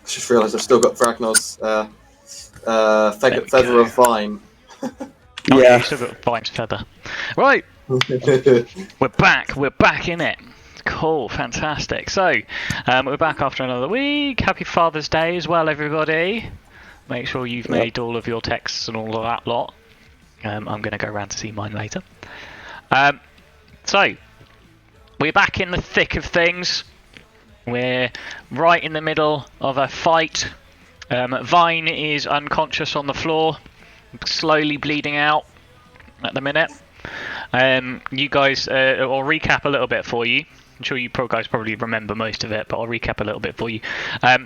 Just realised I've still got Ragnar's Feather of Vine. Oh yeah, you still got Vine's feather. Right, we're back in it. Cool, fantastic. So, we're back after another week. Happy Father's Day as well, everybody. Make sure you've made all of your texts and all of that lot. I'm going to go around to see mine later. So, we're back in the thick of things. We're right in the middle of a fight. Vine is unconscious on the floor, slowly bleeding out at the minute. You guys, I'll recap a little bit for you. I'm sure you guys probably remember most of it, but I'll recap a little bit for you.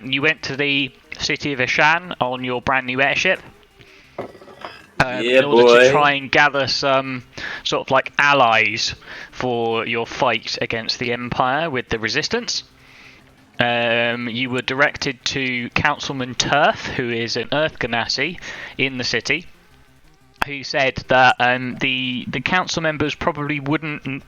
You went to the city of Ishan on your brand new airship. In order to try and gather some sort of like allies for your fight against the Empire with the Resistance. You were directed to Councilman Turf, who is an Earth Ganassi in the city, who said that the council members probably wouldn't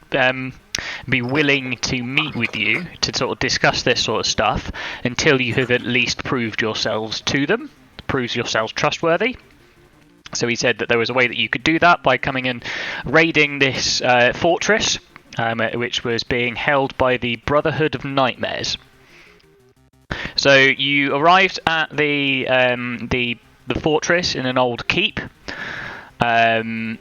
be willing to meet with you to sort of discuss this sort of stuff until you have at least proved yourselves to them, proves yourselves trustworthy. So he said that there was a way that you could do that by coming and raiding this fortress, which was being held by the Brotherhood of Nightmares. So you arrived at the fortress in an old keep, and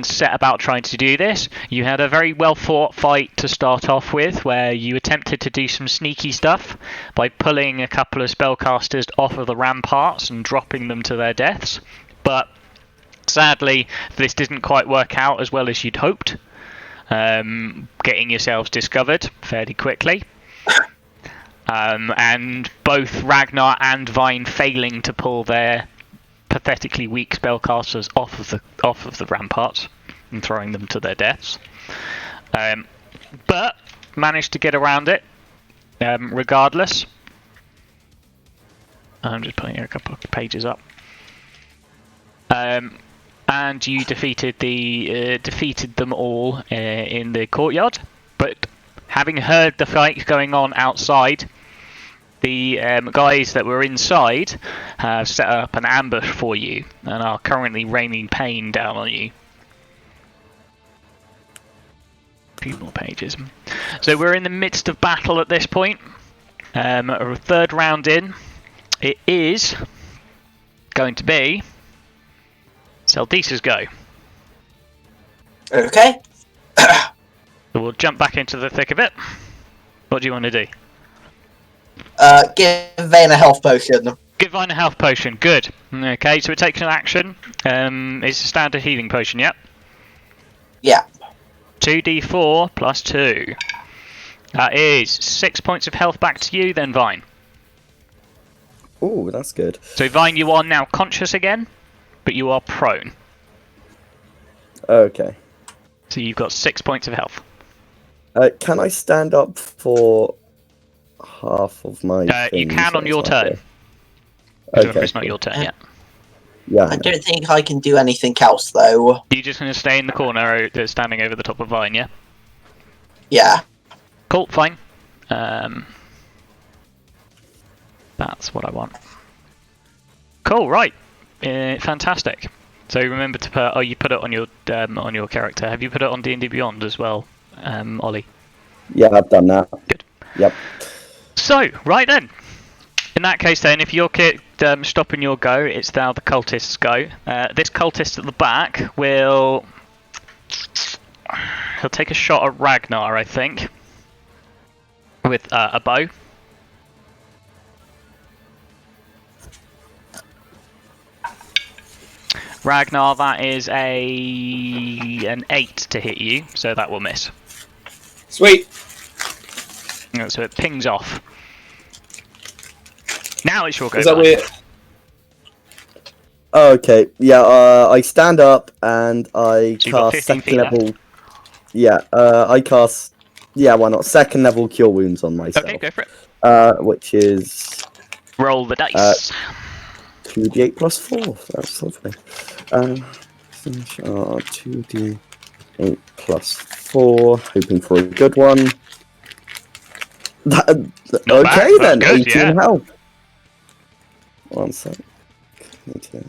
set about trying to do this. You had a very well fought fight to start off with, where you attempted to do some sneaky stuff by pulling a couple of spellcasters off of the ramparts and dropping them to their deaths. But sadly, this didn't quite work out as well as you'd hoped, getting yourselves discovered fairly quickly. And both Ragnar and Vine failing to pull their pathetically weak spellcasters off of the ramparts and throwing them to their deaths, but managed to get around it regardless. I'm just putting a couple of pages up. And you defeated them all in the courtyard. But having heard the fight going on outside, the guys that were inside have set up an ambush for you and are currently raining pain down on you. A few more pages. So we're in the midst of battle at this point. A third round in. It is going to be Seldisa's go. Okay. So we'll jump back into the thick of it. What do you want to do? Give Vane a health potion. Give Vine a health potion. Good. Okay, so it takes an action. It's a standard healing potion, yep? Yeah. 2d4 plus 2. That is 6 points of health back to you, then Vine. Ooh, that's good. So Vine, you are now conscious again, but you are prone. Okay. So you've got 6 points of health. Can I stand up for half of my you can on your turn. Okay. It's not your turn yet. Yeah. I don't think I can do anything else, though. You're just going to stay in the corner standing over the top of Vine, yeah? Yeah. Cool, fine. That's what I want. Cool, right. Fantastic. So remember to put... Oh, you put it on your character. Have you put it on D&D Beyond as well, Ollie? Yeah, I've done that. Good. Yep. So, right then. In that case then, if you're stopping your go, it's now the cultist's go. This cultist at the back will... He'll take a shot at Ragnar, I think. With a bow. Ragnar, that is an 8 to hit you, so that will miss. Sweet. So it pings off. Now it's your go. Is that weird? Okay, yeah, I stand up and I So you've got cast 15 second level... left? Yeah, I cast... Yeah, why not? Second level Cure Wounds on myself. Okay, go for it. Which is... Roll the dice. 2d8 plus 4. That's lovely. 2d8 plus 4. Hoping for a good one. Okay bad, then, good, 18 yeah. health. 1 sec. Need to-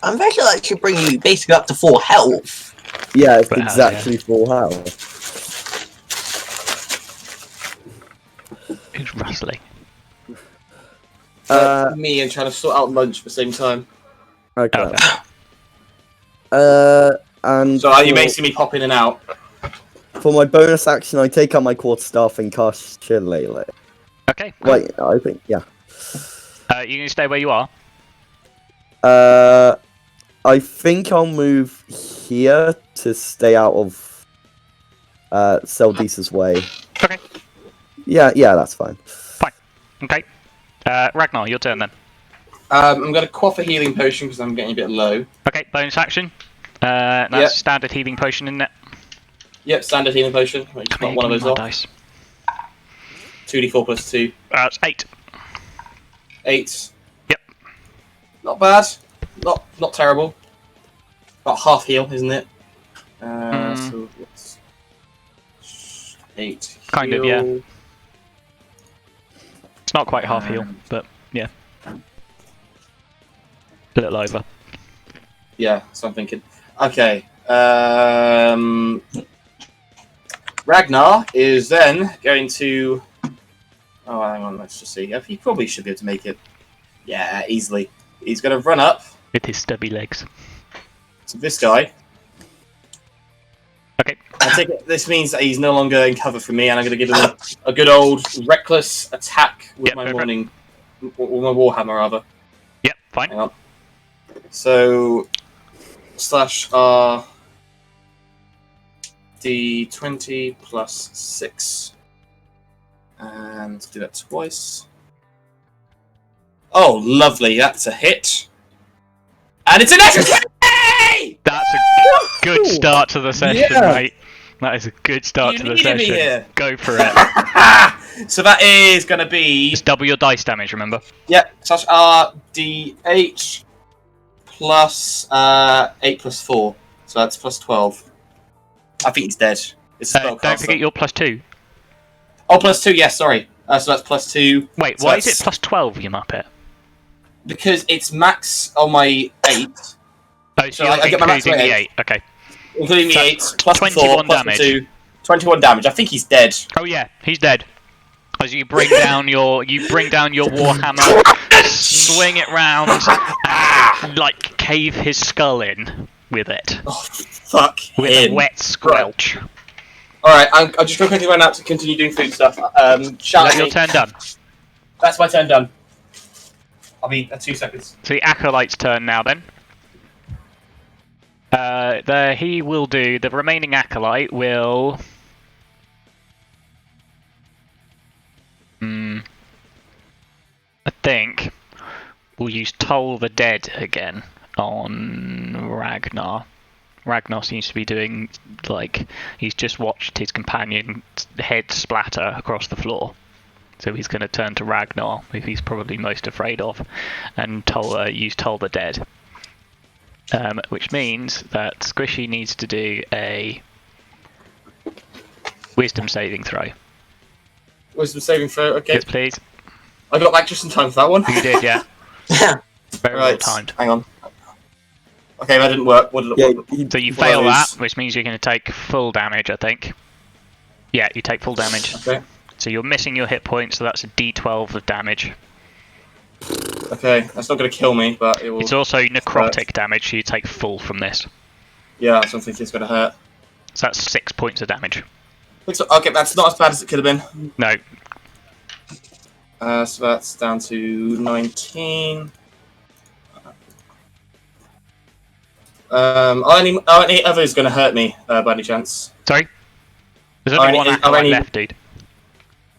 I'm very sure that should bring you basically up to full health. Yeah, it's But exactly full health. Who's rustling? Me and trying to sort out lunch at the same time. Okay. Okay. And So you may see me pop in and out. for my bonus action, I take out my quarterstaff and cast Shillelagh. Okay. Cool. Wait, I think, yeah. You can stay where you are. I think I'll move here to stay out of Seldisa's way. Okay. Yeah, that's fine. Okay. Ragnar, your turn then. I'm going to quaff a healing potion because I'm getting a bit low. Okay, bonus action. That's Yep. standard healing potion, isn't it? Yep, standard healing potion. I just got one of those off. Dice. 2d4 plus 2. It's 8. 8. Yep. Not bad. Not terrible. About half heal, isn't it? So what's 8 Kind of, heal. yeah. It's not quite half heal, but yeah. A little over. Yeah, so I'm thinking. Okay. Ragnar is then going to. Oh, hang on. Let's just see. He probably should be able to make it. Yeah, easily. He's going to run up With his stubby legs. to this guy. Okay. I take it this means that he's no longer in cover for me, and I'm going to give him a good old reckless attack with Yep, my go for it. with my warhammer, rather. Yep, fine. Hang on. So /R D20 plus 6, and do that twice. Oh, lovely! That's a hit, and it's an extra 20! That's a good start to the session, Yeah. mate. That is a good start You to the needed me session. here. Go for it. So that is going to be Just double your dice damage, remember? /R D8 plus 8 plus 4, so that's plus 12. I think he's dead. It's a spellcaster. Don't forget your +2. Oh, plus 2, yes, sorry. So that's plus 2. Wait, So why is that's- it +12, you muppet? Because it's max on my 8, Oh, so So you're I get my max including the rate. 8. Okay. including the So 8, plus 21 4, plus damage. 2. 21 damage. I think he's dead. Oh yeah, he's dead. As you bring down your warhammer, swing it round, and like cave his skull in with it Oh, fuck with him. a wet squelch. Alright, I'm just going to quickly run out to continue doing food stuff. Shout That's at your me. turn done. That's my turn done. I'll be at 2 seconds. So the acolyte's turn now then. He will do. The remaining acolyte will. I think we'll use Toll the Dead again on Ragnar. Ragnar seems to be doing like he's just watched his companion's head splatter across the floor. So he's going to turn to Ragnar, who he's probably most afraid of, and use Toll the Dead. Which means that Squishy needs to do a wisdom saving throw. Wisdom saving throw, okay. Yes, please. I got back just in time for that one. You did, yeah. Very well Right, timed. hang on. Okay, that didn't work. What did Yeah, it So you Well, fail it's- that, which means you're going to take full damage, I think. Yeah, you take full damage. Okay. So you're missing your hit points, so that's a d12 of damage. Okay, that's not going to kill me, but it will. It's also necrotic damage, so you take full from this. Yeah, I don't think it's going to hurt. So that's 6 points of damage. Okay, that's not as bad as it could have been. No. So that's down to 19. Are any others going to hurt me by any chance? Sorry? There's Are only any- one are acolyte any- left, dude.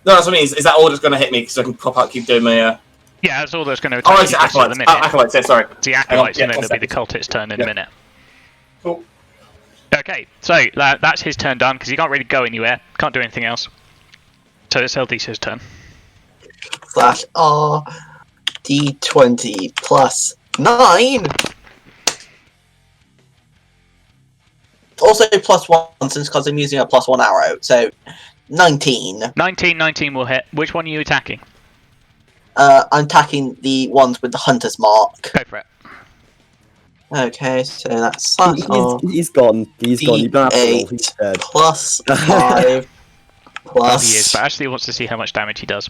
No, that's what I mean. Is that all that's going to hit me? Because I can pop out, keep doing my. Yeah, that's all that's going to Oh, attack it's you the just at the acolytes. minute. Acolytes, yeah, sorry. It's the acolytes, yeah, and then it'll be the 1 cultist's turn in Yeah. a minute. Cool. Okay, so that's his turn done, because he can't really go anywhere. Can't do anything else. So it's LDC's turn. /R D20 plus 9. Also plus 1 since because I'm using a +1 arrow. So 19. 19 will hit. Which one are you attacking? I'm attacking the ones with the hunter's mark. Go for it. Okay, so that's cycle. He's gone. He's gone. You don't have to roll. He's dead. Plus 5 Well, he is, plus. but Ashley wants to see how much damage he does.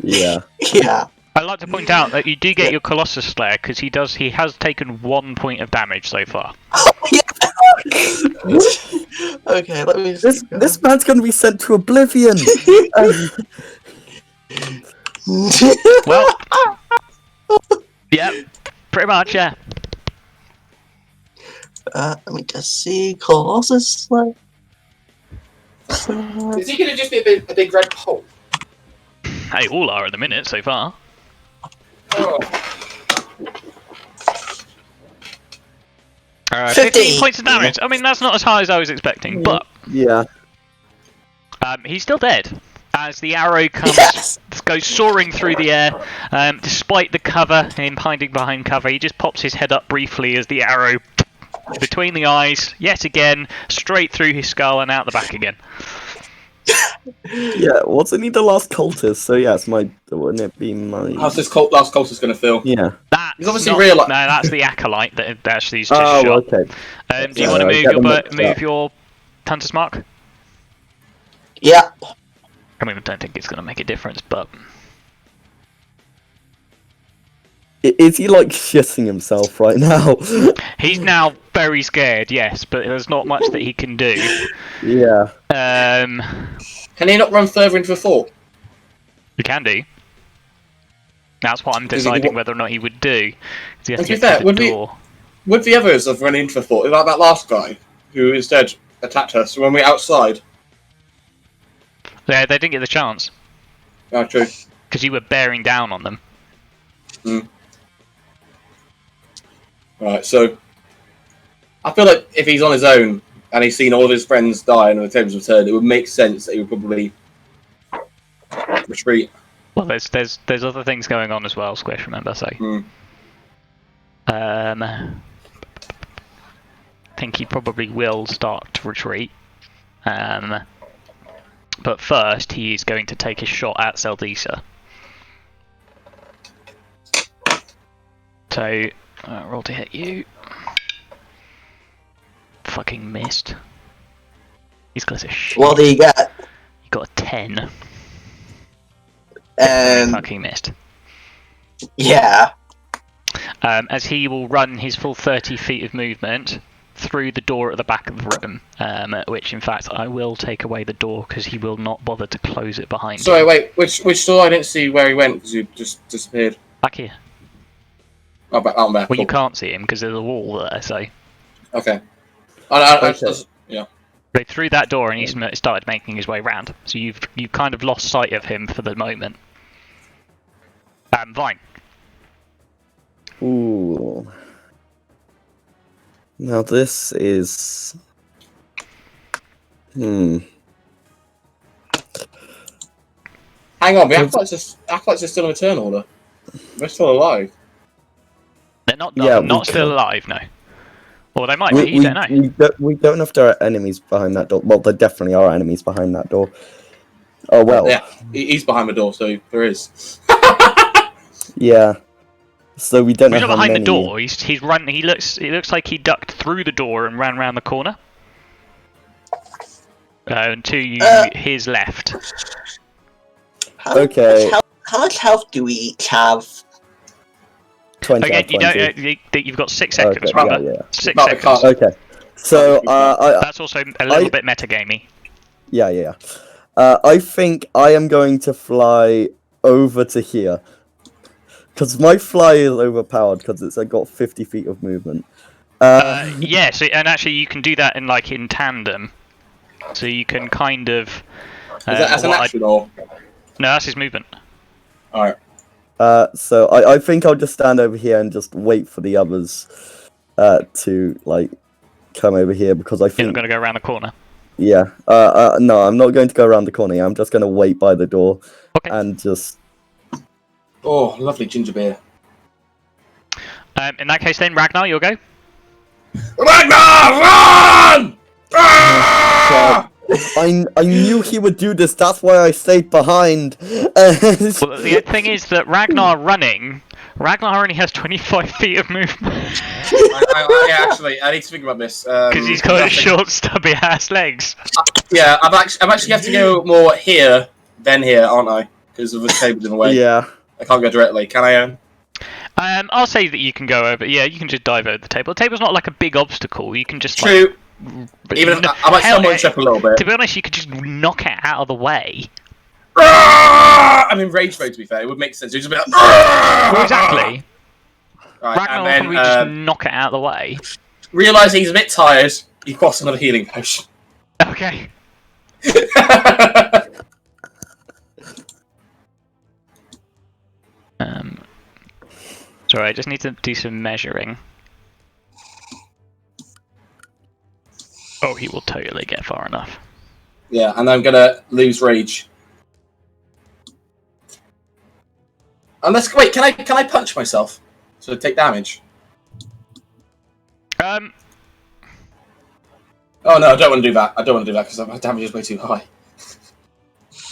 Yeah. Yeah. I'd like to point out that you do get your Colossus Slayer because he has taken 1 point of damage so far. Okay, let me just This man's gonna be sent to oblivion. Well, yeah, pretty much, yeah. Let me just see. Colossus. Is he going to just be a big red hole? They all are at the minute so far. Oh. 15 points of damage. I mean, that's not as high as I was expecting, but Yeah. he's still dead. As the arrow goes soaring through the air, despite the cover, him hiding behind cover, he just pops his head up briefly as the arrow between the eyes, yet again, straight through his skull and out the back again. Yeah, wasn't he the last cultist? So yeah, wouldn't it be my... How's this last cultist going to feel? Yeah. He's obviously realised. No, that's the acolyte that actually just Oh, shot. okay. Do you want to move your hunter's mark? Yeah. I mean, I don't think it's going to make a difference, but... Is he like shitting himself right now? He's now very scared, yes, but there's not much that he can do. Yeah. Can he not run further into the fort? He can do. That's what I'm deciding whether or not he would do. He has to get fair, to the door. Would the others have run into the fort? Like that last guy, who instead attacked us when we were outside? Yeah, they didn't get the chance. Oh, true. Because you were bearing down on them. Right, so I feel like if he's on his own and he's seen all of his friends die and the Thames return, it would make sense that he would probably retreat. Well, there's other things going on as well, Squish, remember, so... I think he probably will start to retreat. But first, he is going to take a shot at Zeldisa. So, roll to hit you. Fucking missed. He's got a shit. What do you get? You got a 10. Um, Fucking missed. Yeah. As he will run his full 30 feet of movement through the door at the back of the room, which in fact I will take away the door because he will not bother to close it behind Sorry, him. wait, which door? I didn't see where he went because he just disappeared. Back here. Oh, back. Well, Cool. you can't see him because there's a wall there, so... Okay. Yeah. But through that door and he started making his way round, so you've kind of lost sight of him for the moment. Vine. Ooh. Now this is... Hang on, the acolytes are still in return order. They're still alive. They're not Yeah, still alive, no. Or they might be, you don't know. We don't know if there are enemies behind that door. Well, there definitely are enemies behind that door. Oh, well. Yeah, he's behind the door, so there is. Yeah. So we don't know He's not how behind many... the door. He's run. It looks like he ducked through the door and ran round the corner. To his left. Okay. How much health do we each have? 20 Again, out of 20. you've got 6 seconds, Okay, remember? yeah. 6 seconds. Okay. So, That's also a little bit metagamey. Yeah. I think I am going to fly over to here. Because my fly is overpowered because it's got 50 feet of movement. Yeah, so, and actually you can do that in tandem. So you can kind of... Is that as an action or...? No, that's his movement. Alright. So I think I'll just stand over here and just wait for the others to, come over here because I think... You're not going to go around the corner? Yeah. No, I'm not going to go around the corner. I'm just going to wait by the door and just... Oh, lovely ginger beer. In that case then, Ragnar, you'll go? Ragnar, run! I knew he would do this. That's why I stayed behind. Well, the thing is that Ragnar only has 25 feet of movement. Actually, I need to think about this. Because he's got short, stubby ass legs. Yeah, I'm actually have to go more here than here, aren't I? Because of the table in the way. Yeah. I can't go directly. Can I? I'll say that you can go over. Yeah, you can just dive over the table. The table's not like a big obstacle. You can just True. Even if I might stumble and trip a little bit. To be honest, you could just knock it out of the way. I'm in rage mode, to be fair. It would make sense. You'd just be like, Well, exactly. Right, Ragnar and will then, probably just knock it out of the way. Realising he's a bit tired, he quaffs another healing potion. Okay. Sorry, I just need to do some measuring. Oh, he will totally get far enough. Yeah, and I'm gonna lose rage. Unless, wait, can I punch myself to take damage? Oh no, I don't want to do that. I don't want to do that because my damage is way too high.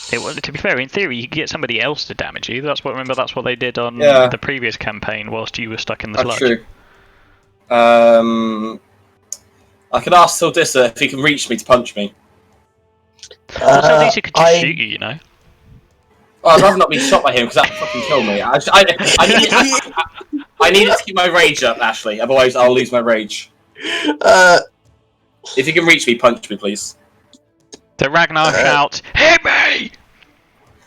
To be fair, in theory, you could get somebody else to damage you. That's what they did on the previous campaign whilst you were stuck in the sludge. True. I could ask Sildissa if he can reach me to punch me. Well, Sildissa could just shoot you, you know. Oh, I'd rather not be shot by him because that would fucking kill me. I need to keep my rage up, Ashley. Otherwise, I'll lose my rage. If you can reach me, punch me, please. So Ragnar shouts, "Hit me!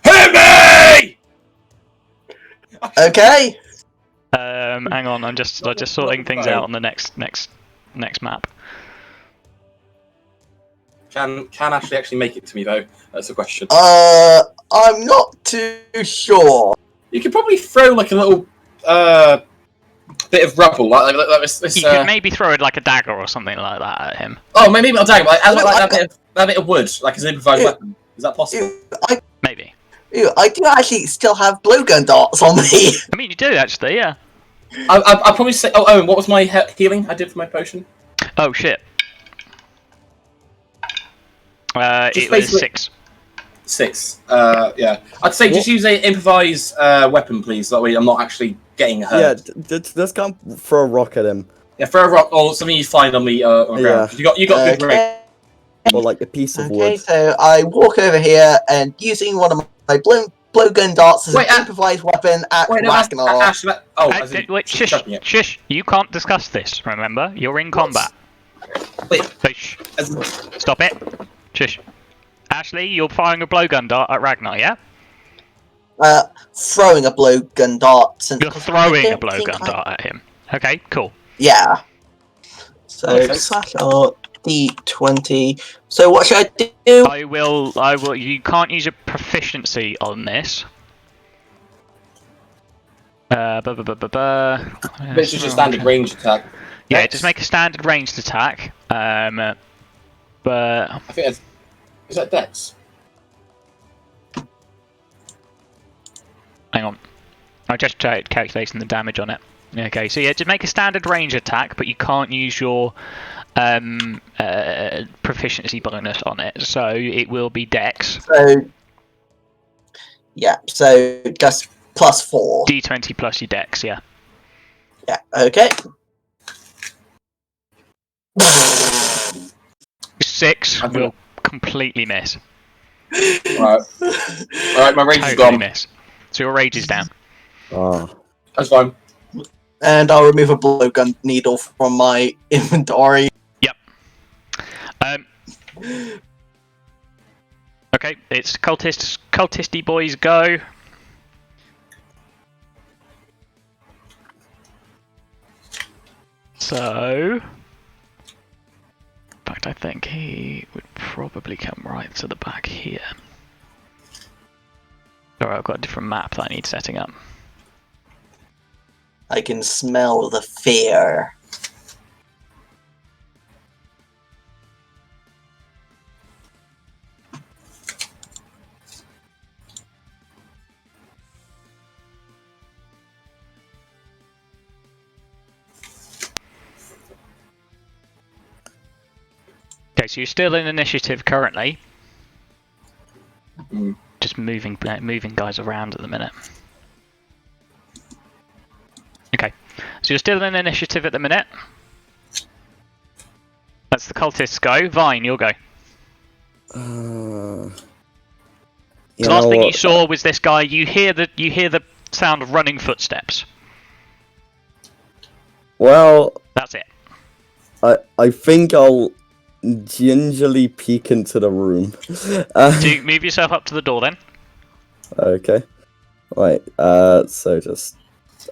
Hit me!" Okay. Hang on, I'm just sorting things out on the next map. Can Ashley actually make it to me though? That's the question. I'm not too sure. You could probably throw like a little bit of rubble, like this. You could maybe throw it like a dagger or something like that at him. Oh, maybe not a dagger, but that bit of wood, like as an improvised weapon. Is that possible? Maybe. I do actually still have blowgun darts on me. I mean, you do actually, yeah. I'll probably say. Oh, Owen, what was my healing I did for my potion? Oh shit. It was 6. 6. Yeah. I'd say just use an improvised weapon, please. That way I'm not actually getting hurt. Yeah, just come throw a rock at him. Yeah, throw a rock or something you find on the ground. You got good range. Or like a piece of wood. Okay, so I walk over here and using one of my blowgun darts as an improvised weapon at Ragnar. Wait, shush. You can't discuss this, remember? You're in combat. Wait. Shush. Stop it. Shush. Ashley, you're firing a blowgun dart at Ragnar, yeah? Throwing a blowgun dart. You're throwing a blowgun dart at him. Okay, cool. Yeah. So, slash R D20. So what should I do? I will, you can't use a proficiency on this. It's just a standard range attack. Yeah, just make a standard ranged attack. But I think that's... Is that Dex? Hang on. I just calculating the damage on it. Okay, so yeah, just make a standard range attack, but you can't use your proficiency bonus on it, so it will be Dex. So yeah, so just +4. D20 plus your Dex, yeah. Yeah. Okay. 6 will completely miss. Alright, my rage is gone. Miss. So your rage is down. Oh. That's fine. And I'll remove a blowgun needle from my inventory. Yep. Okay, it's cultisty boys go. So, in fact, I think he would probably come right to the back here. Sorry, I've got a different map that I need setting up. I can smell the fear. Okay, so you're still in initiative currently. moving guys around at the minute. Okay, so you're still in initiative at the minute. That's the cultists go. Vine, you'll go. The last thing you saw was this guy. You hear the sound of running footsteps. Well, that's it. I think I'll gingerly peek into the room. So you move yourself up to the door then. Okay. Right. So just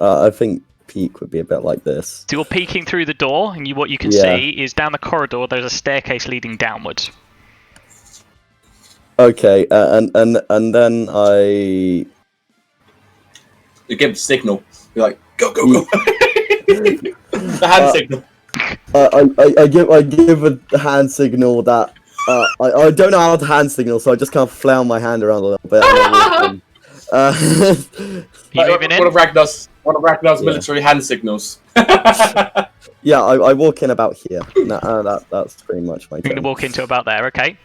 I think peek would be a bit like this. So you're peeking through the door, and what you can see is down the corridor. There's a staircase leading downwards. Okay, and then I. You give a signal. You're like, go, go, go. The hand signal. I give a hand signal that I don't know how to hand signal, so I just kind of flail my hand around a little bit. One of Ragnar's military hand signals. Yeah, I walk in about here. That's pretty much my turn. You're going to walk into about there, okay.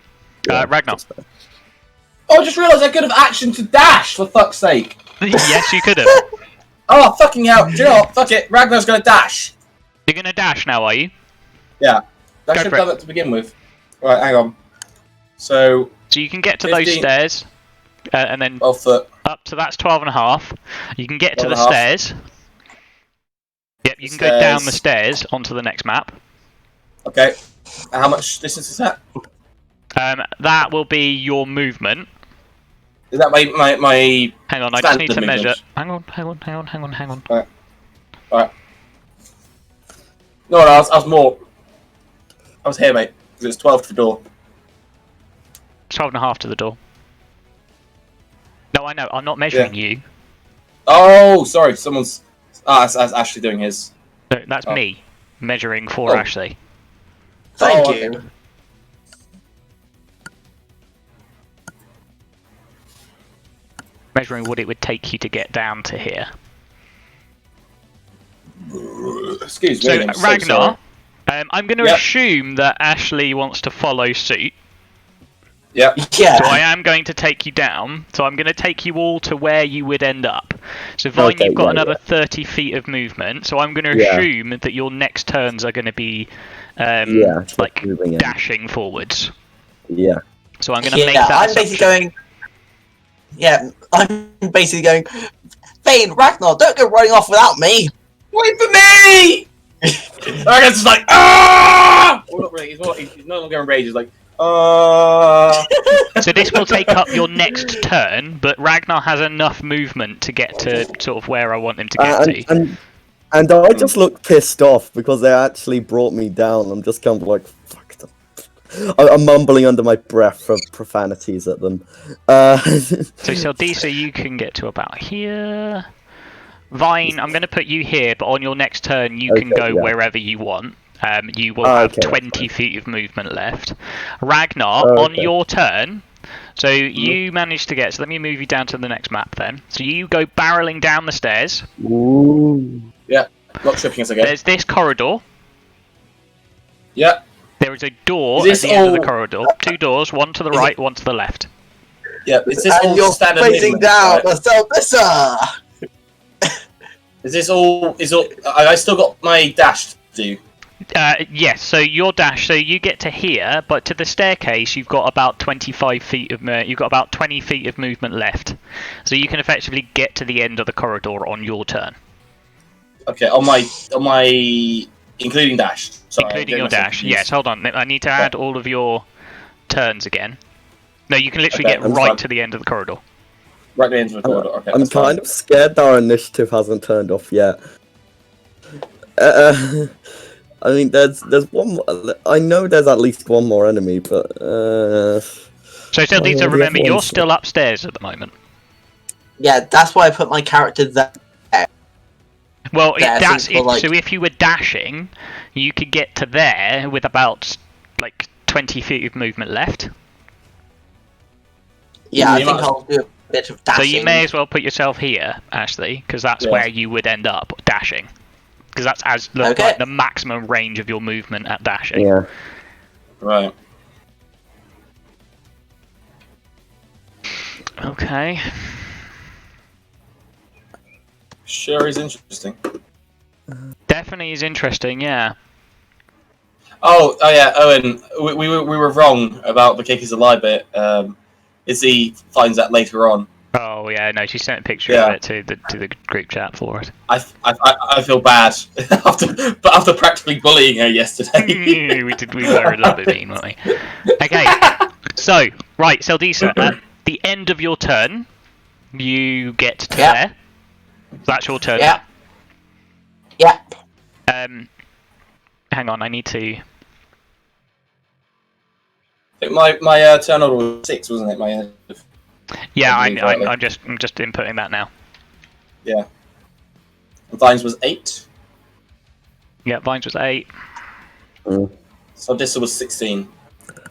Ragnar. Oh, I just realised I could have action to dash, for fuck's sake. Yes, you could have. Oh, fucking hell. Do you know what? Fuck it. Ragnar's going to dash. You're going to dash now, are you? Yeah. I should have done that to begin with. Right, hang on. So you can get to those stairs, and then 12 foot. Up to that's 12.5. You can get to the stairs. Yep, you can go down the stairs onto the next map. Okay. How much distance is that? That will be your movement. Is that my Hang on, I just need to movement? measure. Hang on. Alright. No, I was more. I was here, mate. Because it was 12 to the door. 12.5 to the door. No, I know. I'm not measuring you. Oh, sorry. Someone's. That's Ashley doing his. No, that's me measuring for Ashley. Thank you. Measuring what it would take you to get down to here. Excuse me. So, Ragnar, I'm going to assume that Ashley wants to follow suit. Yeah. So I am going to take you down. So I'm going to take you all to where you would end up. So Vine, you've got another 30 feet of movement. So I'm going to assume that your next turns are going to be like dashing forwards. Yeah. So I'm going to make that I'm basically going. Yeah, I'm basically going. Vane, Ragnar, don't go running off without me. Wait for me! Ragnar's just like, ah! Well, not really. He's no longer enraged. He's like, So this will take up your next turn, but Ragnar has enough movement to get to sort of where I want him to get to. And I just look pissed off because they actually brought me down. I'm just kind of like, fuck them. I'm mumbling under my breath for profanities at them. So Sildisa, you can get to about here. Vine, I'm going to put you here, but on your next turn you can go wherever you want. You will have 20 feet of movement left. Ragnar, on your turn, so you managed to get... So let me move you down to the next map then. So you go barreling down the stairs. Ooh. Yeah, not tripping us again. There's this corridor. Yeah. There is a door at the end of the corridor. Two doors, one to the right, one to the left. Yeah, is this and all you're standard facing down the Sildisa! Is this all... I still got my dash to do. Yes, so your dash, so you get to here, but to the staircase you've got about 25 feet of you've got about 20 feet of movement left. So you can effectively get to the end of the corridor on your turn. Okay, on my including dash. Sorry, including your dash. Yes, hold on. I need to add all of your turns again. No, you can literally get right to the end of the corridor. Right to the end of the corridor. Okay. I'm kind of scared that our initiative hasn't turned off yet. I mean, there's one more, I know there's at least one more enemy, but So Sildita, remember, you're still upstairs at the moment. Yeah, that's why I put my character there. Well, so if you were dashing, you could get to there with about like 20 feet of movement left. Yeah, I think I'll do a bit of dashing. So you may as well put yourself here, Ashley, because that's where you would end up dashing. Because that's like the maximum range of your movement at dashing. Yeah. Right. Okay. Sure is interesting. Definitely is interesting, yeah. Oh yeah, Owen, we were wrong about the kick is a lie bit. Izzy finds that later on. Oh yeah, no, she sent a picture Yeah. of it to the group chat for us. I feel bad after practically bullying her yesterday. we were a little bit mean, weren't we? Okay, so right, Seldisa, at the end of your turn, you get to there. That's your turn. Yeah. Yeah. Hang on, I need to. I think my turn order was 6, wasn't it? Yeah, I believe rightly. I'm just inputting that now. Yeah. And Vine's was 8. Yeah, Vines was 8. So this was 16.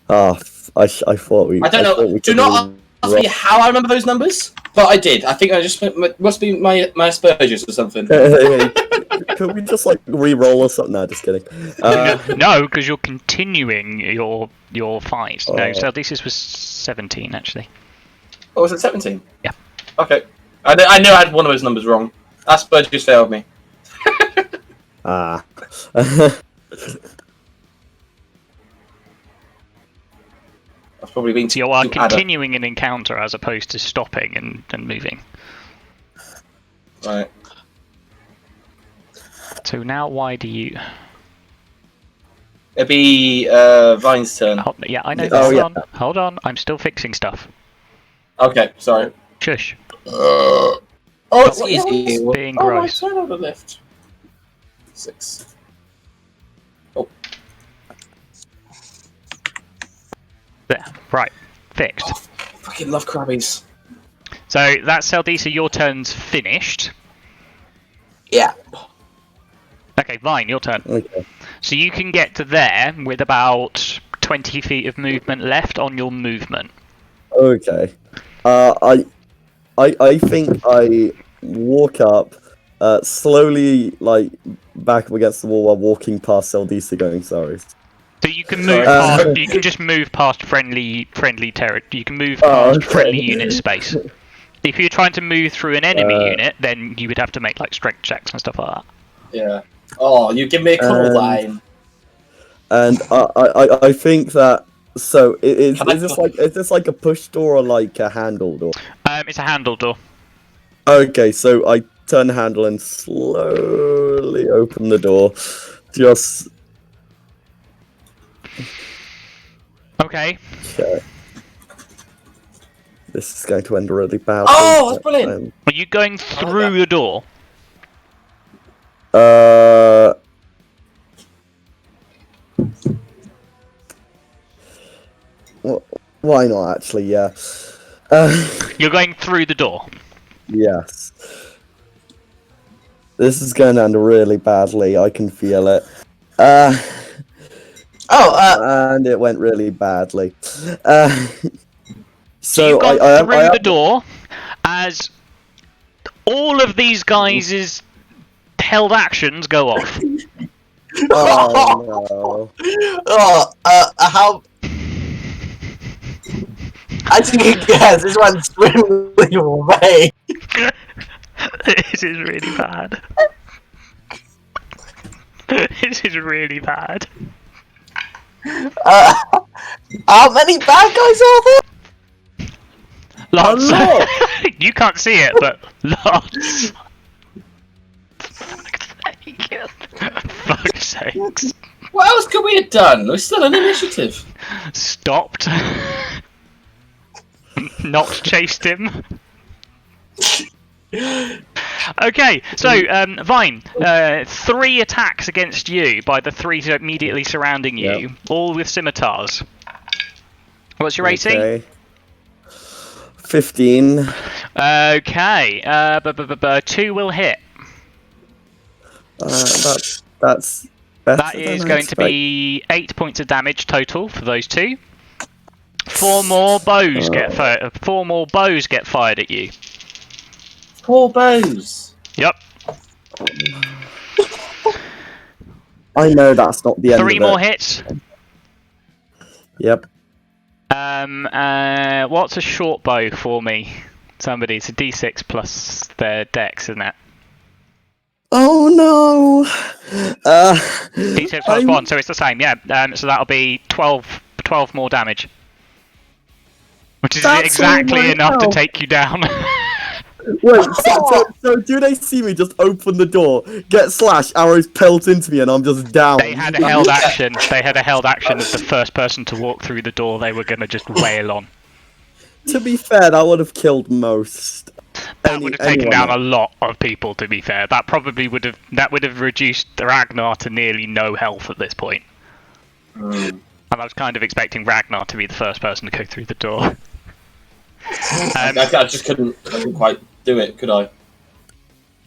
Ah, I thought we. I don't know. Do not ask me how I remember those numbers, but I did. I think I just must be my Asperger's or something. Could we just like re-roll or something? No, just kidding. No, because you're continuing your fight. No, Oh. Seldis was 17 actually. Oh, was it 17? Yeah. Okay. I knew I had one of those numbers wrong. Asperger's failed me. Ah. That's probably been So you are continuing an encounter as opposed to stopping and moving. Right. So now why do you... It'd be Vine's turn. Oh, yeah, I know. Oh, Hold on. I'm still fixing stuff. Okay, sorry. Shush. Oh, it's easy. Being Oh, my gross. turn order left. 6. Oh. There. Right. Fixed. Oh, fucking love crabbies. So that's Seldisa, your turn's finished. Yeah. Okay, Vine, your turn. Okay. So you can get to there with about 20 feet of movement left on your movement. Okay. I think I walk up, slowly like back up against the wall while walking past Seldisa going sorry. So you can move past, you can just move past friendly territory. You can move past friendly unit space. If you're trying to move through an enemy unit, then you would have to make like strength checks and stuff like that. Yeah. Oh, you give me a cuddle line. And I think that is this like a push door or like a handle door? It's a handle door. Okay, so I turn the handle and slowly open the door. Just Okay. This is going to end really badly. Oh, that's brilliant! Are you going through the door? Why not? Actually, yeah. You're going through the door. Yes. This is going to end really badly. I can feel it. And it went really badly. So you've gone through the door as all of these guys' held actions go off. Oh no. How? I think you guess this one's swimmingly away. This is really bad. This is really bad. How many bad guys are there? Lots. You can't see it, but lots. Fuck's sakes. What else could we have done? We're still an initiative. Stopped. Not chased him. Okay, so Vine, 3 attacks against you by the 3 immediately surrounding you, all with scimitars. What's your AC? Okay. 15. Okay, 2 will hit. That's better. That is going to be 8 points of damage total for those 2. 4 more bows get fired at you. 4 bows. Yep. I know that's not the end. 3 of more it. hits. Yep. What's a short bow for me? Somebody, it's a D6 plus their dex, isn't it? Oh no! D6 plus 1, so it's the same, yeah. So that'll be 12 more damage. Which is exactly enough to take you down. Wait, so do they see me just open the door, get slashed, arrows pelt into me, and I'm just down? They had a held action. They had a held action of the first person to walk through the door they were going to just wail on. To be fair, that would have killed most. That would have taken down a lot of people, to be fair. That probably would have reduced Ragnar to nearly no health at this point. And I was kind of expecting Ragnar to be the first person to go through the door. I just couldn't quite do it, could I?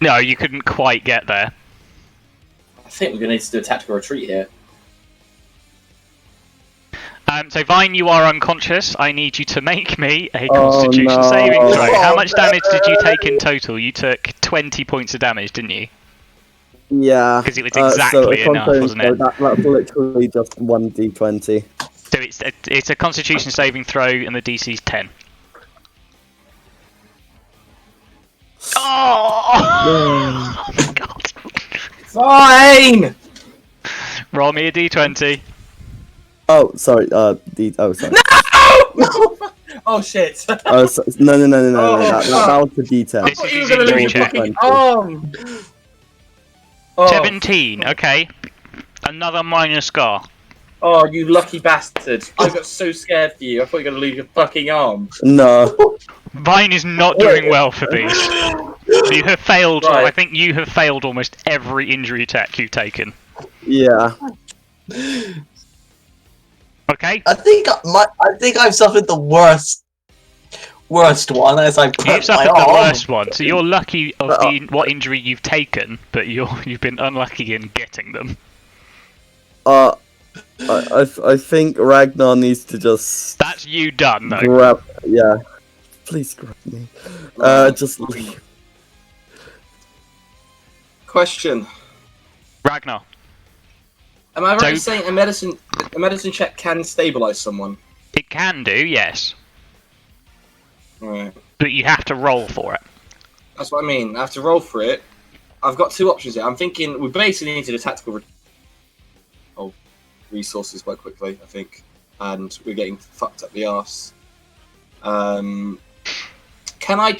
No, you couldn't quite get there. I think we're going to need to do a tactical retreat here. So Vine, you are unconscious. I need you to make me a Constitution saving throw. How much damage did you take in total? You took 20 points of damage, didn't you? Yeah. Because it was exactly enough, wasn't it? That's literally just 1d20. So it's a Constitution saving throw, and the DC's 10. Oh my god! Fine! Roll me a d20. Oh, sorry. Sorry. No! Oh shit! No. That was the d10. This is his injury check. Oh. 17. Okay. Another minor scar. Oh, you lucky bastard! I got so scared for you. I thought you were going to lose your fucking arm. No. Vine is not doing well for these. You have failed. Right. I think you have failed almost every injury check you've taken. Yeah. Okay. I think I've suffered the worst one as I put You've suffered my the arm. worst one, so you're lucky of what injury you've taken, but you've been unlucky in getting them. I think Ragnar needs to just That's you done, though. grab. Yeah. Please grab me. Just leave. Question. Ragnar. Am I right in So- saying a medicine check can stabilize someone? It can do, yes. Right. But you have to roll for it. That's what I mean. I have to roll for it. I've got two options here. I'm thinking we basically need to do tactical resources quite quickly, I think. And we're getting fucked up the arse. Can I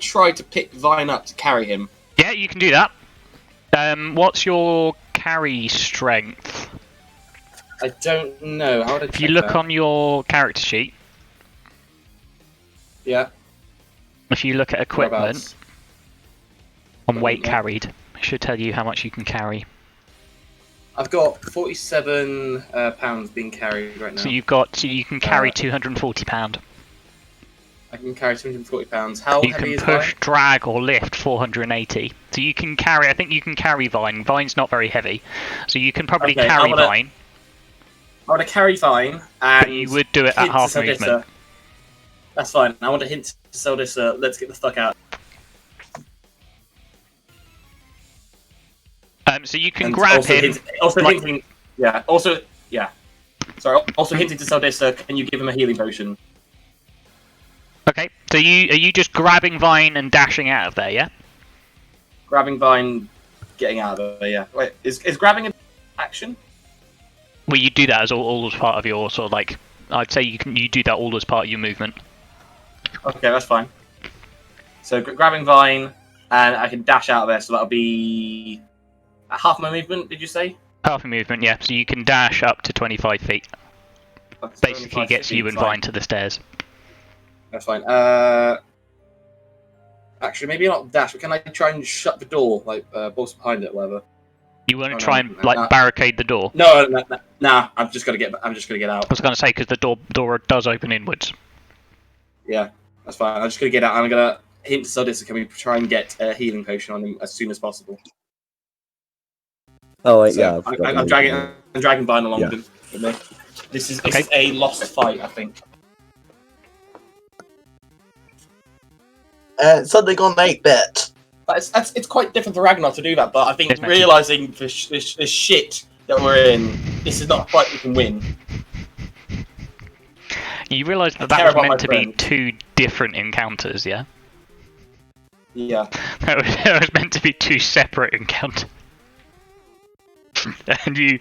try to pick Vine up to carry him? Yeah, you can do that. What's your carry strength? I don't know. How would I If you look on your character sheet, Yeah. if you look at equipment, Whereabouts? on weight Yeah. carried, it should tell you how much you can carry. I've got 47 pounds being carried right now. So you can carry £240. I can carry 240 pounds. How You heavy can is push, Vine? drag, or lift 480. So you can carry. I think you can carry Vine. Vine's not very heavy, so you can probably Okay, carry Vine. I want to carry Vine, and But you would do it at hint to half Saldissa. movement. That's fine. I want to hint to Saldissa, let's get the fuck out. So you can And grab also him. hinting. Yeah. Sorry. Also hinting to Saldissa, can you give him a healing potion? Okay. So are you just grabbing Vine and dashing out of there? Yeah. Grabbing Vine, getting out of there. Yeah. Wait, is grabbing an action? Well, you do that as all as part of your sort of like. I'd say you do that all as part of your movement. Okay, that's fine. So grabbing Vine, and I can dash out of there. So that'll be half my movement. Did you say? Half your movement, yeah. So you can dash up to 25 feet. That's Basically 25 gets you feet, and fine. Vine to the stairs. That's fine. Actually, maybe not dash, but can I try and shut the door, like bolts behind it, or whatever? You want to Oh, try no, and like no. barricade the door? No. Nah. I'm just gonna get out. I was going to say because the door does open inwards. Yeah, that's fine. I'm just gonna get out. I'm gonna hint to Saldissa, can we try and get a healing potion on him as soon as possible? Oh wait, So yeah. I'm dragging Vine along Yeah. with me. This is Okay. a lost fight, I think. Something on 8-bit. But it's quite different for Ragnar to do that, but I think Yes, mate. realising this shit that we're in, this is not a fight we can win. You realise that care that was about my meant to be friends. 2 different encounters, yeah? Yeah. That was meant to be 2 separate encounters. And you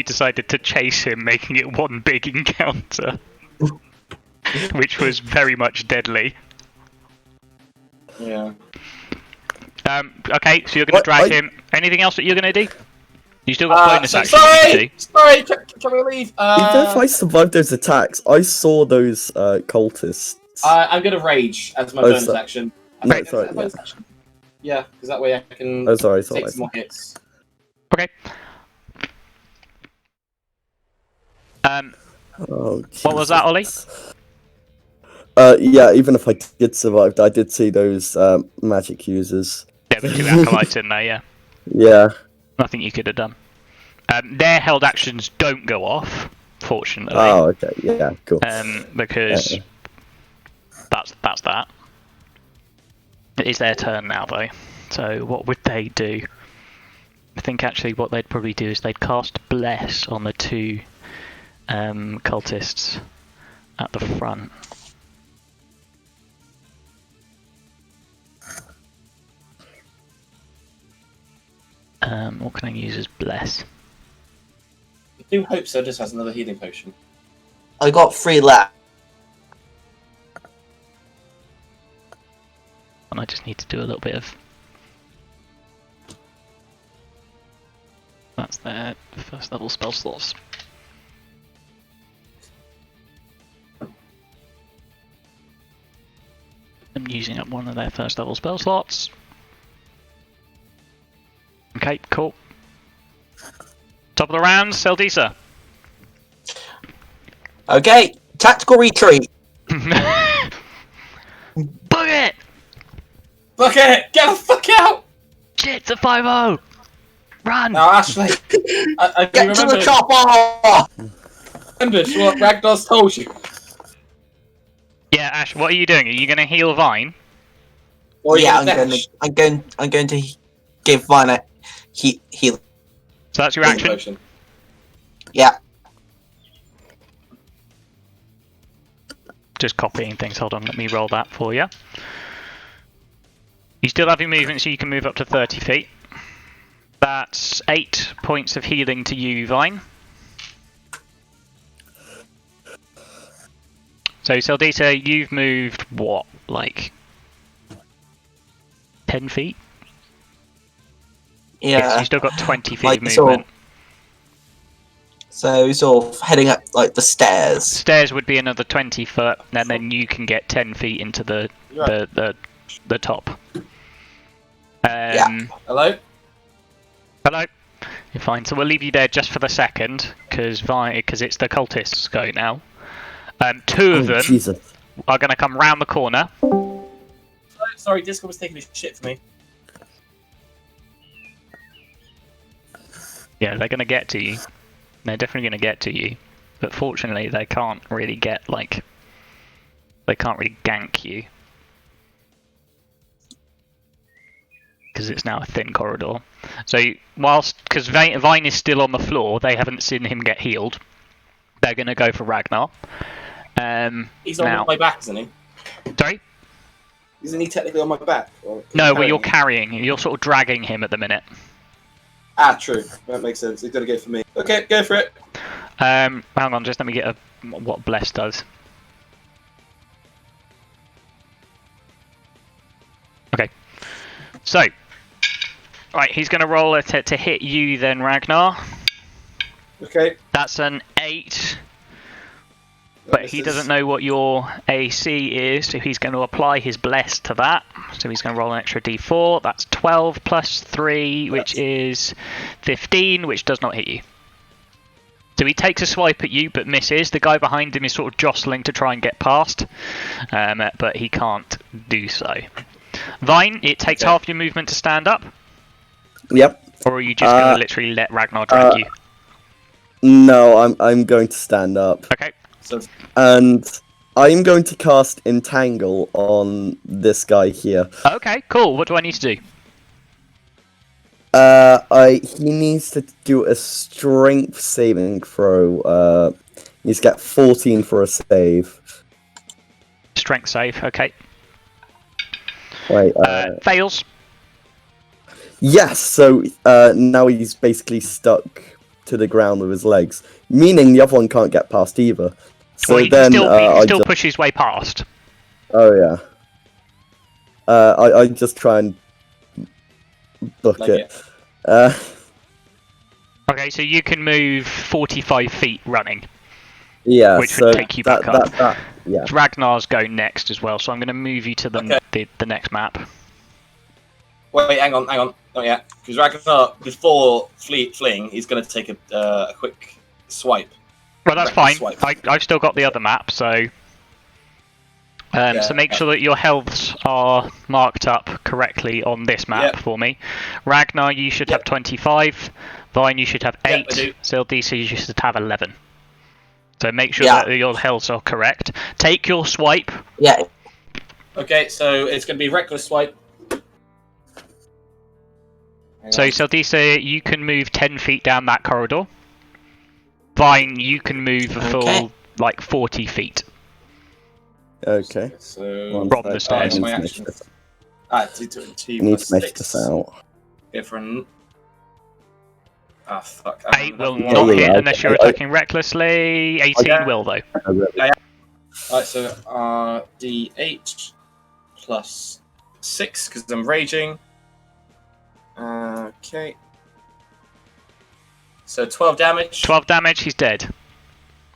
decided to chase him, making it one big encounter. Which was very much deadly. Yeah. Okay, so you're going to drag him. Anything else that you're going to do? You still got bonus action Sorry! to Sorry, can we leave? Even if I survived those attacks, I saw those cultists. I'm gonna rage as my bonus action. No, sorry, yeah. Action. Yeah, because that way I can Oh, sorry, take some more hits. Okay. Oh, what was that, Ollie? Yeah, even if I did survive, I did see those magic users. There were 2 acolytes in there, yeah. Yeah. Nothing you could have done. Their held actions don't go off, fortunately. Oh, okay, yeah, cool. Because that's that. It is their turn now, though. So what would they do? I think actually what they'd probably do is they'd cast Bless on the 2 cultists at the front. What can I use as Bless? I do hope so. Just has another healing potion. I got 3 left. And I just need to do a little bit of... That's their first level spell slots. I'm using up one of their first level spell slots. Okay, cool. Top of the round, Seldisa. Okay, tactical retreat. Book it! Book it! Get the fuck out! Shit, it's a 5-0! Run! Now, Ashley, I Get to the chopper! remembered what Ragnar's told you. Yeah, Ash, what are you doing? Are you going to heal Vine? Well, yeah, Dash. I'm going to give Vine a heal. So that's your Healing action? potion. Yeah. Just copying things. Hold on, let me roll that for you. You still have your movement, so you can move up to 30 feet. That's 8 points of healing to you, Vine. So, Seldita, you've moved, what, like 10 feet? Yeah. So you still got 20 feet like, of movement. So sort of heading up like the stairs. Stairs would be another 20 foot, and then you can get 10 feet into the top. Yeah. Hello? Hello. You're fine. So we'll leave you there just for the second, because it's the cultists go now. 2 of them Jesus. are going to come round the corner. Sorry, Discord was taking a shit for me. Yeah, they're going to get to you. They're definitely going to get to you. But fortunately, they can't really get, like... They can't really gank you. Because it's now a thin corridor. So, because Vine is still on the floor, they haven't seen him get healed. They're going to go for Ragnar. He's on my back, isn't he? Sorry? Isn't he technically on my back? No, well, you're carrying him. You're sort of dragging him at the minute. Ah, true. That makes sense. He's got to go for me. Okay, go for it. Hang on, just let me get what Bless does. Okay. So, right, he's going to roll it to hit you then, Ragnar. Okay. That's an 8. But he doesn't know what your AC is, so he's going to apply his Bless to that. So he's going to roll an extra d4. That's 12 plus 3, which is 15, which does not hit you. So he takes a swipe at you, but misses. The guy behind him is sort of jostling to try and get past, but he can't do so. Vine, it takes half your movement to stand up. Yep. Or are you just going to literally let Ragnar drag you? No, I'm going to stand up. Okay. So, And I'm going to cast Entangle on this guy here. Okay, cool. What do I need to do? He needs to do a strength saving throw. He's got 14 for a save. Strength save, okay. Wait, Fails. yes, so now he's basically stuck to the ground with his legs, meaning the other one can't get past either. So Well, he then can I still just... push his way past. Oh yeah. I just try and book Like it. Okay, so you can move 45 feet running. Yeah, Which so would take you back up. Yeah. Ragnar's go next as well, so I'm going to move you to the next map. Wait, hang on. Not yet. Because Ragnar, before fleeing, he's going to take a quick swipe. Well, that's fine. Swipe. I've still got the other map, so... so make sure that your healths are marked up correctly on this map for me. Ragnar, you should have 25. Vine, you should have 8. Sildisa, you should have 11. So make sure that your healths are correct. Take your swipe. Yeah. Okay, so it's going to be reckless swipe. So Sildisa, you can move 10 feet down that corridor. Vine, you can move a full, 40 feet. Okay. So from the stairs. my action. You need to make this out. Different. Ah, fuck. 8 will not hit unless you're attacking recklessly. 18 will, though. Alright, so D8 plus 6 because I'm raging. Okay. So 12 damage. 12 damage, he's dead.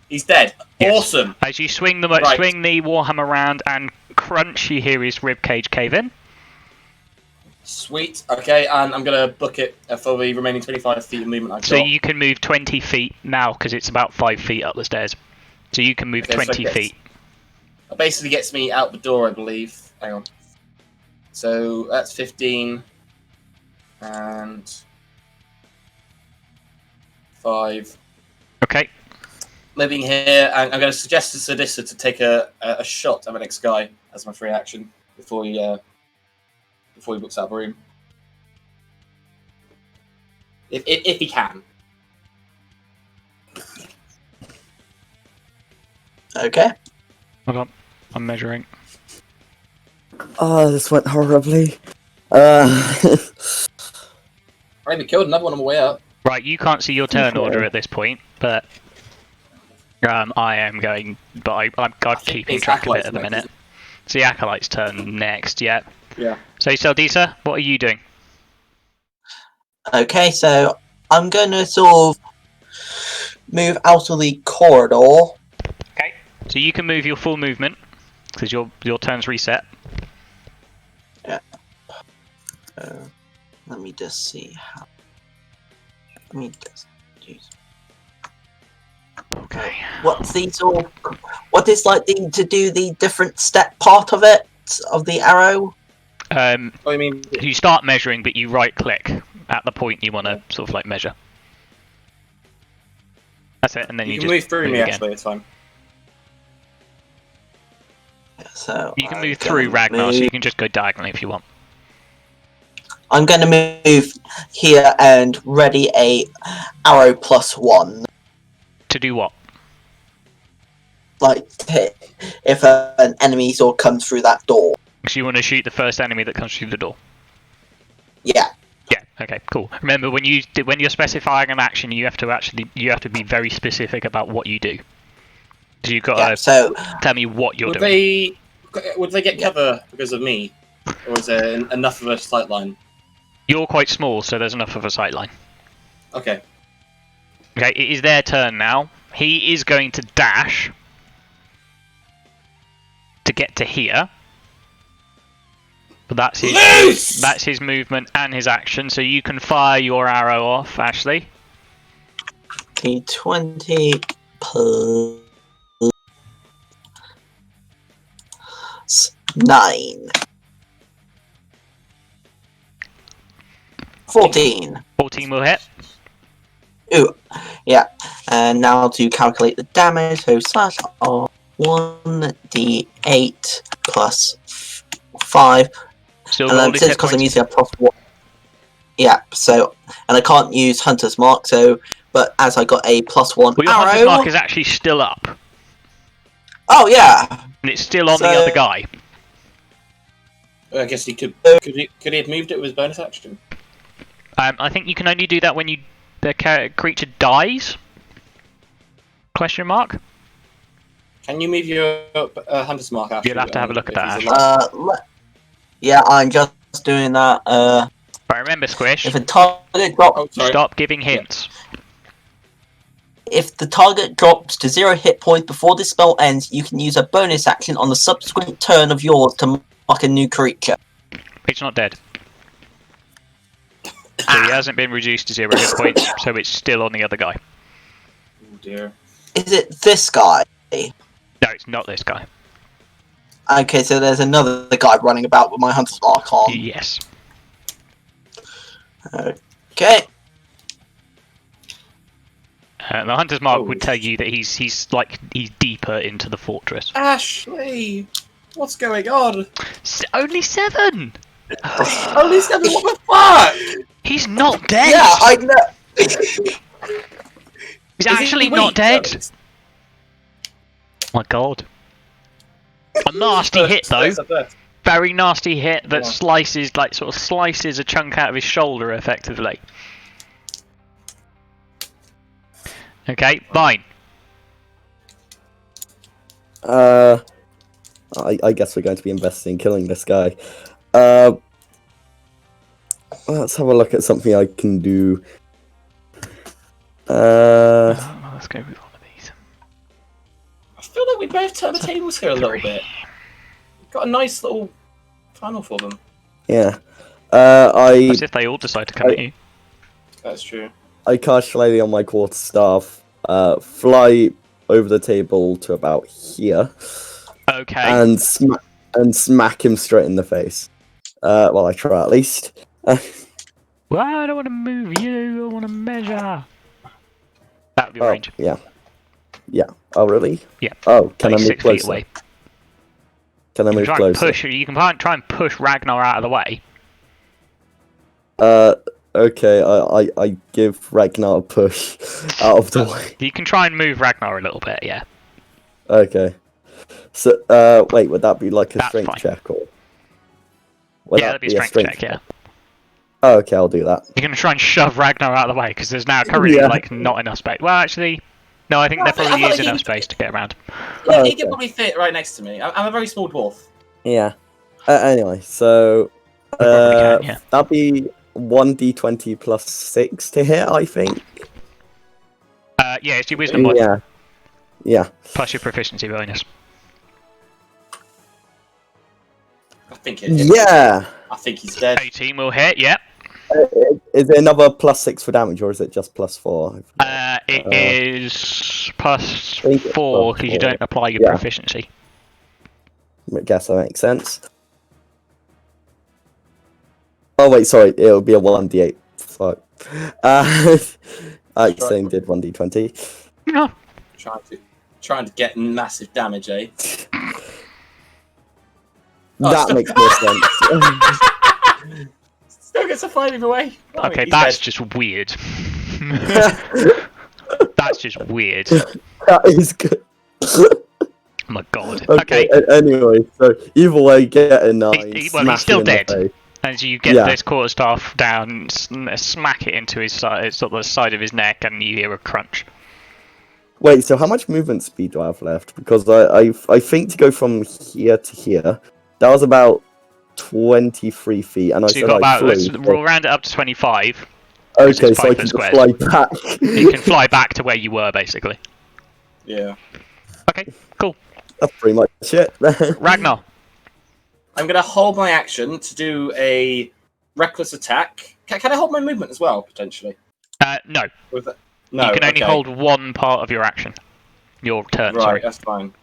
He's dead. Yes. Awesome. As you swing the warhammer around and crunch, you hear his ribcage cave in. Sweet. Okay, and I'm going to book it for the remaining 25 feet of movement I've got. So you can move 20 feet now because it's about 5 feet up the stairs. So you can move 20 feet. That basically gets me out the door, I believe. Hang on. So that's 15 and 5. Okay. Living here, and I'm going to suggest to Sadissa to take a shot at the next guy as my free action before he books out of the room. If he can. Okay. Hold on, I'm measuring. Oh, this went horribly. I even killed another one on my way up. Right, you can't see your turn order at this point, but I am going. But I'm keeping track of it at the minute. It's the Acolyte's turn next, yeah. Yeah. So, Saldisa, what are you doing? Okay, so I'm going to sort of move out of the corridor. Okay. So you can move your full movement because your turn's reset. Yeah. Let me just see how. Let me just use. Okay. What's the sort of, what is like to do the different step part of it, of the arrow? I mean, you start measuring, but you right click at the point you want to sort of like measure. That's it, and then you can just move through me again. actually, it's fine. So you can move through Ragnar, so you can just go diagonally if you want. I'm going to move here and ready a arrow +1. To do what? Like, if an enemy sort of comes through that door. So you want to shoot the first enemy that comes through the door? Yeah. Yeah. Okay. Cool. Remember, when you're specifying an action, you have to be very specific about what you do. So you've got to tell me what you're doing. Would they get cover because of me, or is there enough of a sight line? You're quite small, so there's enough of a sight line. Okay. Okay. It is their turn now. He is going to dash to get to here. But that's his movement and his action, so you can fire your arrow off, Ashley. D20 plus 9. 14. 14 will hit. Ooh, yeah. And now to calculate the damage, so slash of 1d8 plus 5. Still and then since because I'm using a +1. Yeah, so, and I can't use Hunter's Mark, so but as I got a +1 Well, your hunter's arrow... mark is actually still up. Oh, yeah! And it's still on the other guy. I guess he could he have moved it with his bonus action? I think you can only do that when the creature dies? Question mark? Can you move your hunter's mark action? You'll have to have a look at that. Yeah, I'm just doing that. But remember, Squish, If a target drops... stop giving hints. If the target drops to 0 hit points before the spell ends, you can use a bonus action on the subsequent turn of yours to mark a new creature. It's not dead. So he hasn't been reduced to 0 hit points, so it's still on the other guy. Oh dear. Is it this guy? No, it's not this guy. Okay, so there's another guy running about with my hunter's mark on. Yes. Okay. The hunter's mark would tell you that he's deeper into the fortress. Ashley, what's going on? Only 7. Only 7. What the fuck? He's not dead. Yeah, I know. He's actually not dead. Oh my god. A nasty hit though. Very nasty hit that slices a chunk out of his shoulder effectively. Okay, fine. I guess we're going to be investing in killing this guy. Let's have a look at something I can do. Let's go with one of these. I feel like we both turned the tables here a little bit. Got a nice little final for them. Yeah. As if they all decide to come at you. That's true. I cast Shillelagh on my quarterstaff, fly over the table to about here. Okay. And smack him straight in the face. Well, I try at least. Well, I don't want to move you, I want to measure. That would be range. Yeah. Yeah. Oh, really? Yeah. Oh, can I move 6 closer? feet away. Can I move closer? You can try and push Ragnar out of the way. Okay, I give Ragnar a push out of the way. You can try and move Ragnar a little bit, yeah. Okay. So, wait, would that be like a That's strength fine. check or? Yeah, that'd be a strength check, yeah. Oh, okay, I'll do that. You're going to try and shove Ragnar out of the way, because there's now currently, not enough space. Well, actually, no, I think there probably is enough space to get around. Yeah, he can probably fit right next to me. I'm a very small dwarf. Yeah. Anyway, so that'd be 1d20 plus 6 to hit, I think. Yeah, it's your wisdom mod. Yeah. Plus your proficiency bonus. I think it is. Yeah. I think he's dead. 18 will hit, yep. Is there another plus 6 for damage, or is it just plus 4? It is plus 4 because you don't apply your proficiency. I guess that makes sense. Oh wait, sorry, it'll be a 1d8. Fuck. I accidentally did 1d20. No. Trying to get massive damage, eh? That makes more sense. Still gets a 5 either way. Oh, Okay, that's just weird. That's just weird. That is good. Oh my god. Okay. Anyway, so either way, get a 9. He's still dead. As you get this quarterstaff down, smack it into his side, sort of the side of his neck, and you hear a crunch. Wait, so how much movement speed do I have left? Because I think to go from here to here, that was about 23 feet, and so you've got about, we'll round it up to 25. Okay, so I can just fly back. You can fly back to where you were, basically. Yeah. Okay, cool. That's pretty much it. Ragnar. I'm going to hold my action to do a reckless attack. Can I hold my movement as well, potentially? No. No, you can only hold one part of your action. Your turn, right, sorry. That's fine.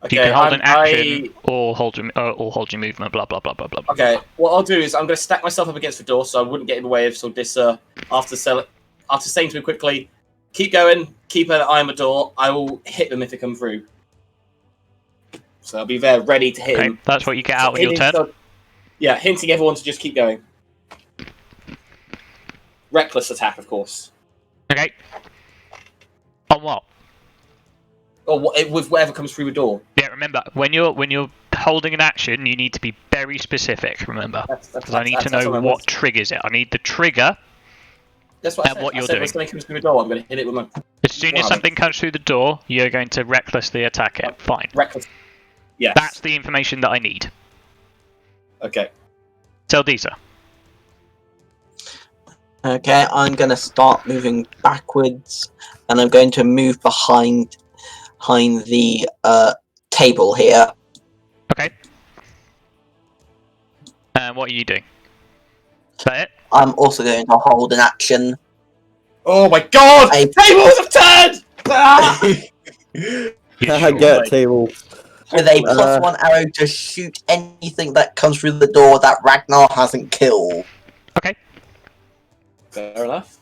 Okay, you can hold an action or hold your movement, blah, blah, blah, blah, blah. Okay, what I'll do is I'm going to stack myself up against the door so I wouldn't get in the way of Sordissa after saying to me quickly, keep going, keep an eye on the door, I will hit them if they come through. So I'll be there ready to hit him. That's what you get out on your turn? Yeah, hinting everyone to just keep going. Reckless attack, of course. Okay. On what? Or with whatever comes through the door. Yeah, remember, when you're holding an action, you need to be very specific, remember. Because I need to know what triggers it. I need the trigger That's what I and said. what you're I said doing. when something comes through the door, I'm going to hit it with my... As soon as something comes through the door, you're going to recklessly attack it. Fine. Reckless. Yes. That's the information that I need. Okay. Seldisa. Okay, I'm going to start moving backwards, and I'm going to move behind the table here. Okay. And what are you doing? Is that it? I'm also going to hold an action. Oh my god! Tables have turned! Ah! Get table. With a +1 arrow to shoot anything that comes through the door that Ragnar hasn't killed. Okay. Fair enough.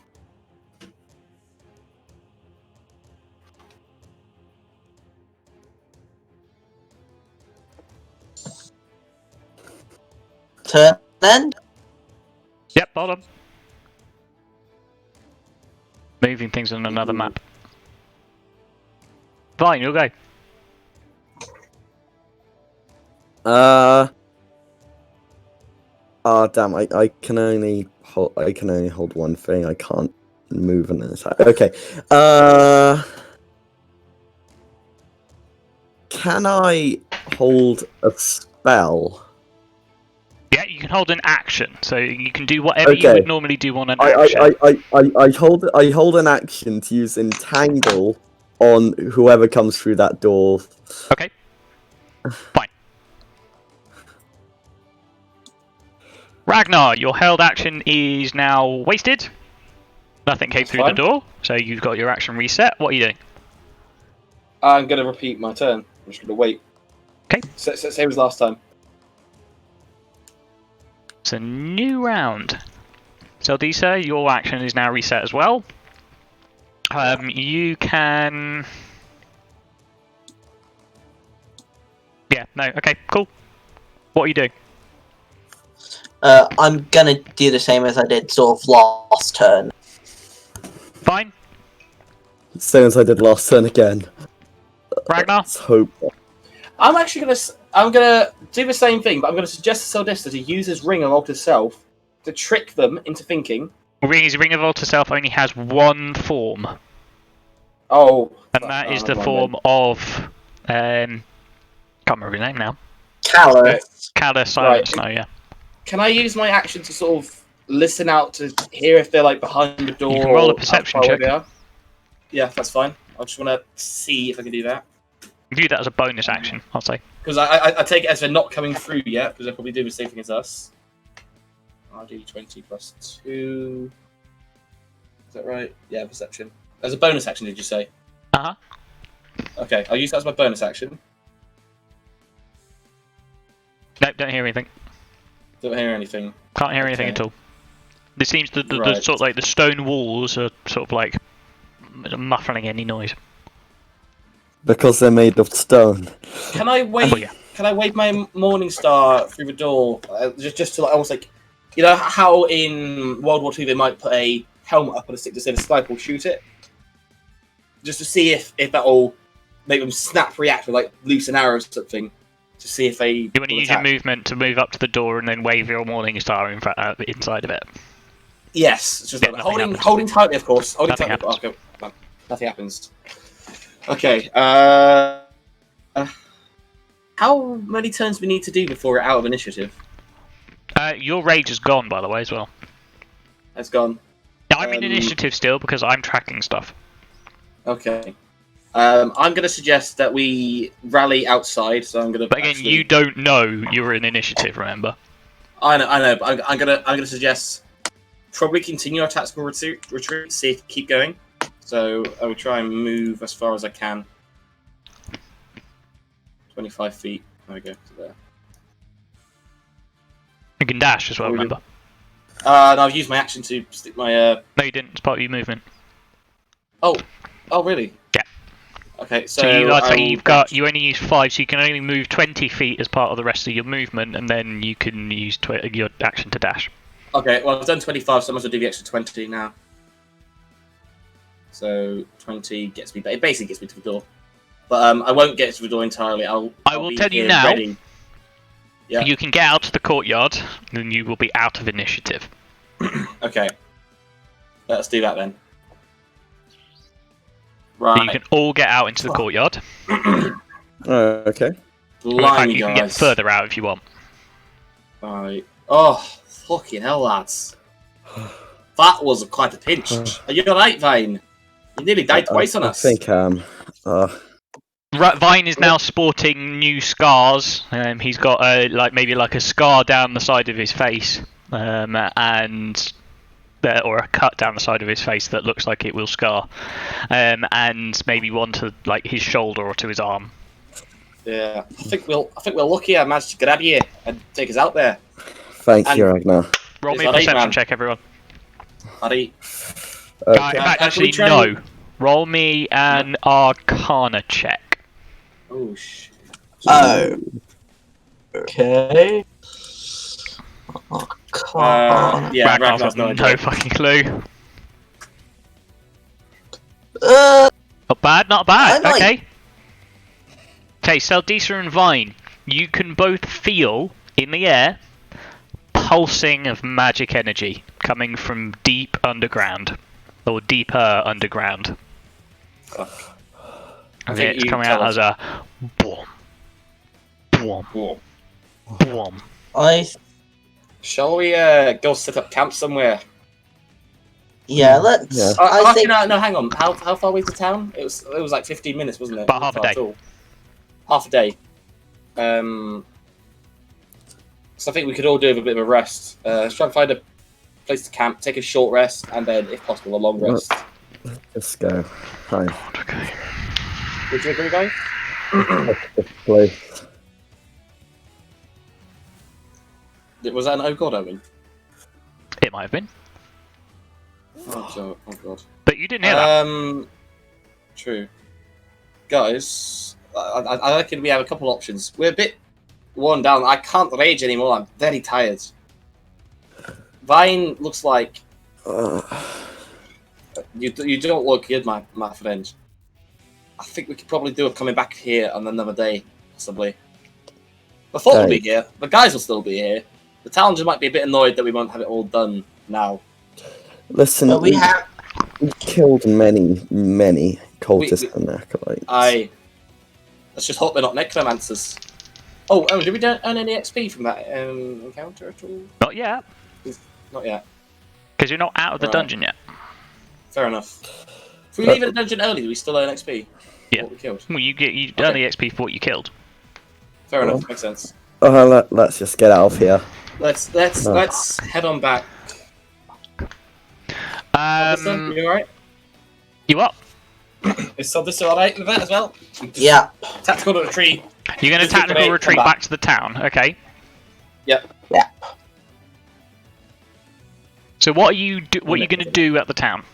Turn end. Yep, hold on. Moving things on another map. Fine, you'll go. Oh damn! I can only hold one thing. I can't move an attack. Okay. Can I hold a spell? Yeah, you can hold an action, so you can do whatever you would normally do on an action. I hold an action to use entangle on whoever comes through that door. Okay. Fine. Ragnar, your held action is now wasted. Nothing came through the door, so you've got your action reset. What are you doing? I'm going to repeat my turn. I'm just going to wait. Okay. Same as last time. It's a new round. Seldisa, your action is now reset as well. You can... Yeah, no, okay, cool. What are you doing? I'm gonna do the same as I did sort of last turn. Fine. Same as I did last turn again. Ragnar? Let's hope. I'm gonna do the same thing, but I'm gonna suggest to Seldista to use his ring of Alter Self to trick them into thinking. His Ring of Alter Self only has one form. Oh. And that is the form of... can't remember his name now. Callus. Callus Silent Snow, yeah. Can I use my action to sort of listen out to hear if they're like behind the door? You can roll a perception check. Yeah, that's fine. I just want to see if I can do that. View that as a bonus action, I'll say. Because I take it as they're not coming through yet, because they're probably doing the same thing as us. RD20 plus 2. Is that right? Yeah, perception. As a bonus action, did you say? Uh-huh. Okay, I'll use that as my bonus action. Nope, don't hear anything. Don't hear anything. Can't hear anything at all. It seems the Right. sort of like the stone walls are sort of like muffling any noise. Because they're made of stone. Can I wave? Oh, yeah. Can I wave my Morning Star through the door, just to like, almost like, you know how in World War II they might put a helmet up on a stick to say the sniper will shoot it, just to see if that'll make them snap react with like loosen arrows or something, to see if they. You want to use your movement to move up to the door and then wave your Morning Star inside of it. Yes, it's just Yeah, like nothing holding tightly, of course. Holding Nothing tightly. happens. Okay, no, nothing happens. Okay. How many turns do we need to do before we're out of initiative? Your rage is gone, by the way, as well. It's gone. Yeah, I'm in initiative still because I'm tracking stuff. Okay. I'm going to suggest that we rally outside. So I'm going to. But again, you don't know you're in initiative. Remember. I know. But I'm going to suggest probably continue our tactical retreat. See if keep going. So I will try and move as far as I can. 25 feet. There we go. To there. You can dash as well. Remember. No, I've used my action to stick my. No, you didn't. It's part of your movement. Oh, really? Yeah. Okay, So you only use 5, so you can only move 20 feet as part of the rest of your movement, and then you can use your action to dash. Okay, well I've done 25, so I must do the extra 20 now. So 20 gets me. It basically gets me to the door. But I won't get to the door entirely. I will be tell you here now. ready. Yeah. You can get out to the courtyard, then you will be out of initiative. Okay. Let's do that then. So Right. you can all get out into the courtyard. Okay. Or in fact, Blimey, you can get guys. further out if you want. Right. Oh, fucking hell, lads. That was quite a pinch. Are you alright, Vine? You nearly died twice on us. I think Vine is now sporting new scars. He's got maybe a scar down the side of his face, and or a cut down the side of his face that looks like it will scar, and maybe one to his shoulder or to his arm. Yeah, I think we're lucky. I managed to grab you and take us out there. Thank you, Ragnar. Roll Is me a that right, perception man? check, everyone. Alright. In Okay. fact, Can we actually, try no. and- Roll me an Arcana check. Oh shit. Oh. Okay. Oh, God. Yeah, Ragnar's Ragnar's got no idea. fucking clue. Uh, Not bad, not bad. I might- Okay. Okay, Seldisa and Vine, you can both feel in the air pulsing of magic energy coming from deep underground, or deeper underground. Fuck. And think it's you coming tell out us. as a boom, boom, Whoa. boom. Shall we go set up camp somewhere? yeah, let's. Yeah. I think. No, hang on. How far away to town? It was like 15 minutes, wasn't it? About half a Not day. at all. Half a day. So I think we could all do with a bit of a rest. Let's try and find a place to camp, take a short rest, and then, if possible, a long rest. Let's go. Fine. Okay. Would you agree, guys? Play. Was that an oh god omen? It might have been, Oh god. but you didn't hear that. True. Guys, I reckon we have a couple options. We're a bit worn down. I can't rage anymore. I'm very tired. Vine looks like you don't look good, my friend. I think we could probably do a coming back here on another day, possibly. The folk will be here. The guys will still be here. The Talons might be a bit annoyed that we won't have it all done now. Listen, But we have. we killed many cultists and acolytes. Let's just hope they're not necromancers. Oh, did we earn any XP from that encounter at all? Not yet, Not yet. because you're not out of the Right. dungeon yet. Fair enough. If we leave in the dungeon early, do we still earn XP? Yeah. What we killed. Well, you Okay. earn the XP for what you killed. Fair Well. enough. Makes sense. Let's just get out of here. Let's head on back. Saldissa, you alright? You up? Is Saldissa alright with that as well? Yeah. Tactical retreat. You're going to Just keep tactical it, retreat come back to the town, okay? Yep. Yeah. So what are you going to do at the town?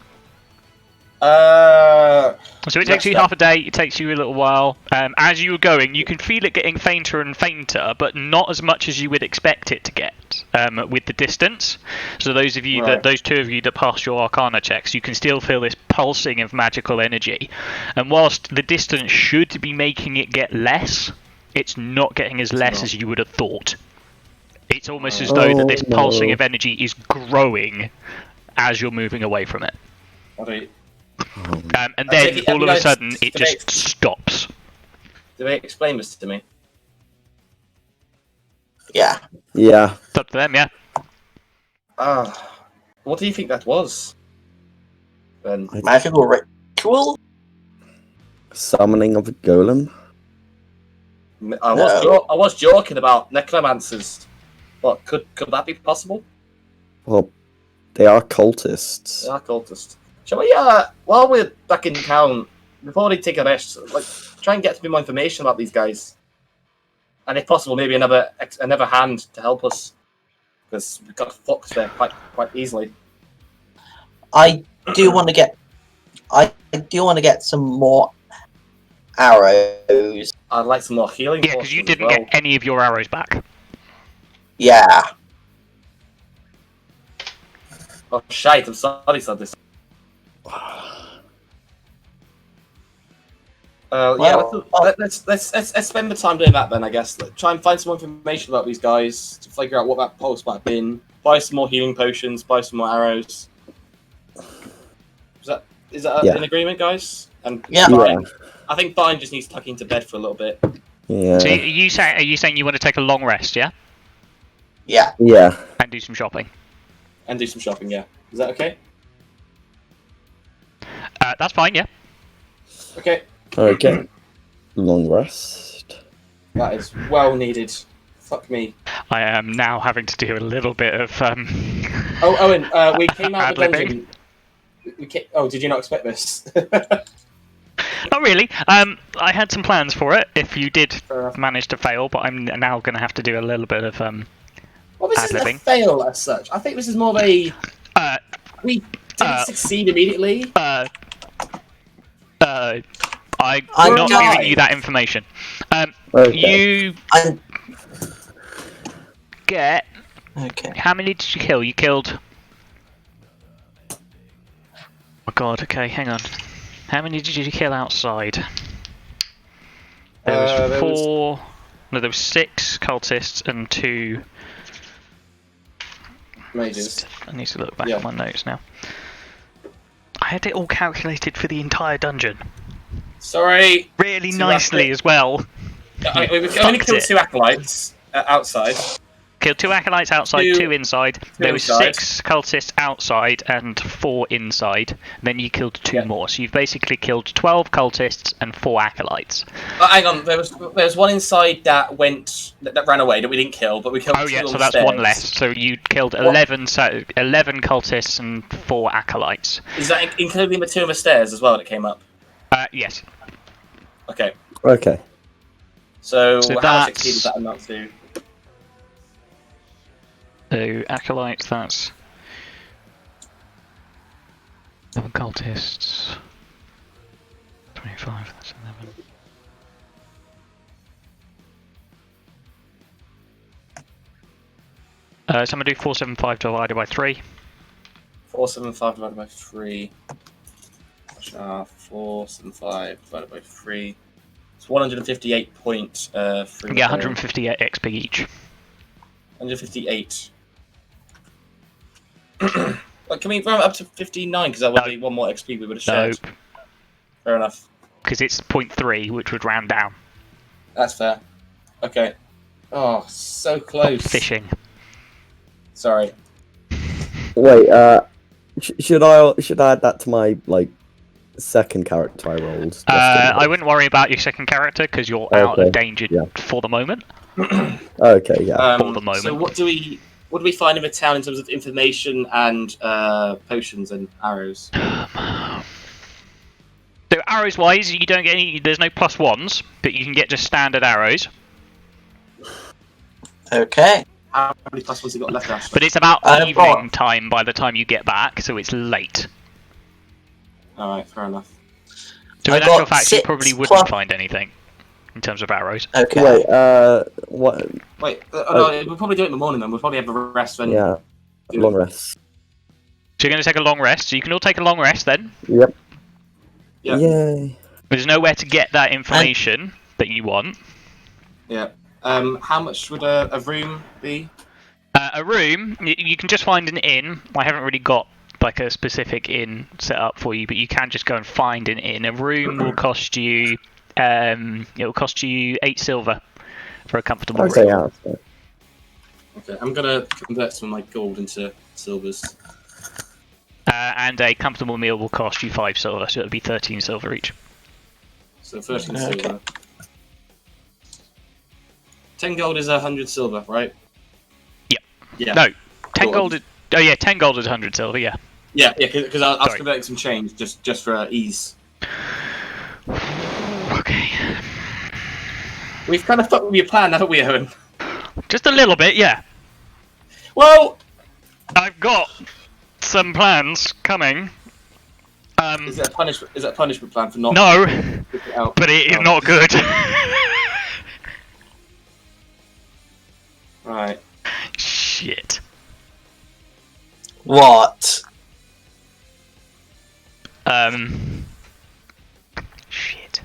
So it takes Rest you up. half a day. It takes you a little while. As you were going, you can feel it getting fainter and fainter, but not as much as you would expect it to get with the distance. So those two of you that passed your Arcana checks, you can still feel this pulsing of magical energy. And whilst the distance should be making it get less, it's not getting as less as you would have thought. It's almost as though that this pulsing of energy is growing as you're moving away from it. Alright. And I then take it- all of a guys- sudden it do they- just stops. Do they explain this to me? Yeah. Yeah. It's up to them, yeah. What do you think that was? Ben? Magical ritual? Summoning of a golem. I was joking about necromancers. What could that be possible? Well, they are cultists. They are cultists. Shall we, while we're back in town, before we take a rest, try and get some more information about these guys, and if possible, maybe another hand to help us, because we got fucked there quite easily. I do want to get some more arrows. I'd like some more healing. Yeah, because you potions as didn't well. get any of your arrows back. Yeah. Oh shite! I'm sorry, said this. Let's spend the time doing that then. I guess try and find some more information about these guys to figure out what that pulse might have been. Buy some more healing potions. Buy some more arrows. Is that Yeah. in agreement, guys? And Yeah. I think Vine just needs tucking to bed for a little bit. Yeah. So are you saying you want to take a long rest, yeah? Yeah. Yeah. And do some shopping. And do some shopping. Yeah. Is that okay? That's fine, yeah. Okay. Okay. Long rest. That is well needed. Fuck me. I am now having to do a little bit of Oh, Owen, we came out of the Ad-libbing. dungeon. Oh, did you not expect this? Not really. I had some plans for it if you did Fair enough. manage to fail, but I'm now going to have to do a little bit of Well, this isn't a ad-libbing. fail as such. I think this is more of a. We didn't succeed immediately. I'm I'm not dying. giving you that information. Okay. You I'm get... okay. How many did you kill? You killed... Oh god, okay, hang on. How many did you kill outside? There was there was- 4... No, there was 6 cultists and 2... Mages. I need to look back Yeah. at my notes now. I had it all calculated for the entire dungeon. Sorry. Really So nicely that's as well. We've only Fucked killed it. 2 acolytes outside. Killed 2 acolytes outside, 2 2 inside. There was inside. 6 cultists outside and 4 inside. Then you killed 2 Yeah. more. So you've basically killed 12 cultists and 4 acolytes. Hang on, there was one inside that ran away that we didn't kill, but we killed Oh 2 yeah, on so the that's stairs. 1 less. So you killed 11 cultists and 4 acolytes. Is that including the 2 on the stairs as well that came up? Yes. Okay. Okay. So, So how much that's- XP does that amount to? So acolytes, that's 11 cultists. 25, that's 11. So I'm gonna do 475 divided by 3. 475 divided by 3. 475 divided by 3. It's 158.3. Yeah, 158 XP each. 158. Well, can we run it up to 59? Because that would No. be 1 more XP we would have shared. Nope, Fair enough. because it's 0.3, which would round down. That's fair. Okay. Oh, so close. Fishing. Sorry. Wait. Should I add that to my second character I rolled? Just I wouldn't worry about your second character because you're out Okay, of danger yeah. for the moment. Okay. Yeah. For the moment. So what do we find in the town in terms of information and potions and arrows? So arrows wise, you don't get any. There's no +1s, but you can get just standard arrows. Okay. How many plus ones you got left, Ash? But it's about I've evening got- time by the time you get back, so it's late. Alright, fair enough. So I in actual got fact, you 6 probably wouldn't plus- find anything in terms of arrows. Okay. Wait. What? Wait, no, we'll probably do it in the morning then. We'll probably have a rest then. Yeah. Long rest. So you're going to take a long rest. So you can all take a long rest then. Yep. Yeah. Yay. There's nowhere to get that information that you want. Yeah. How much would a room be? A room, you can just find an inn. I haven't really got like a specific inn set up for you, but you can just go and find an inn. A room will cost you, it will cost you 8 silver for a comfortable Okay. room. Yeah. Okay, I'm gonna convert some of my gold into silvers. And a comfortable meal will cost you 5 silver, so it'll be 13 silver each. So 13 Okay. silver. 10 gold is 100 silver, right? Yep. Yeah. No, 10 Gold. gold. Oh yeah, 10 gold is 100 silver. Yeah. Yeah, because I was Sorry. converting some change just for ease. Okay. We've kind of fucked with your plan, haven't we, Owen? Just a little bit, yeah. Well, I've got some plans coming. is it a punishment? Is it a punishment plan for not? No, picking it out? but it is Oh. not good. Right. Shit. What? Shit.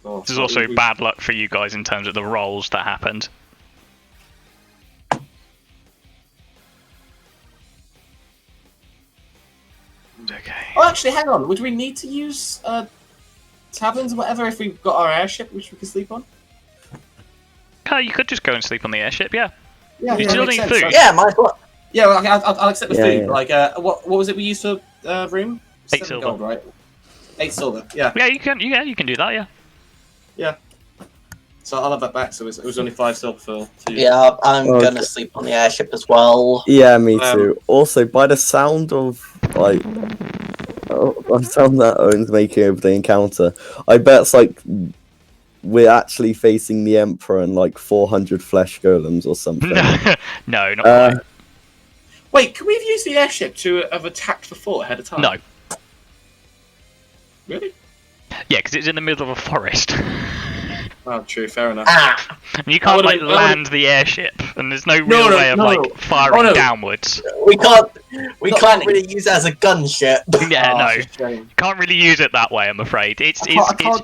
Oh, This is also bad luck for you guys in terms of the rolls that happened. Okay. Oh, actually, hang on. Would we need to use taverns or whatever if we've got our airship which we can sleep on? You could just go and sleep on the airship, yeah. Yeah, You still need food. Yeah, might as well. Yeah, well, I'll accept the Yeah, food. yeah. Like, what was it we used for room? 8 7 silver. gold, right? 8 silver. Yeah. Yeah, you can do that, yeah. Yeah. So I'll have that back. So it was only 5 silver for 2. Yeah, I'm Okay. gonna sleep on the airship as well. Yeah, me too. Also, by the sound of like, I sound that Owen's making over the encounter, I bet it's like we're actually facing the Emperor and like 400 flesh golems or something. No, not quite. Wait, could we have used the airship to have attacked the fort ahead of time? No. Really? Yeah, because it's in the middle of a forest. Oh, true. Fair enough. Ah, And you can't like would've- I land the airship, and there's no real way of like firing downwards. we can't Not really use it as a gunship. Yeah, Oh, no, it's a shame. can't really use it that way. I'm afraid its can't-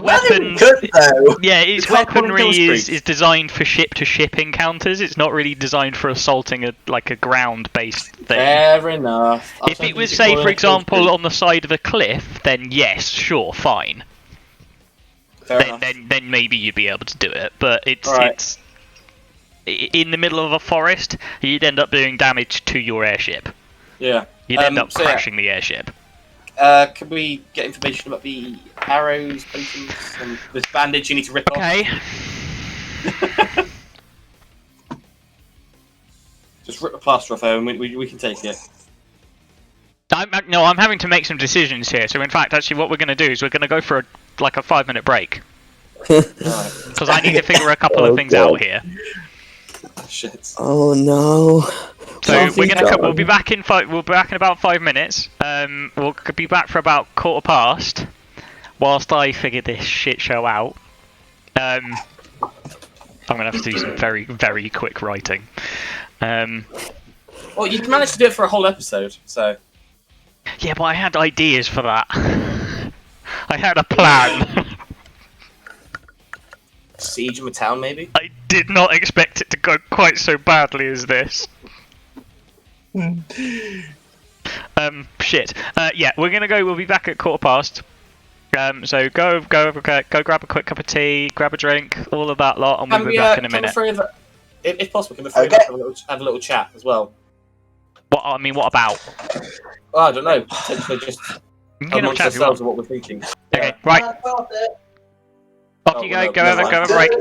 weapons. Good though. Yeah, its It's like one of weaponry those is streets. designed for ship-to-ship encounters. It's not really designed for assaulting a ground-based thing. Fair enough. If it was, say, for example, on the side of a cliff, then yes, sure, fine. Then maybe you'd be able to do it. But it's in the middle of a forest. You'd end up doing damage to your airship. Yeah. You'd end up so yeah. crashing the airship. Can we get information about the arrows, potions, and this bandage you need to rip Okay. off? Just rip the plaster off, and we can take it. I'm having to make some decisions here. So in fact, actually, what we're going to do is we're going to go for a 5-minute break Right. because I need to figure a couple of things God. out here. Shit. Oh no. So we'll be Done. back in about 5 minutes. We'll be back for about 1:15, whilst I figure this shit show out. I'm gonna have to do some very, very quick writing. Well, you managed to do it for a whole episode, so. Yeah, but I had ideas for that. I had a plan. Siege of a town, maybe? I did not expect it to go quite so badly as this. Shit. Yeah, we're gonna go. We'll be back at 1:15. So go grab a quick cup of tea, grab a drink, all of that lot, and we'll be back in a minute. If possible, can the three of us have a little chat as well? What about? Well, I don't know. Potentially just You can have a amongst chat if you want. ourselves of what we're thinking. Okay, right. Off you go. Go have a break.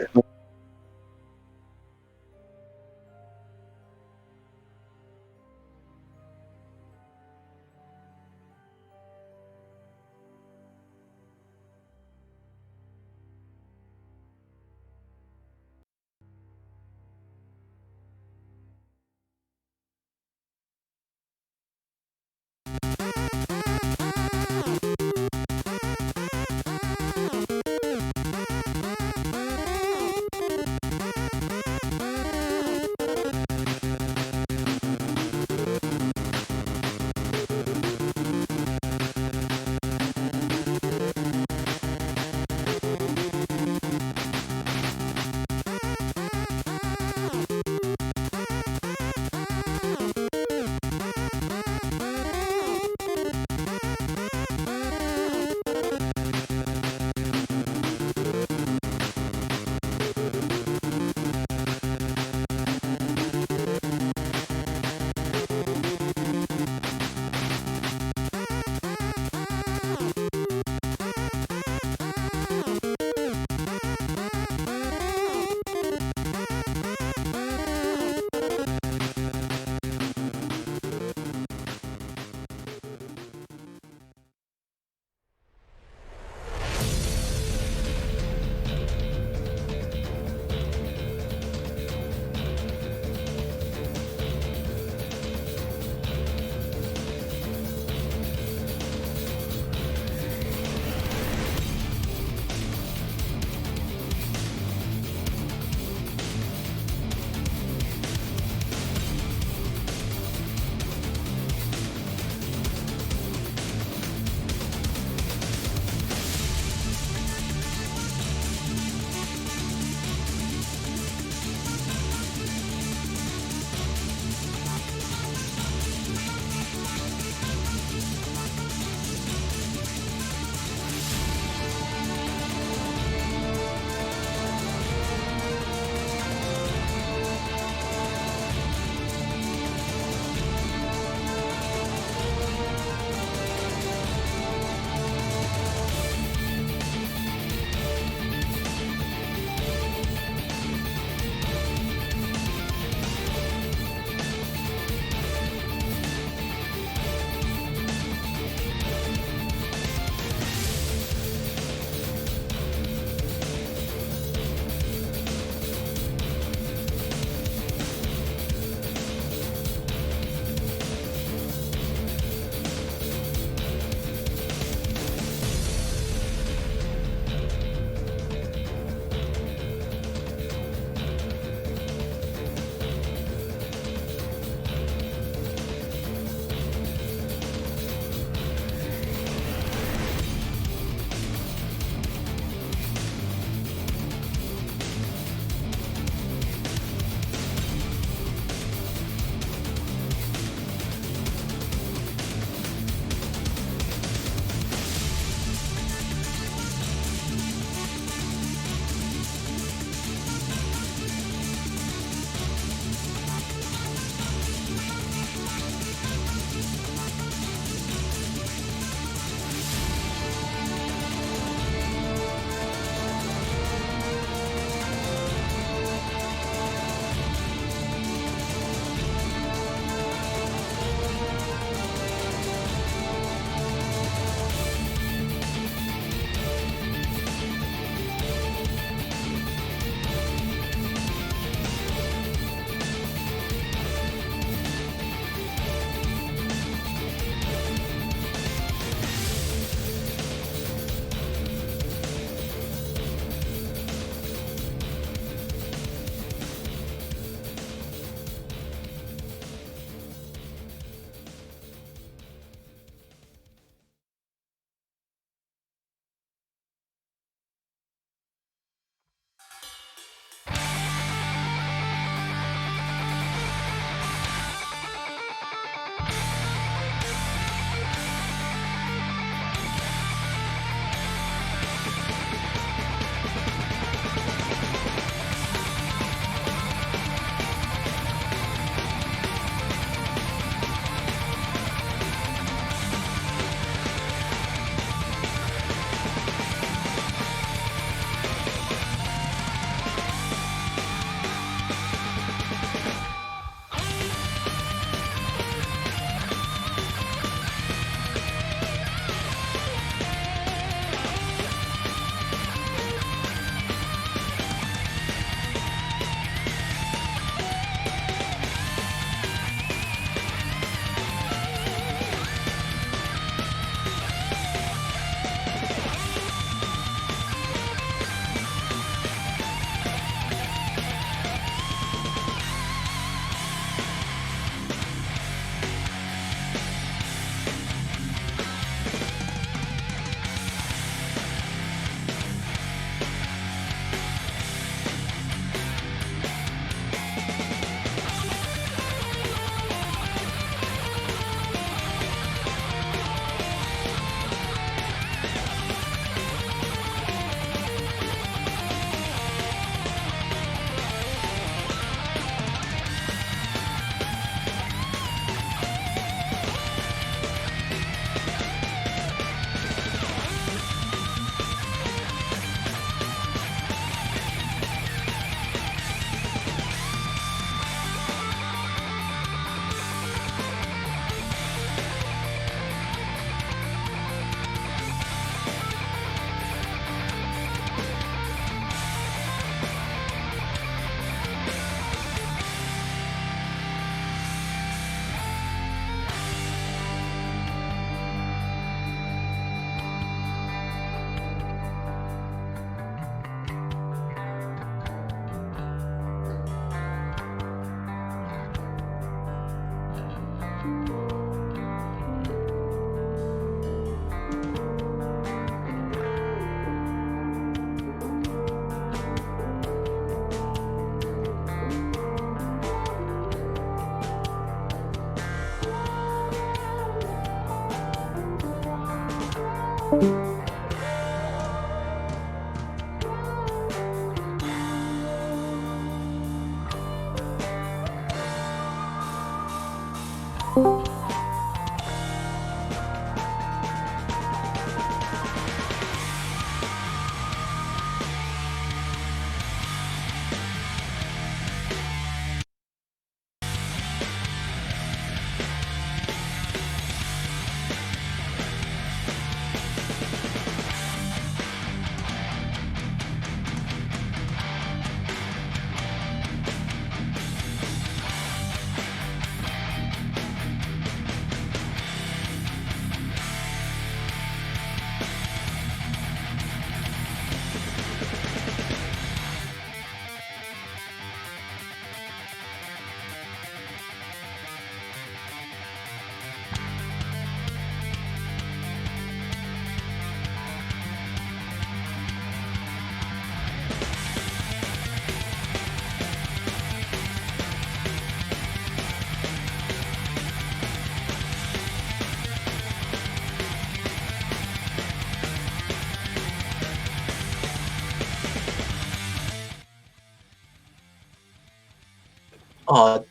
Oh,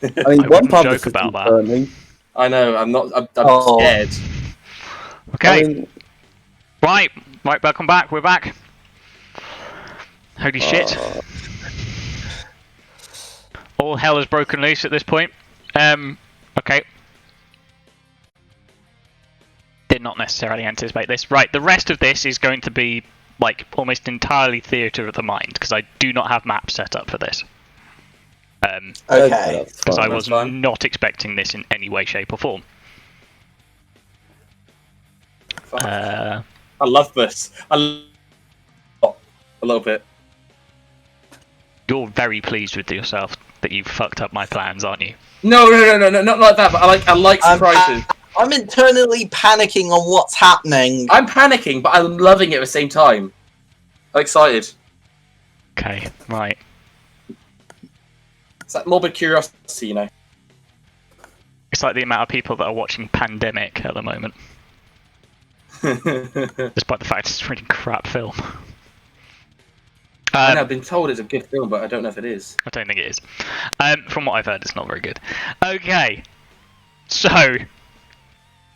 I mean, I one wouldn't part of the joke about city's that. burning. I know. I'm not. I'm Oh. scared. Okay, I mean, right, welcome back. We're back. Holy shit! All hell has broken loose at this point. Okay. Did not necessarily anticipate this. Right, the rest of this is going to be like almost entirely theatre of the mind because I do not have maps set up for this. okay. that's Because I fine. was fine. not expecting this in any way, shape, or form. I love this. A little bit. You're very pleased with yourself that you've fucked up my plans, aren't you? No, not like that. But I like surprises. I'm internally panicking on what's happening. I'm panicking, but I'm loving it at the same time. I'm excited. Okay, right. It's like morbid curiosity, you know. It's like the amount of people that are watching Pandemic at the moment, despite the fact it's a really crap film. I know, I've been told it's a good film, but I don't know if it is. I don't think it is. From what I've heard, it's not very good. Okay, so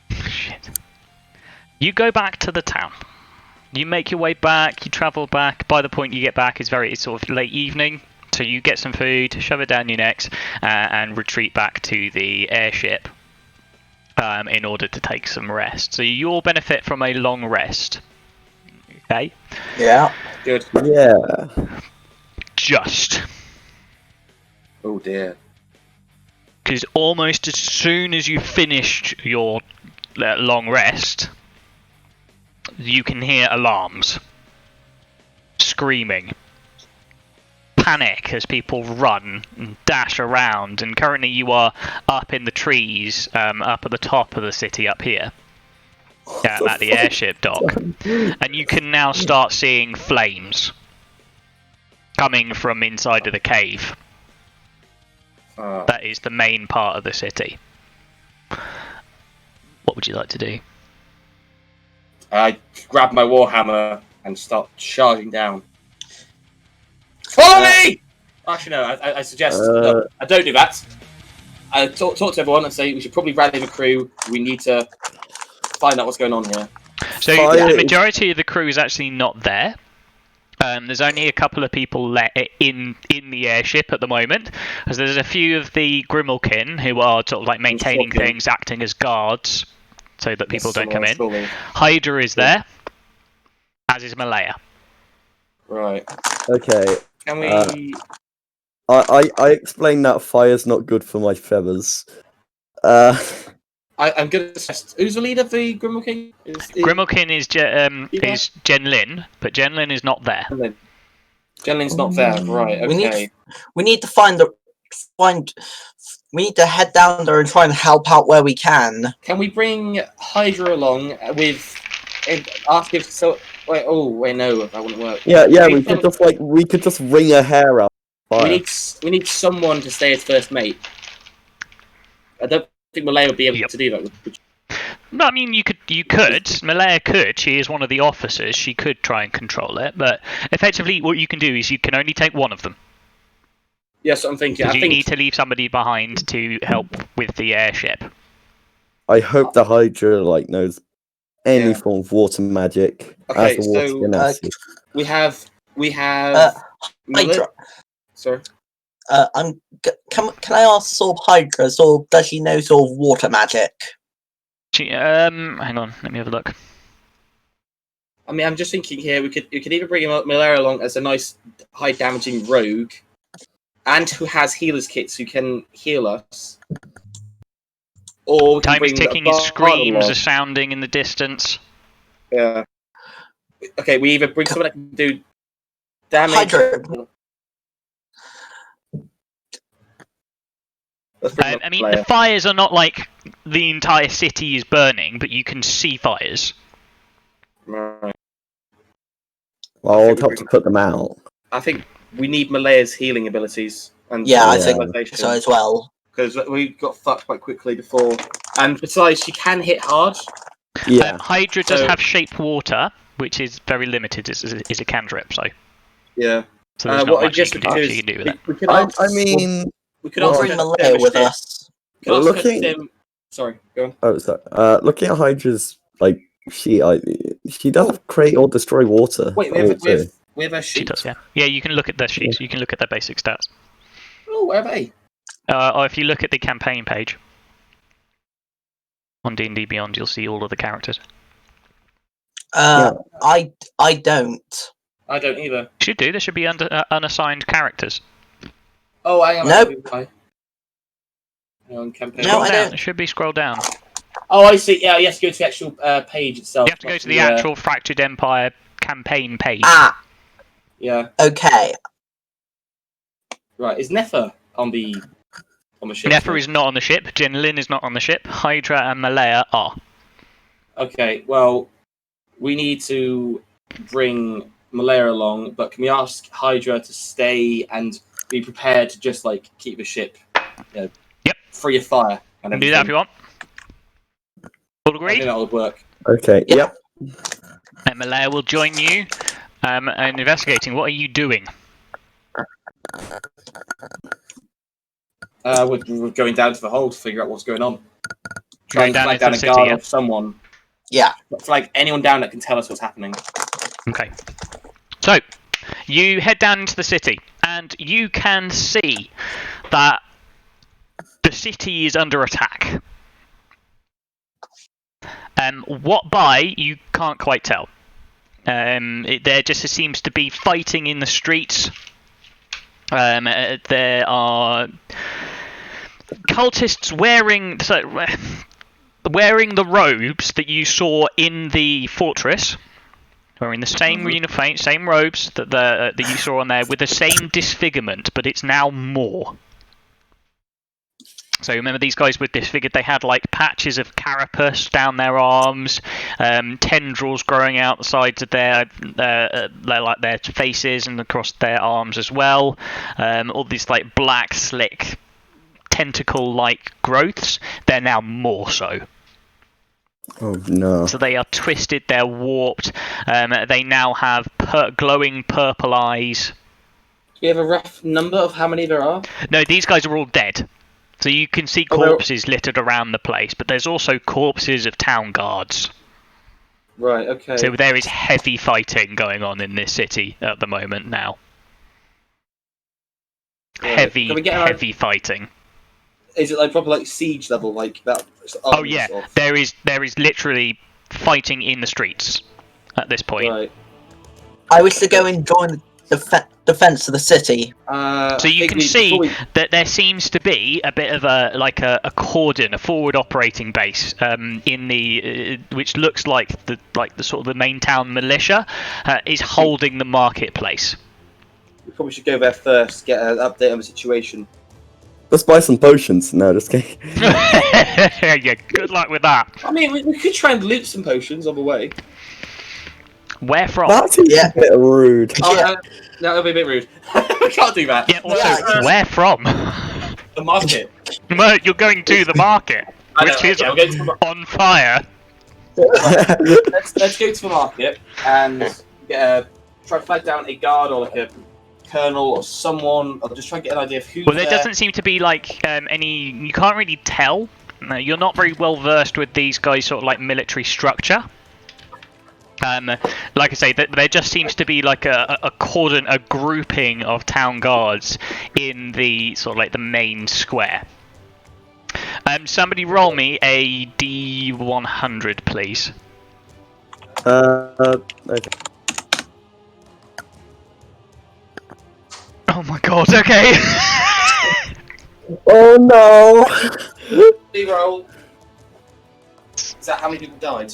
shit. You go back to the town. You make your way back. You travel back. By the point you get back, it's sort of late evening. So you get some food, shove it down your necks, and retreat back to the airship in order to take some rest. So you all benefit from a long rest. Okay. Yeah. Good. Yeah. Just. Oh dear. Because almost as soon as you finished your long rest, you can hear alarms, screaming, panic as people run and dash around. And currently you are up in the trees, up at the top of the city up here, at the airship dock. And you can now start seeing flames coming from inside of the cave. That is the main part of the city. What would you like to do? I grab my warhammer and start charging down. Follow me! Actually, no. I suggest no, I don't do that. I talk to everyone and say we should probably rally the crew. We need to find out what's going on here. So the majority of the crew is actually not there. There's only a couple of people in the airship at the moment, as there's a few of the Grimalkin who are sort of like maintaining things, acting as guards, so that people don't come in. Hydra is there, as is Malaya. Right. Okay. Can we? I explained that fire's not good for my feathers. I'm gonna suggest. Who's the leader of the Grimal King? Grimalkin is Jen Lin, but Jen Lin is not there. Jen Lin's not there, right? Okay. We need to we need to head down there and try and help out where we can. Can we bring Hydra along with? Ask if so. Wait. Oh, wait. No, that wouldn't work. Yeah. We could just wring her hair out. We need someone to stay as first mate. I don't think Malaya would be able to do that. No, I mean you could. Malaya could. She is one of the officers. She could try and control it, but effectively, what you can do is you can only take one of them. Yes, I'm thinking. Because you need to leave somebody behind to help with the airship. I hope the Hydra knows any form of water magic. Okay, so we have Hydra. Sorry. Can I ask sort of Hydra? Does she know sort of water magic? Hang on, let me have a look. I mean, I'm just thinking here. We could either bring Malaya along as a nice high damaging rogue, and who has healers kits who can heal us. Or time is ticking. His screams are sounding in the distance. Yeah. Okay, we either bring someone that can do damage. Hydra. I mean, the fires are not like the entire city is burning, but you can see fires. Right. Well, I'll help to put them out. I think we need Malaya's healing abilities. And I think so as well. Because we got fucked quite quickly before. And besides, she can hit hard. Yeah. Hydra does have shape water, which is very limited. Is a cantrip, so. Yeah. So there's not what I much you just can do with it. we could I ask, mean, we could We'll ask bring her Malaya to with ship. us. We could ask her to looking. dim. Sorry, go on. Oh, sorry. Looking at Hydra's she does have create or destroy water. Wait, we Oh, have a She sheet. does, yeah. Yeah, you can look at their sheets. You can look at their basic stats. Oh, where are they? Or if you look at the campaign page on D&D Beyond, you'll see all of the characters. I don't. I don't either. Should do. There should be unassigned characters. Oh, hang on. Nope. Hang on, campaign. No, Scroll I down. don't. It should be scroll down. Oh, I see. Yeah, yes, go to the actual page itself. You have to go to the actual Fractured Empire campaign page. Ah, Yeah. okay. Right. Is Nefer on the ship? Nefer is not on the ship. Jin Lin is not on the ship. Hydra and Malaya are. Okay. Well, we need to bring Malaya along, but can we ask Hydra to stay and be prepared to just keep the ship, Yep. free of fire and You can everything? do that if you want. All I agreed? think that would work. Okay. Yep. And Malaya will join you in investigating. What are you doing? We're going down to the hold to figure out what's going on. Try Going and down flag into down the a city, guard yeah? of someone. Yeah. Flag anyone down that can tell us what's happening. Okay. So, you head down into the city, and you can see that the city is under attack. What by, you can't quite tell. There just seems to be fighting in the streets. There are cultists wearing the robes that you saw in the fortress. Wearing the same uniform, same robes that you saw on there, with the same disfigurement, but it's now more. So remember, these guys were disfigured. They had patches of carapace down their arms, tendrils growing out the sides of their faces and across their arms as well. All these black, slick, tentacle-like growths. They're now more so. Oh no. So they are twisted. They're warped. They now have glowing purple eyes. Do we have a rough number of how many there are? No, these guys are all dead. So you can see corpses littered around the place, but there's also corpses of town guards. Right, okay. So there is heavy fighting going on in this city at the moment now. Right. Can we get Heavy fighting. Is it proper siege level that? Oh yeah, there is literally fighting in the streets at this point. Right. I wish to go and join the defense of the city. So you can see that there seems to be a bit of a cordon, a forward operating base in the which looks like the sort of the main town militia is holding the marketplace. We probably should go there first, get an update on the situation. Let's buy some potions. No, just kidding. Yeah, good luck with that. I mean, we could try and loot some potions on the way. Where from? That seems a bit rude. Oh, that would be a bit rude. We can't do that. Yeah, also, where from? The market. Well, you're going to the market, I know, which is yeah, we're going to the on fire. let's go to the market and try to flag down a guard or a colonel or someone, or just try and get an idea of who's Well, there doesn't seem to be any. You can't really tell. You're not very well versed with these guys' sort of military structure. Like I say, there just seems to be a cordon, a grouping of town guards in the sort of the main square. Somebody roll me a D100, please. Okay. Oh my god, okay. Oh no! D-roll. Is that how many people died?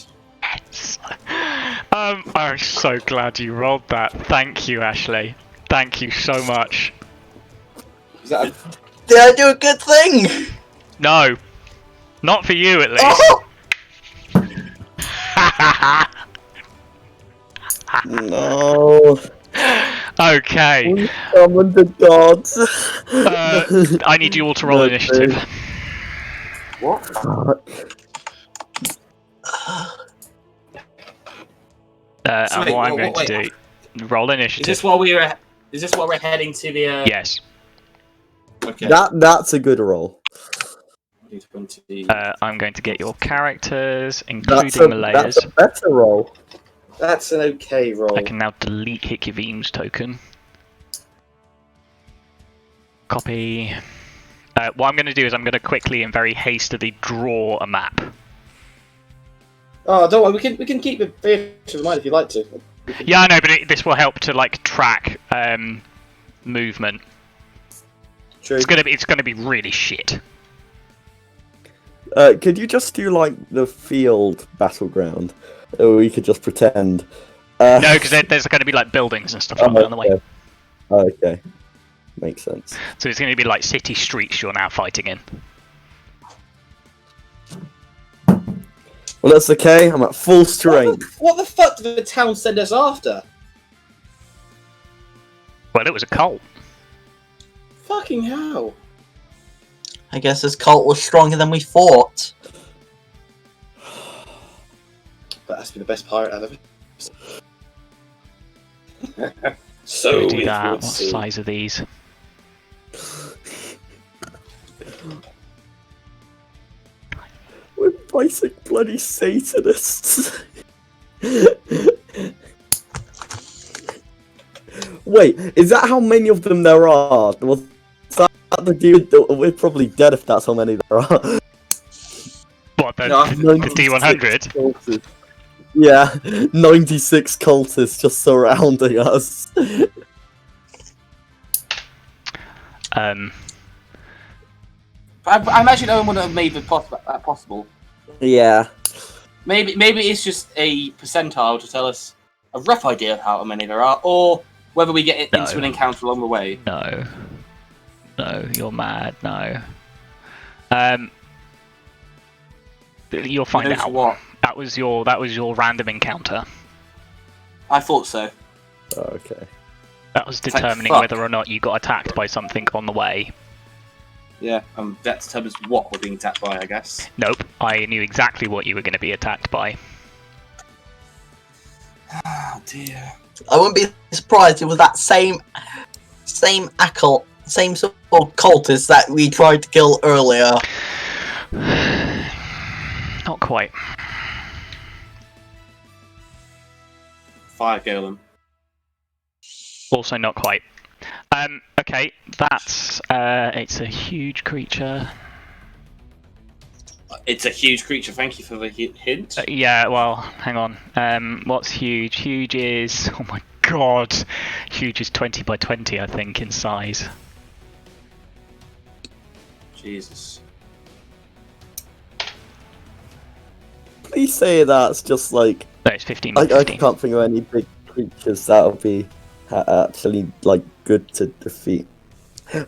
I'm so glad you rolled that. Thank you, Ashley. Thank you so much. Is that Did I do a good thing? No. Not for you, at least. Oh! No. Okay. We summoned the gods. I need you all to roll No, initiative. what? And So wait, what I'm wait, going to do... Roll Is initiative. this while we were Is this what we're heading to the? Yes. Okay. That's a good roll. 20. I'm going to get your characters, That's including Malaya's. a better roll. That's an okay roll. I can now delete Hikivim's token. Copy. What I'm going to do is I'm going to quickly and very hastily draw a map. Oh, don't worry. We can keep the pictures in mind if you'd like to. Yeah, I know, but this will help to like track movement. True. It's gonna be really shit. Could you just do like the field battleground, or we could just pretend? No, because there's going to be like buildings and stuff like that on the way. Okay, makes sense. So it's going to be like city streets you're now fighting in. Well, that's okay. I'm at full strength. What the fuck did the town send us after? Well, it was a cult. Fucking hell. I guess this cult was stronger than we thought. That has to be the best pirate I've ever. So do that. What size are these? We're fighting bloody Satanists. Wait, is that how many of them there are? Was that the dude? We're probably dead if that's how many there are. What, the D100? Cultists. Yeah, 96 cultists just surrounding us. I imagine Owen would have made that possible. Yeah. Maybe it's just a percentile to tell us a rough idea of how many there are, or whether we get into an encounter along the way. No, you're mad. No. You'll find out. What? That was your random encounter. I thought so. Okay. That was determining whether or not you got attacked by something on the way. Yeah, that determines what we're being attacked by, I guess. Nope, I knew exactly what you were going to be attacked by. Oh dear. I wouldn't be surprised if it was that same sort of cultist that we tried to kill earlier. Not quite. Fire golem. Also not quite. Okay, that's it's a huge creature. It's a huge creature. Thank you for the hint. Yeah, well, hang on. What's huge? Huge is, oh my god, huge is 20 by 20, I think, in size. Jesus. Please say that's just like. No, it's 15 by 15. I can't think of any big creatures that would be actually like good to defeat.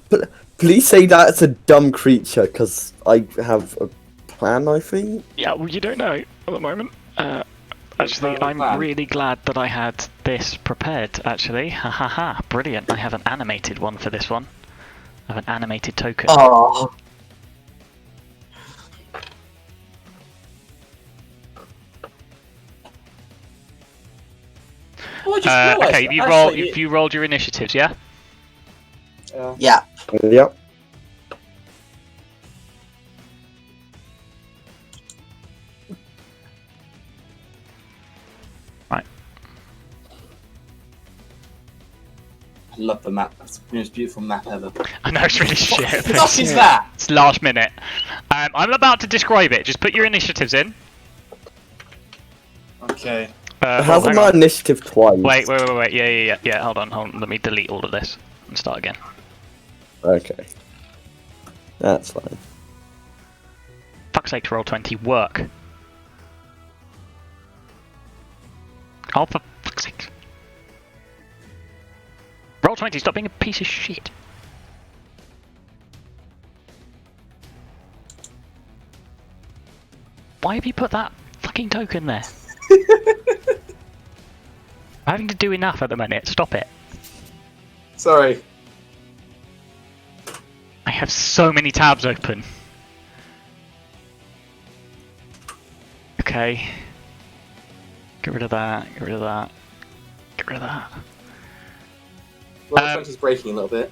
But please say that's a dumb creature, because I have a plan, I think. Yeah, well, you don't know at the moment. Actually, I'm really glad that I had this prepared, actually. Ha ha ha, brilliant. I have an animated one for this one. I have an animated token. Oh. Okay, you rolled your initiatives, yeah? Yeah. Yep. Right. I love the map. It's the most beautiful map ever. I know, it's really shit. What the fuck is that? It's last minute. I'm about to describe it. Just put your initiatives in. Okay. It hasn't my initiative twice. Wait. Yeah. Hold on. Let me delete all of this and start again. Okay. That's fine. Fuck's sake, roll 20. Work. Oh, for fuck's sake. Roll 20, stop being a piece of shit. Why have you put that fucking token there? I'm having to do enough at the minute. Stop it. Sorry. I have so many tabs open. Okay. Get rid of that. Get rid of that. Get rid of that. Well, 20's breaking a little bit.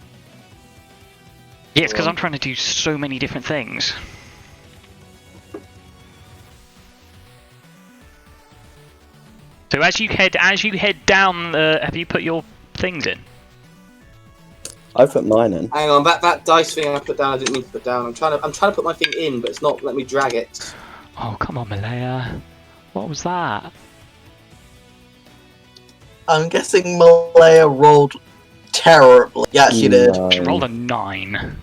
Yeah, it's because I'm trying to do so many different things. So as you head down, have you put your things in? I put mine in. Hang on, that dice thing I put down, I didn't mean to put down. I'm trying to put my thing in, but it's not letting me drag it. Oh, come on, Malaya. What was that? I'm guessing Malaya rolled terribly. Yeah, she did. She rolled a 9.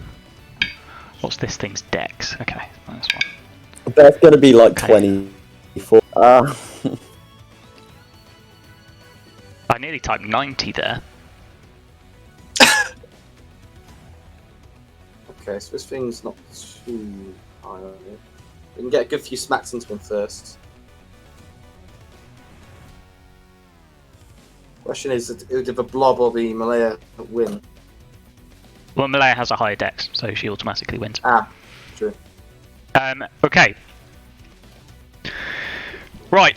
What's this thing's dex? Okay, that's one. That's gonna be like Okay. 24. I nearly typed 90 there. Okay, so this thing's not too high on it. We can get a good few smacks into him first. Question is, did the blob or the Malaya win? Well, Malaya has a higher dex, so she automatically wins. Ah, true. Okay. Right.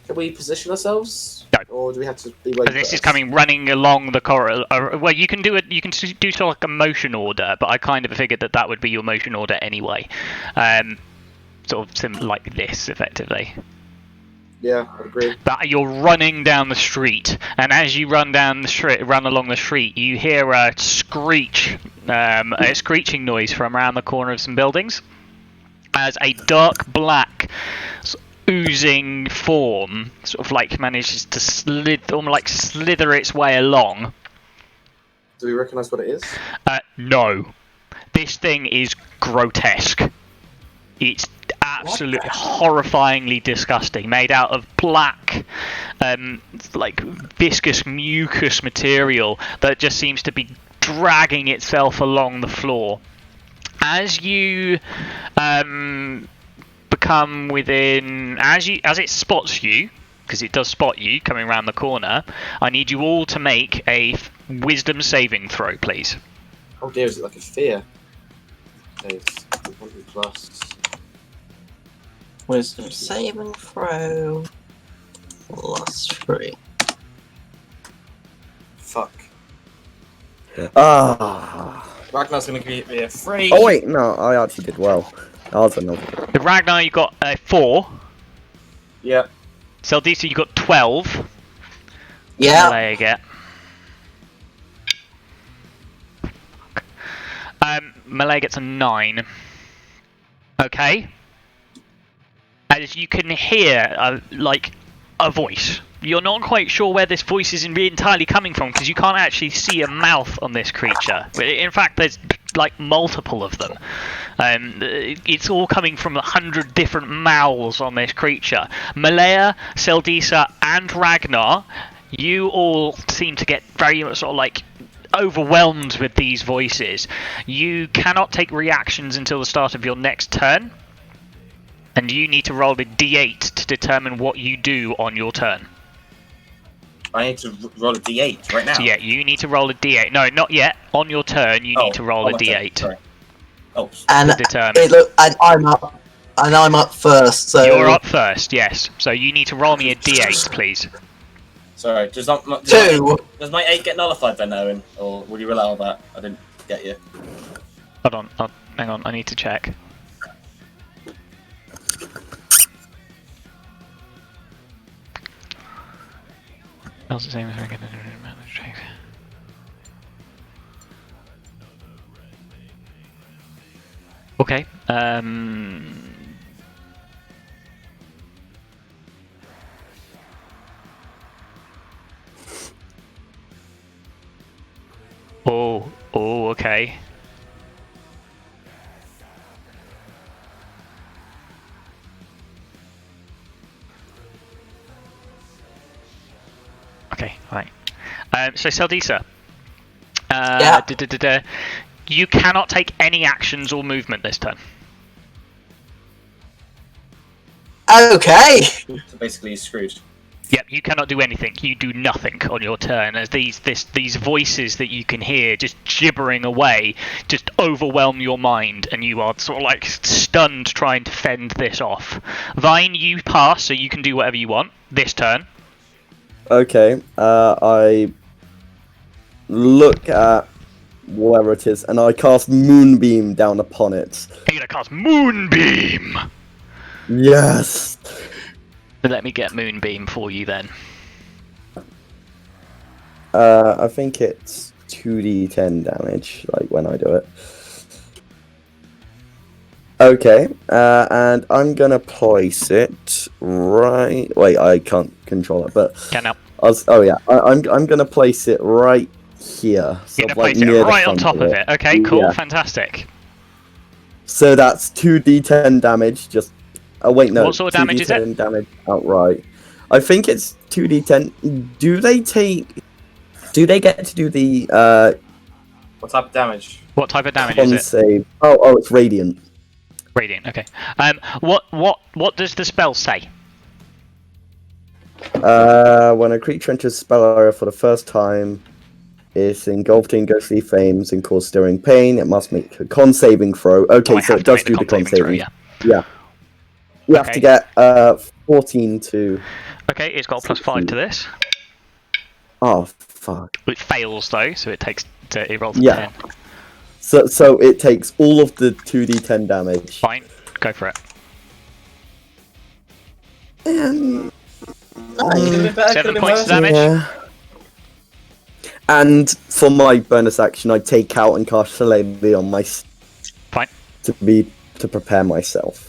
Can we position ourselves? No. Or do we have to be waiting? This is coming running along the corridor. Well, you can do it. You can do sort of like a motion order, but I kind of figured that would be your motion order anyway. Sort of like this, effectively. Yeah, I agree. But you're running down the street, and as you run along the street, you hear a screech, a screeching noise from around the corner of some buildings, as a dark black oozing form sort of like manages to slither its way along. Do we recognise what it is? No. This thing is grotesque. It's absolutely horrifyingly disgusting, made out of black, like viscous mucus material that just seems to be dragging itself along the floor. As you become within, as it spots you, because it does spot you coming around the corner, I need you all to make a wisdom saving throw, please. Oh dear, is it like a fear? Okay, it's 100 plus. Wisdom saving throw. +3. Fuck. Ragnar's gonna give me a 3. Oh wait, no, I actually did well. That was another. With Ragnar, you got a 4. Yeah. Seldisa, you got 12. Yeah. Malaya get. Malaya gets a 9. Okay. As you can hear, like a voice. You're not quite sure where this voice is entirely coming from because you can't actually see a mouth on this creature. In fact, there's like multiple of them. It's all coming from 100 different mouths on this creature. Malaya, Seldisa, and Ragnar, you all seem to get very sort of like overwhelmed with these voices. You cannot take reactions until the start of your next turn. And you need to roll a d8 to determine what you do on your turn. I need to roll a d8 right now. So yeah, you need to roll a d8. No, not yet. On your turn, you need to roll a d8. Sorry. Oh, And to determine. and I'm up first. So You're up first, yes. So you need to roll me a d8, please. sorry. Does 2. Does my 8 get nullified then, Owen? Or will you allow that? I didn't get you. Hold on, hang on. I need to check. Else the same as regular check. Okay. Oh, okay. Okay, right. So Seldisa, Yeah. You cannot take any actions or movement this turn. Okay. So basically, he's screwed. Yep, you cannot do anything. You do nothing on your turn, as these voices that you can hear just gibbering away just overwhelm your mind, and you are sort of like stunned trying to fend this off. Vine, you pass, so you can do whatever you want this turn. Okay. I look at where it is, and I cast Moonbeam down upon it. You're gonna cast Moonbeam! Yes! Let me get Moonbeam for you then. I think it's 2d10 damage, like, when I do it. Okay, and I'm gonna place it right... Wait, I can't control it, but... Can now. I'm gonna place it right here. You're gonna like place it near the right on front top of it. Okay, cool, Yeah. Fantastic. So that's 2d10 damage, just... Oh wait, no. What sort of damage is it? 2d10 damage outright. I think it's 2d10. Do they get to do the What type of damage? What type of damage con is it? save? Oh, it's radiant. Radiant, okay. What does the spell say? When a creature enters spell area for the first time, it's engulfed in ghostly flames and cause stirring pain. It must make a con saving throw. Okay, I so have it to does make the do the con con saving saving. throw, Yeah. You have Okay. to get 14 to... Okay, it's got a +5 to this. Oh, fuck. It fails though, so it rolls a Yeah. 10. So it takes all of the 2d10 damage. Fine, go for it. Could have been better, 7 could have been points worse. of damage. Yeah. And for my bonus action, I take out and cast Shillelagh on my... Fine. To prepare myself.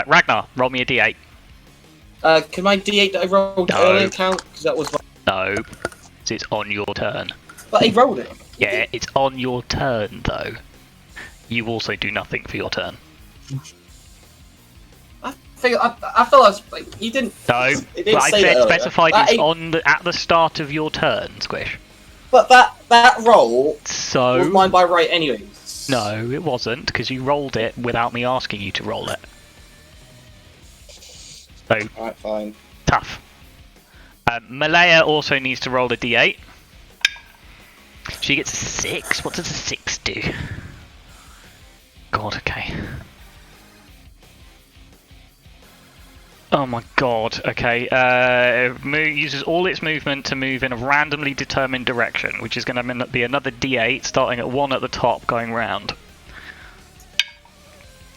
Ragnar, roll me a d8. Can my D8 that I rolled No. earlier count? Because that was. No, 'cause it's on your turn. But I rolled it. Yeah, it's on your turn though. You also do nothing for your turn. I felt like you didn't. No, It didn't but I say said that earlier. specified That it's ain't- at the start of your turn, Squish. But that roll was So mine by right, anyways. no, it wasn't because you rolled it without me asking you to roll it. So Alright, fine. tough. Malaya also needs to roll a d8. She gets a 6. What does a 6 do? God, okay. Oh my god, okay. Uses all its movement to move in a randomly determined direction, which is going to be another d8, starting at 1 at the top, going round.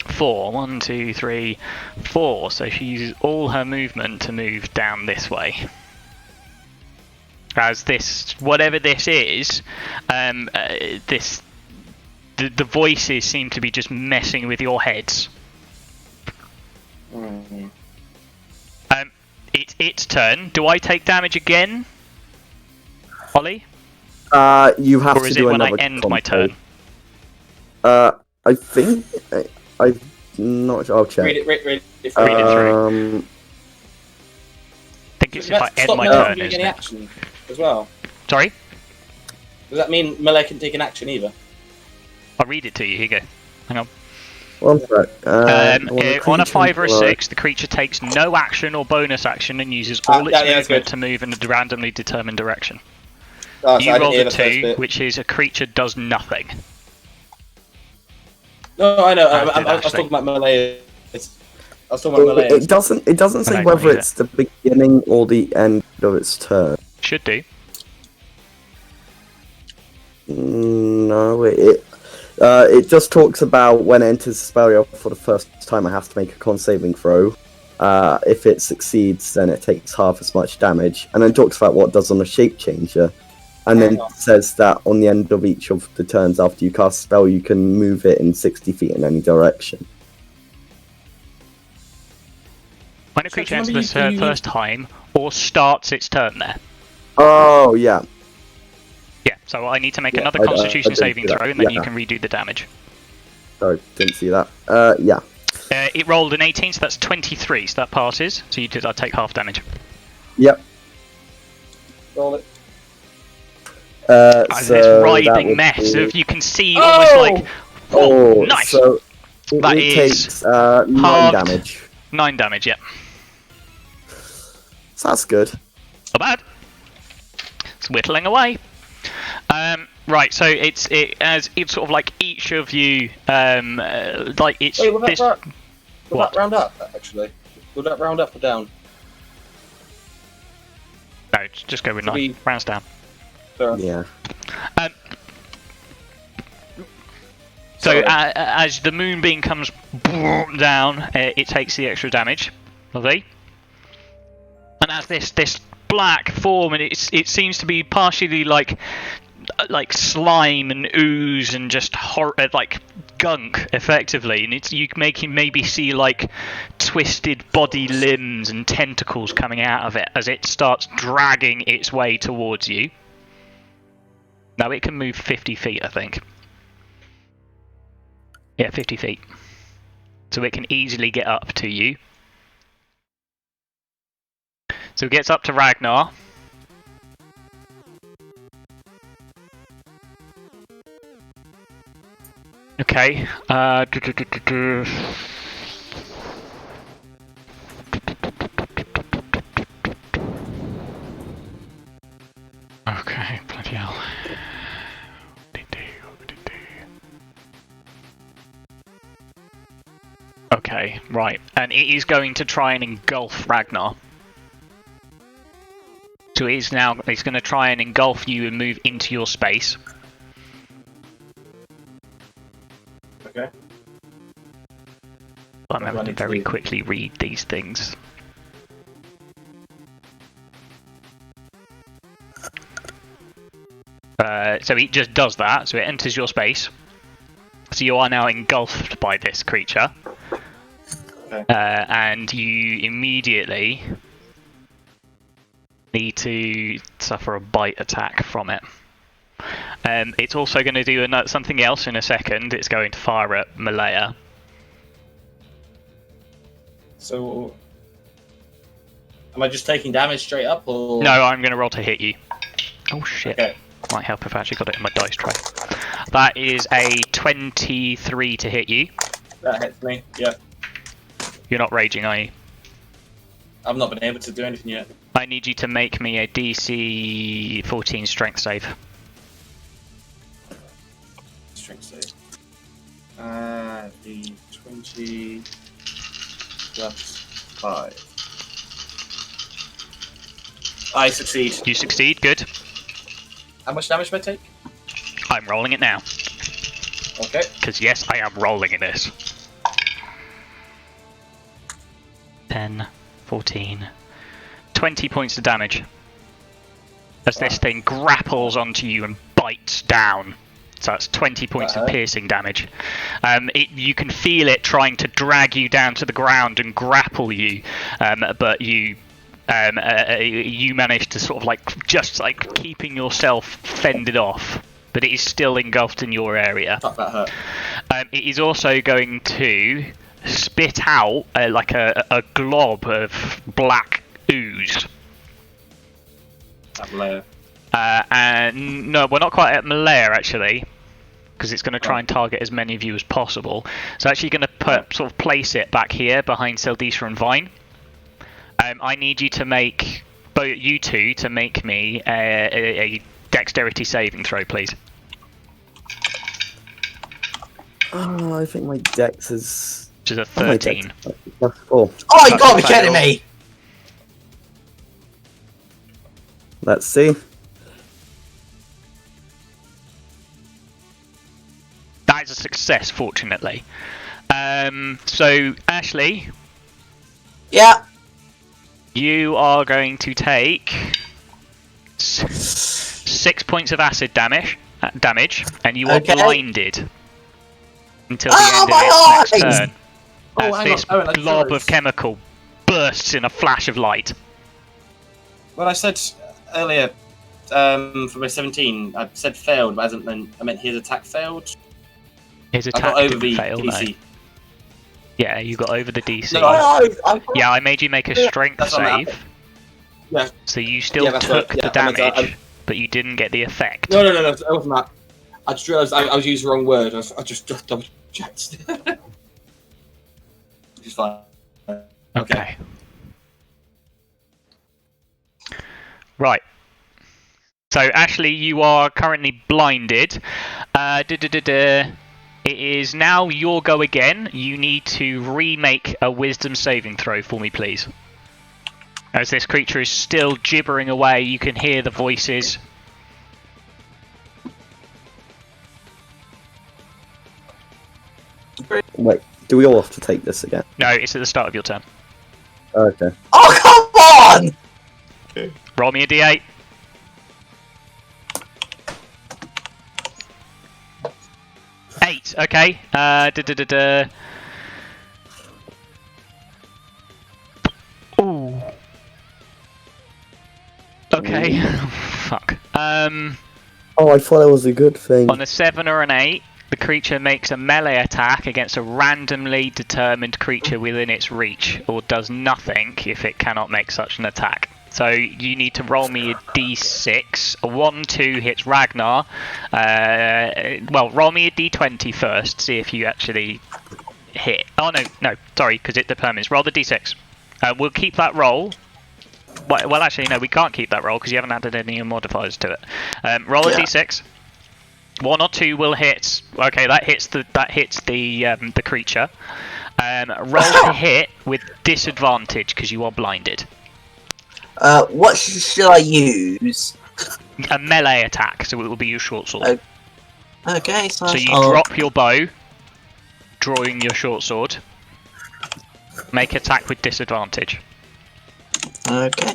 4. 1, 2, 3, 4. So she uses all her movement to move down this way. As this, whatever this is, the voices seem to be just messing with your heads. Mm. It's its turn. Do I take damage again, Ollie? You have Or to is it do when I another end my con turn? save. I think... I'm not sure. I'll check. Read it Read it through. I think it's if I end Stop my Melee turn, from doing isn't any it? action as well. Sorry? Does that mean Melee can take an action either? I'll read it to you. Here you go. Hang on. One sec. On a 5 or a 6, the creature takes no action or bonus action and uses all its yeah, that's movement good. to move in a randomly determined direction. Oh, so You I didn't rolled hear a the first 2, bit. which is a creature does nothing. No, I know. I did I was actually. talking about Melee. I was talking about Melee. It doesn't say I don't whether either. it's the beginning or the end of its turn. Should do. No, it just talks about when it enters the spell area for the first time, it has to make a con saving throw. If it succeeds, then it takes half as much damage, and then talks about what it does on a shape changer, and then says that on the end of each of the turns after you cast a spell, you can move it in 60 feet in any direction. When a So creature remember enters the you- first time or starts its turn there. Oh yeah, Yeah, so I need to make Yeah, another I Constitution didn't saving see that. throw, and then you Yeah. can redo the damage. sorry, didn't see that. Yeah. It rolled an 18, so that's 23, so that passes. So I take half damage. Yep. Roll it. As So this that writhing would mess be- of you can see almost like Oh, nice. So it That it is takes 9 halved. damage. 9 damage. Yeah, So that's good. not bad. It's whittling away. Right, so it's sort of like each of you like it's Wait, will that, this. will What? that round up, actually? Will that round up or down? No, just go with 9. Rounds down. Yeah. So as the moonbeam comes down, it takes the extra damage. Lovely. And as this black form, and it seems to be partially like slime and ooze and just like gunk, effectively. And you can maybe see like twisted body limbs and tentacles coming out of it as it starts dragging its way towards you. Now it can move 50 feet, I think. Yeah, 50 feet. So it can easily get up to you. So it gets up to Ragnar. Okay. Okay, bloody hell. Okay, right. And it is going to try and engulf Ragnar. So it's going to try and engulf you and move into your space. Okay. I'm having to very quickly read these things. So it just does that, so it enters your space. So you are now engulfed by this creature. Okay. And you immediately need to suffer a bite attack from it. It's also going to do something else in a second. It's going to fire at Malaya. So, am I just taking damage straight up, or...? No, I'm going to roll to hit you. Oh shit. Okay. Might help if I actually got it in my dice tray. That is a 23 to hit you. That hits me, yeah. You're not raging, are you? I've not been able to do anything yet. I need you to make me a DC 14 strength save. Strength save. The 20 plus 5. I succeed. You succeed, good. How much damage do I take? I'm rolling it now. Okay. Because yes, I am rolling in this. 10, 14, 20 points of damage. As this thing grapples onto you and bites down. So that's 20 points of piercing damage. You can feel it trying to drag you down to the ground and grapple you, but you manage to sort of just keeping yourself fended off, but it is still engulfed in your area. Fuck, that hurt. It is also going to spit out a glob of black ooze. Malaya. And no, we're not quite at Malaya actually, because it's going to try and target as many of you as possible. So actually going to sort of place it back here behind Seldisha and Vine. I need you to make you two to make me a dexterity saving throw, please. Oh, I think my dex is... Which is a 13. That's 4. Oh, you gotta be kidding me! Let's see. That is a success, fortunately. So, Ashley. Yeah. You are going to take 6 points of acid damage, and you are blinded until the end of its next turn. As this blob of chemical bursts in a flash of light. Well, I said earlier, for my 17, I said failed, but I meant his attack failed. His attack didn't fail, DC. No. Yeah, you got over the DC. No, yeah, I made you make a strength save. Yeah. So you still took the damage, but you didn't get the effect. No, that wasn't that. I just realised I was using the wrong word. I just double checked. Which is fine. Okay. Right. So, Ashley, you are currently blinded. It is now your go again. You need to remake a wisdom saving throw for me, please. As this creature is still gibbering away, you can hear the voices. Wait, do we all have to take this again? No, it's at the start of your turn. Okay. Oh, come on! Roll me a d8. Eight. Okay. Ooh. Okay. Fuck. Oh, I thought that was a good thing. On a 7 or an 8, the creature makes a melee attack against a randomly determined creature within its reach, or does nothing if it cannot make such an attack. So you need to roll me a d6. A 1-2 hits Ragnar. Well, roll me a d20 first, see if you actually hit. Oh, no, sorry, because it determines. Roll the d6. We'll keep that roll. Well, actually, no, we can't keep that roll because you haven't added any modifiers to it. Roll a d6. 1 or 2 will hit. Okay, that hits the creature. Roll to hit with disadvantage because you are blinded. What should I use? A melee attack, so it will be your short sword. Okay, So you drop your bow, drawing your short sword. Make attack with disadvantage. Okay.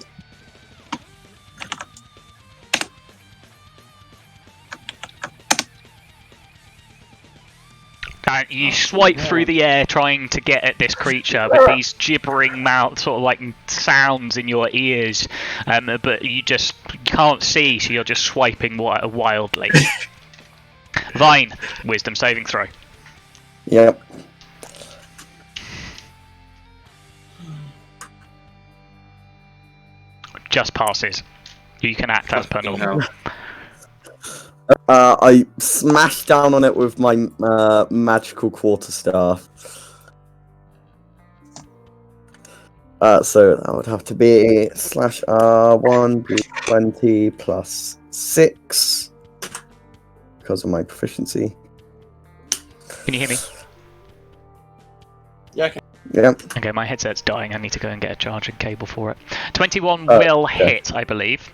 You swipe through the air trying to get at this creature with these gibbering mouth sort of like sounds in your ears, but you just can't see, so you're just swiping wildly. Vine, wisdom saving throw. Yep. Just passes. You can act as per normal. I smash down on it with my magical quarterstaff. So that would have to be /R1 d20 plus 6 because of my proficiency. Can you hear me? Yeah, okay. Yeah. Okay, my headset's dying. I need to go and get a charging cable for it. 21 will hit, I believe.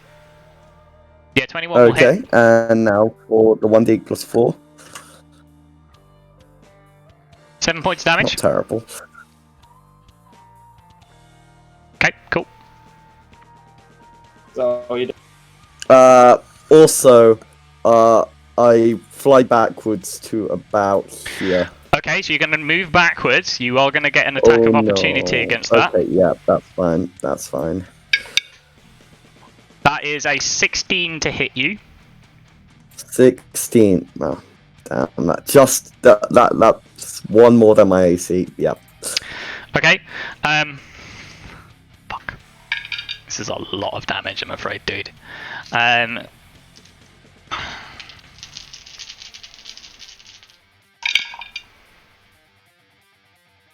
Yeah, 21 will hit. Okay, and now for the 1d plus 4. 7 points Not damage. terrible. Okay, cool. So you Also, I fly backwards to about here. Okay, so you're going to move backwards. You are going to get an attack of opportunity against that. Okay, yeah, that's fine. That's fine. That is a 16 to hit you. 16. Oh, damn, that's one more than my AC. Yep. Okay. Fuck. This is a lot of damage, I'm afraid, dude.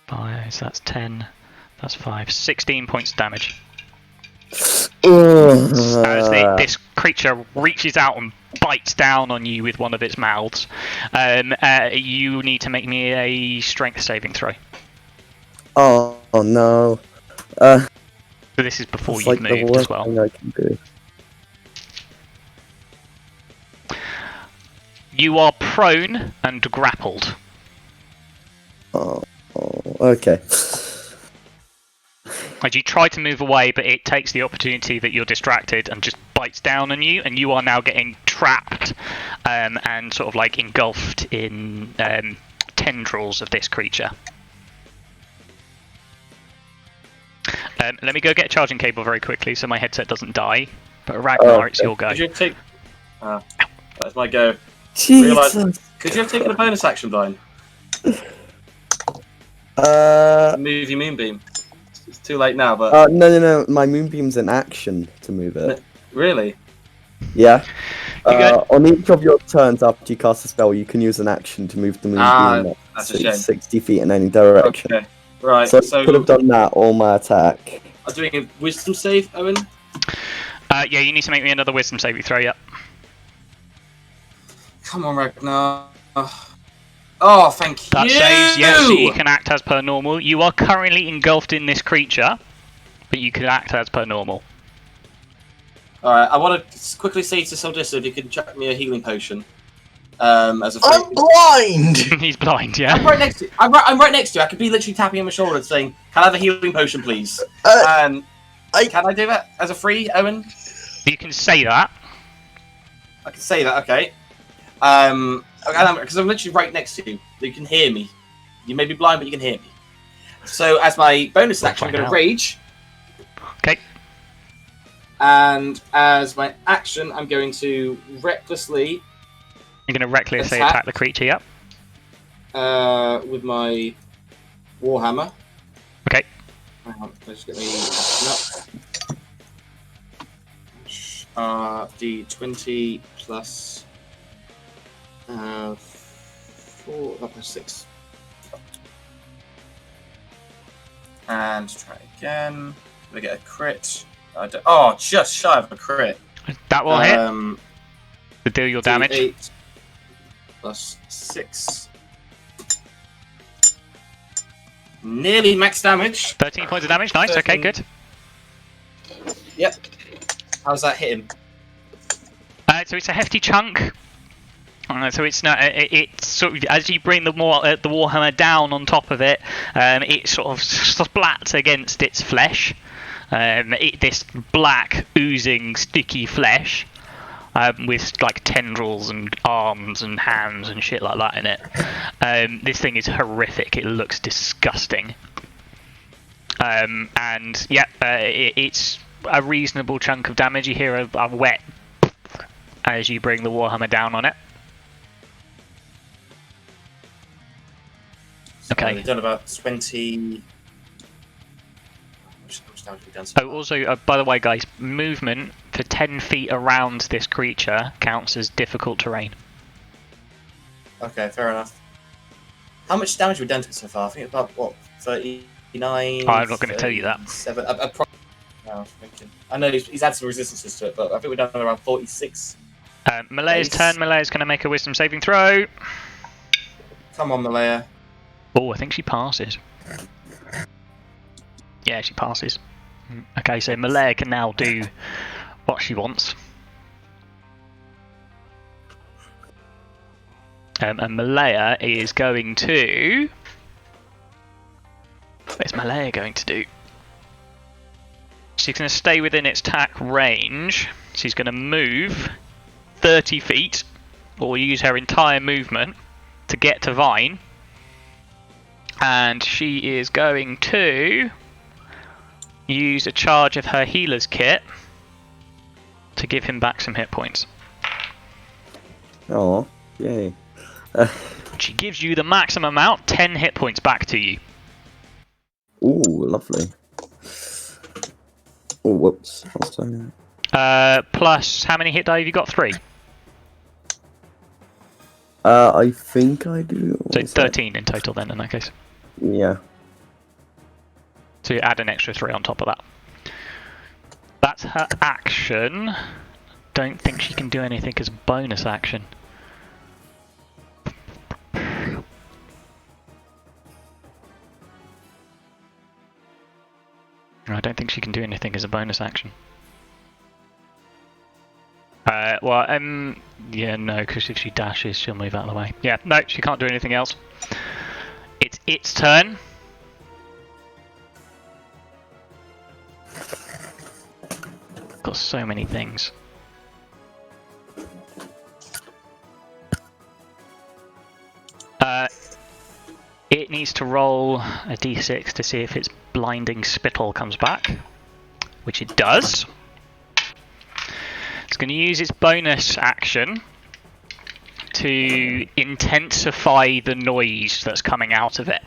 Five, so that's 10. That's 5. 16 points of damage. As this creature reaches out and bites down on you with one of its mouths. You need to make me a strength saving throw. Oh no. So this is before you've like moved as well. Thing I can do. You are prone and grappled. Oh, okay. As you try to move away, but it takes the opportunity that you're distracted and just bites down on you, and you are now getting trapped and sort of like engulfed in tendrils of this creature. Let me go get a charging cable very quickly so my headset doesn't die. But Ragnar, it's your go. Could you take? That's my go. Jesus. Could you have taken a bonus action, Vine? Move your moonbeam. It's too late now, but No. My moonbeam's an action to move it. Really? Yeah. On each of your turns after you cast a spell, you can use an action to move the moonbeam that's a shame. 60 feet in any direction. Okay. Right. So I could have done that on my attack. I'm doing a wisdom save, Owen. Yeah, you need to make me another wisdom saving throw. Yep. Come on, Ragnar. Oh, thank you. That saves. Yeah, so you can act as per normal. You are currently engulfed in this creature. but you can act as per normal. Alright, I want to quickly say to Soldissa if you can chuck me a healing potion. As a I'm blind! He's blind, yeah? I'm right next to you. I'm right next to you. I could be literally tapping on my shoulder and saying, "Can I have a healing potion, please?" Can I do that as a free, Owen? You can say that. I can say that, okay. Because I'm literally right next to you. You can hear me. You may be blind, but you can hear me. So, as my bonus action, I'm going to rage. Okay. And as my action, I'm going to recklessly... You're going to recklessly attack the creature, yep. With my Warhammer. Okay. Hang on, let's get up. D20 plus 4, plus 6. And try again. We get a crit. Just shy of a crit. That will hit. To deal your damage. 8 plus 6. Nearly max damage. 13 points of damage. Nice. 13. Okay, good. Yep. How's that hitting? So it's a hefty chunk. So it's not. It's sort of as you bring the Warhammer down on top of it, it sort of splats against its flesh. This black, oozing, sticky flesh. With like tendrils and arms and hands and shit like that in it. This thing is horrific. It looks disgusting. And yeah, it's a reasonable chunk of damage. You hear a wet as you bring the Warhammer down on it. Okay. We've done about 20. How much damage have we done so far? Oh, also, by the way, guys, movement for 10 feet around this creature counts as difficult terrain. Okay, fair enough. How much damage have we done to it so far? I think about, what, 39? I'm not going to tell you that. 7. No, I was thinking. I know he's had some resistances to it, but I think we've done around 46. Malaya's turn. Malaya's going to make a wisdom saving throw. Come on, Malaya. Oh, I think she passes. Yeah, she passes. Okay, so Malaya can now do what she wants. And Malaya is going to... What's Malaya going to do? She's going to stay within its attack range. She's going to move 30 feet, or use her entire movement to get to Vine. And she is going to use a charge of her healer's kit to give him back some hit points. Oh, yay. She gives you the maximum amount, 10 hit points back to you. Ooh, lovely. Oh, whoops. Plus, how many hit die have you got? 3? I think I do. So 13 in total then, in that case. Yeah. So you add an extra 3 on top of that. That's her action. Don't think she can do anything as a bonus action. I don't think she can do anything as a bonus action. Yeah, no, because if she dashes, she'll move out of the way. Yeah, no, she can't do anything else. It's its turn. Got so many things. It needs to roll a d6 to see if its blinding spittle comes back, which it does. It's going to use its bonus action to intensify the noise that's coming out of it.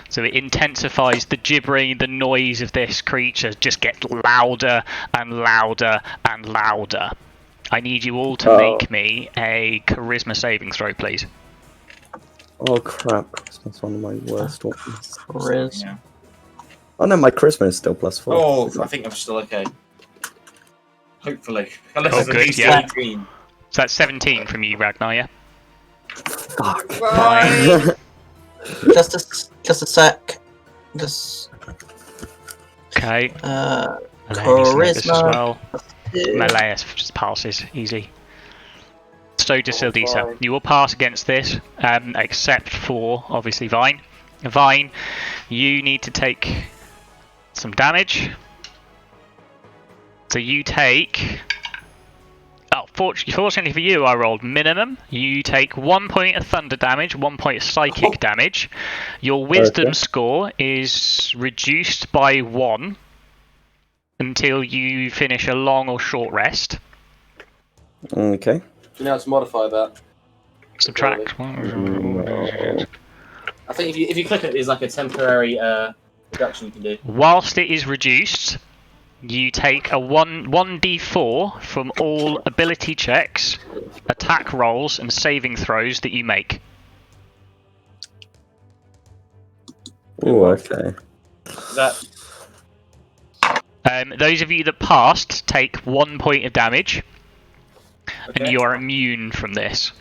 So it intensifies the gibbering, the noise of this creature just gets louder and louder and louder. I need you all to make me a charisma saving throw, please. Oh crap, Christmas, one of my worst ones. Charisma. Yeah. Oh no, my Christmas is still +4. Oh, I think I'm still okay. Hopefully. Unless Oh, it's at good, least yeah. 18. So that's 17 from you, Ragnar, yeah? Fuck. Fine. Just a sec. Just. Okay. Charisma. This as well. 2. Melee just passes easy. So does Oh, Sildisa. fine. You will pass against this, except for obviously Vine. Vine, you need to take some damage. So you take. Oh, fortunately for you, I rolled minimum. You take 1 point of thunder damage, 1 point of psychic damage. Your wisdom score is reduced by 1 until you finish a long or short rest. Okay. Do you know how to modify that? Subtract. No. I think if you click it, there's like a temporary reduction you can do. Whilst it is reduced, you take a 1d4 from all ability checks, attack rolls, and saving throws that you make. Oh, okay. Is that Those of you that passed take 1 point of damage, okay? and you are immune from this.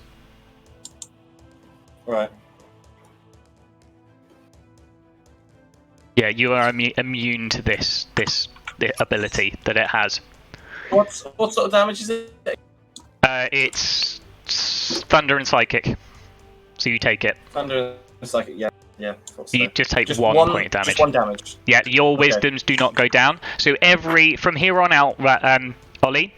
Right. Yeah, you are immune to this the ability that it has. What sort of damage is it? It's thunder and psychic, so you take it. Thunder and psychic. Yeah. You just take 1 point of damage. Just 1 damage. Yeah, your wisdoms do not go down. So from here on out, Ollie,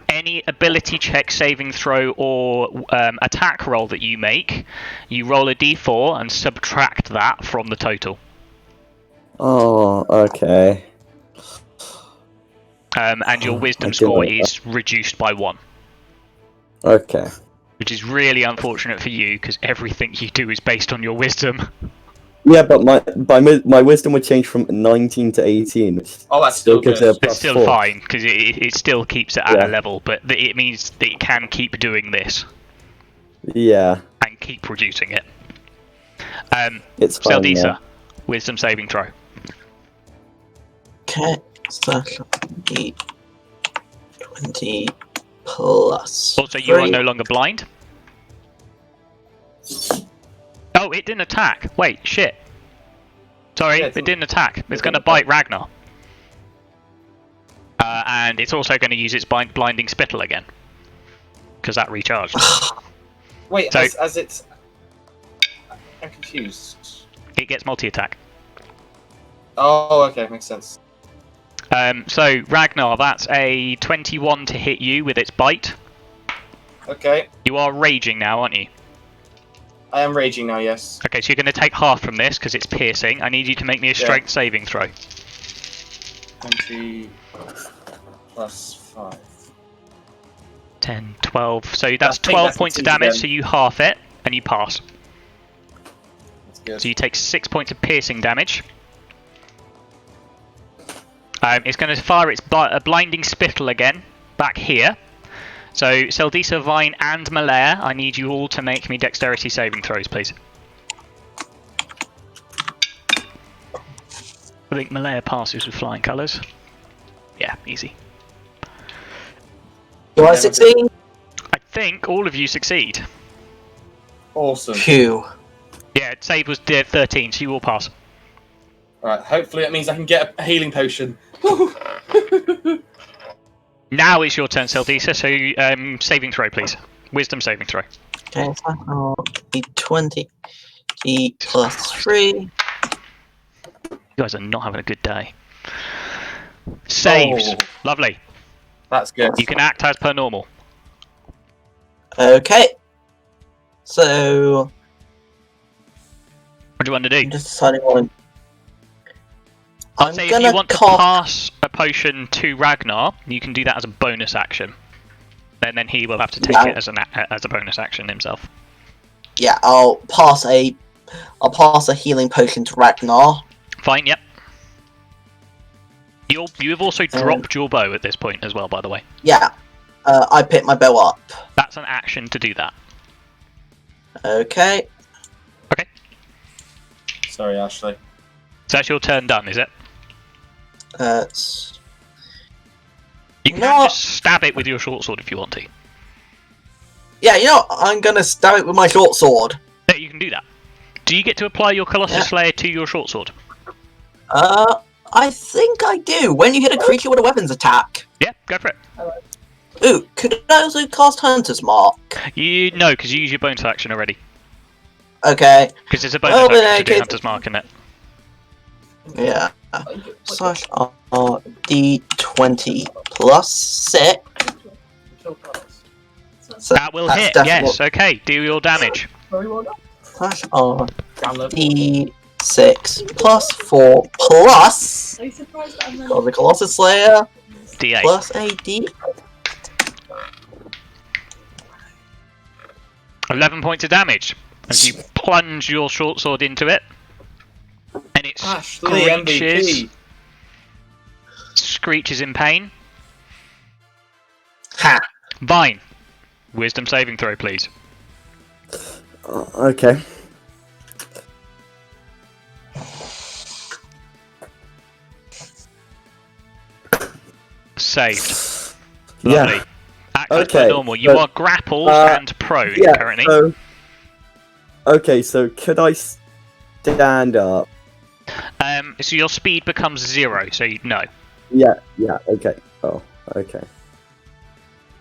any ability check, saving throw, or attack roll that you make, you roll a d4 and subtract that from the total. Oh, okay. And your wisdom score is reduced by 1. Okay. Which is really unfortunate for you, because everything you do is based on your wisdom. Yeah, but my wisdom would change from 19 to 18. Which Oh, that's still gives good. it a It's still +4. fine, because it still keeps it at a level, but it means that it can keep doing this, Yeah, and keep reducing it. it's fine. Sildisa, Yeah. wisdom saving throw. Okay, so that'll be 20 plus. Also, you are 3. no longer blind. Oh, it didn't attack. Wait, shit. Sorry, Yeah, it didn't attack. It's going to bite Ragnar. And it's also going to use its blinding spittle again. Because that recharged. Wait, So- as it's... I'm confused. It gets multi-attack. Oh, okay, makes sense. So, Ragnar, that's a 21 to hit you with its bite. Okay, You are raging now, aren't you? I am raging now, yes. Okay, so you're going to take half from this because it's piercing. I need you to make me a strength saving throw. 20 plus 5. 10, 12. So that's I think 12 that's points of succeed damage, again. so you half it, and you pass. That's good. So you take 6 points of piercing damage. It's going to fire its blinding spittle again, back here. So, Sildisa, Vine, and Malaya, I need you all to make me dexterity saving throws, please. I think Malaya passes with flying colours. Yeah, easy. Do I succeed? I think all of you succeed. Awesome. Phew. Yeah, save was 13, so you all pass. Alright, hopefully that means I can get a healing potion. Now it's your turn, Sildisa, so saving throw, please. Wisdom saving throw. Okay, so that'll be 20 plus 3. You guys are not having a good day. Saves. Oh. Lovely. That's good. You can act as per normal. Okay. So, What do you want to do? I'm just deciding what I'd I'm say if gonna you want to cough. pass a potion to Ragnar, you can do that as a bonus action. Then he will have to take Yeah. it as a bonus action himself. Yeah, I'll pass a healing potion to Ragnar. Fine, yep. You have also dropped your bow at this point as well, by the way. Yeah. I pick my bow up. That's an action to do that. Okay. Okay. Sorry, Ashley. So that's your turn done, is it? It's You can No. just stab it with your short sword if you want to. yeah, you know what? I'm gonna stab it with my short sword. No, you can do that. Do you get to apply your Colossus Yeah. Slayer to your short sword? I think I do. When you hit a creature with a weapons attack. Yeah, go for it. Ooh, could I also cast Hunter's Mark? No, because you use your bonus action already. Okay. Because there's a bonus action to do Hunter's Mark in it. Yeah. Slash D20 plus 6. So That will that's hit, definitely- yes. Okay, do your damage. Slash D6 plus 4 plus. Got the Colossus Slayer D8. plus a D. 11 points of damage as you plunge your short sword into it, and it Ashley screeches, MVP. screeches in pain. Ha! Vine, wisdom saving throw, please. Okay. Saved. Yeah. Lovely. Act as per Okay, normal. You so, are grappled and prone Yeah. currently. So, okay, so could I stand up? So your speed becomes 0, so no. Yeah. Okay. Oh. Okay.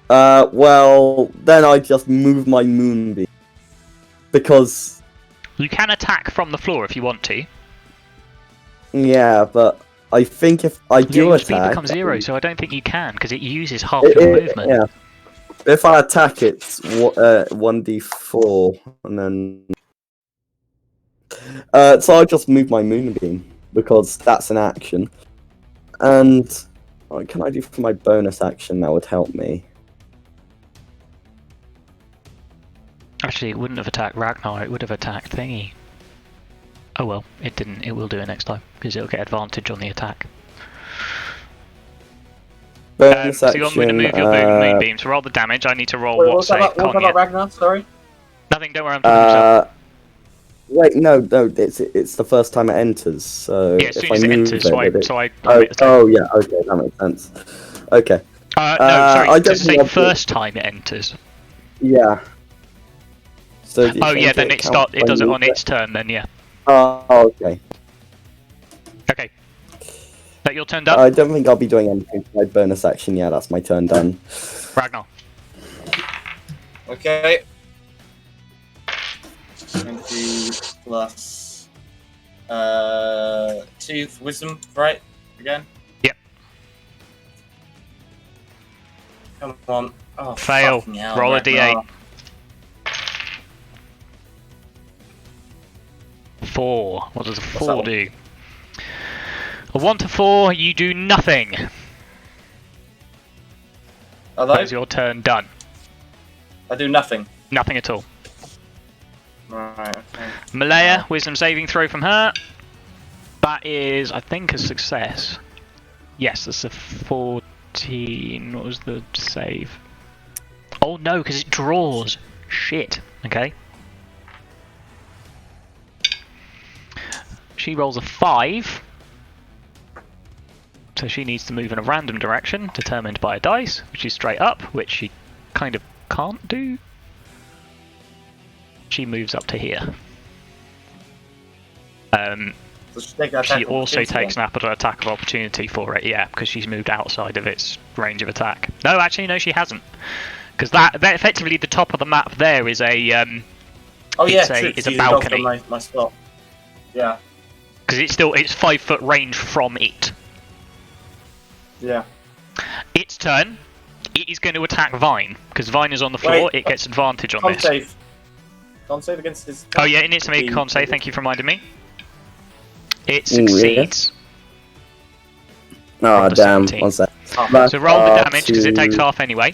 Well, then I just move my moonbeam because. You can attack from the floor if you want to. Yeah, but I think if I do your attack, speed becomes 0, so I don't think you can because it uses half your movement. Yeah. If I attack, it's 1d4, and then. So I'll just move my moonbeam because that's an action. And what can I do for my bonus action that would help me? Actually, it wouldn't have attacked Ragnar, it would have attacked Thingy. Oh well, it didn't. It will do it next time, because it'll get advantage on the attack. Bonus So action. you want me to move your moonbeam to roll the damage? I need to roll Wait, what what's that save? about, what's that about Ragnar? Sorry. Nothing, don't worry, I'm talking to myself. Wait, no, it's the first time it enters. So Yeah, as soon if I as it move enters, so I oh yeah, okay, that makes sense. Okay. no, sorry, I does don't it say think I'll do- first time it enters? Yeah. So do you Oh think yeah, then it counts does it when on you- its turn then, yeah. Oh, okay. Okay. That your turn done? I don't think I'll be doing anything for my bonus action. Yeah, that's my turn done. Ragnar. Okay. 20 plus 2 for wisdom, right? Again? Yep. Come on. Oh, Fail. fucking hell, Roll a Ragnar. d8. 4. What does a 4 that do? A 1 to 4, you do nothing. Although, That is your turn done. I do nothing. Nothing at all. Right, okay. Malaya, wisdom saving throw from her. That is, I think, a success. Yes, that's a 14. What was the save? Oh no, because it draws. Shit. Okay. She rolls a 5. So she needs to move in a random direction, determined by a dice, which is straight up, which she kind of can't do. She moves up to here. So she take that She attack also opportunity takes an attack of opportunity for it, yeah, because she's moved outside of its range of attack. No, actually, no, she hasn't. Because that effectively the top of the map there is a then. Oh yeah, it's a- true, it's 'cause a you got balcony. My spot. Yeah, because it's 5-foot range from it. yeah. Its turn. It is going to attack Vine because Vine is on the floor. Wait, it gets advantage on Con this. save. Con save against his. Oh yeah, it needs to make a con save. Thank you for reminding me. It Ooh, yeah. succeeds. Oh Roll the damn! 17. 1 sec. So roll the damage because it takes half anyway.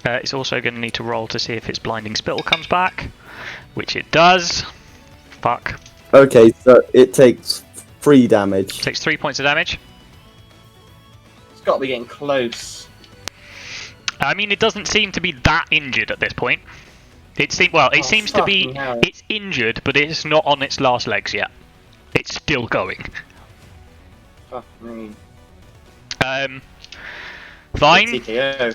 It's also going to need to roll to see if its blinding spittle comes back, which it does. Fuck. Okay, so it takes 3 damage. Takes 3 points of damage. It's got to be getting close. I mean, it doesn't seem to be that injured at this point. It seems to be. fucking hell. It's injured, but it's not on its last legs yet. It's still going. Fuck me. Vine. TKO.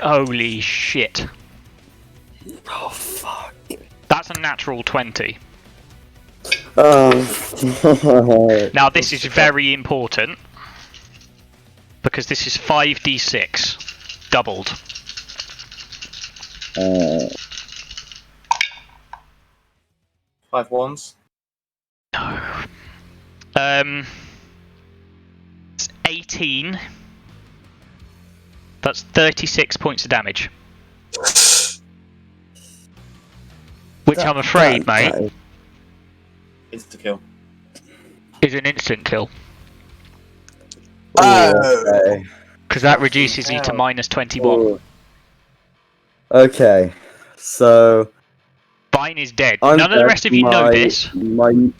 Holy shit. Oh fuck! That's a natural 20. Oh. Now this is very important because this is 5d6 doubled. Five ones. No. It's 18. That's 36 points of damage. Which I'm afraid, mate, Insta kill. is an instant kill. Oh. Because that reduces you to minus 21. Oh. Okay, so Vine is dead. I'm None of the rest of you know this. None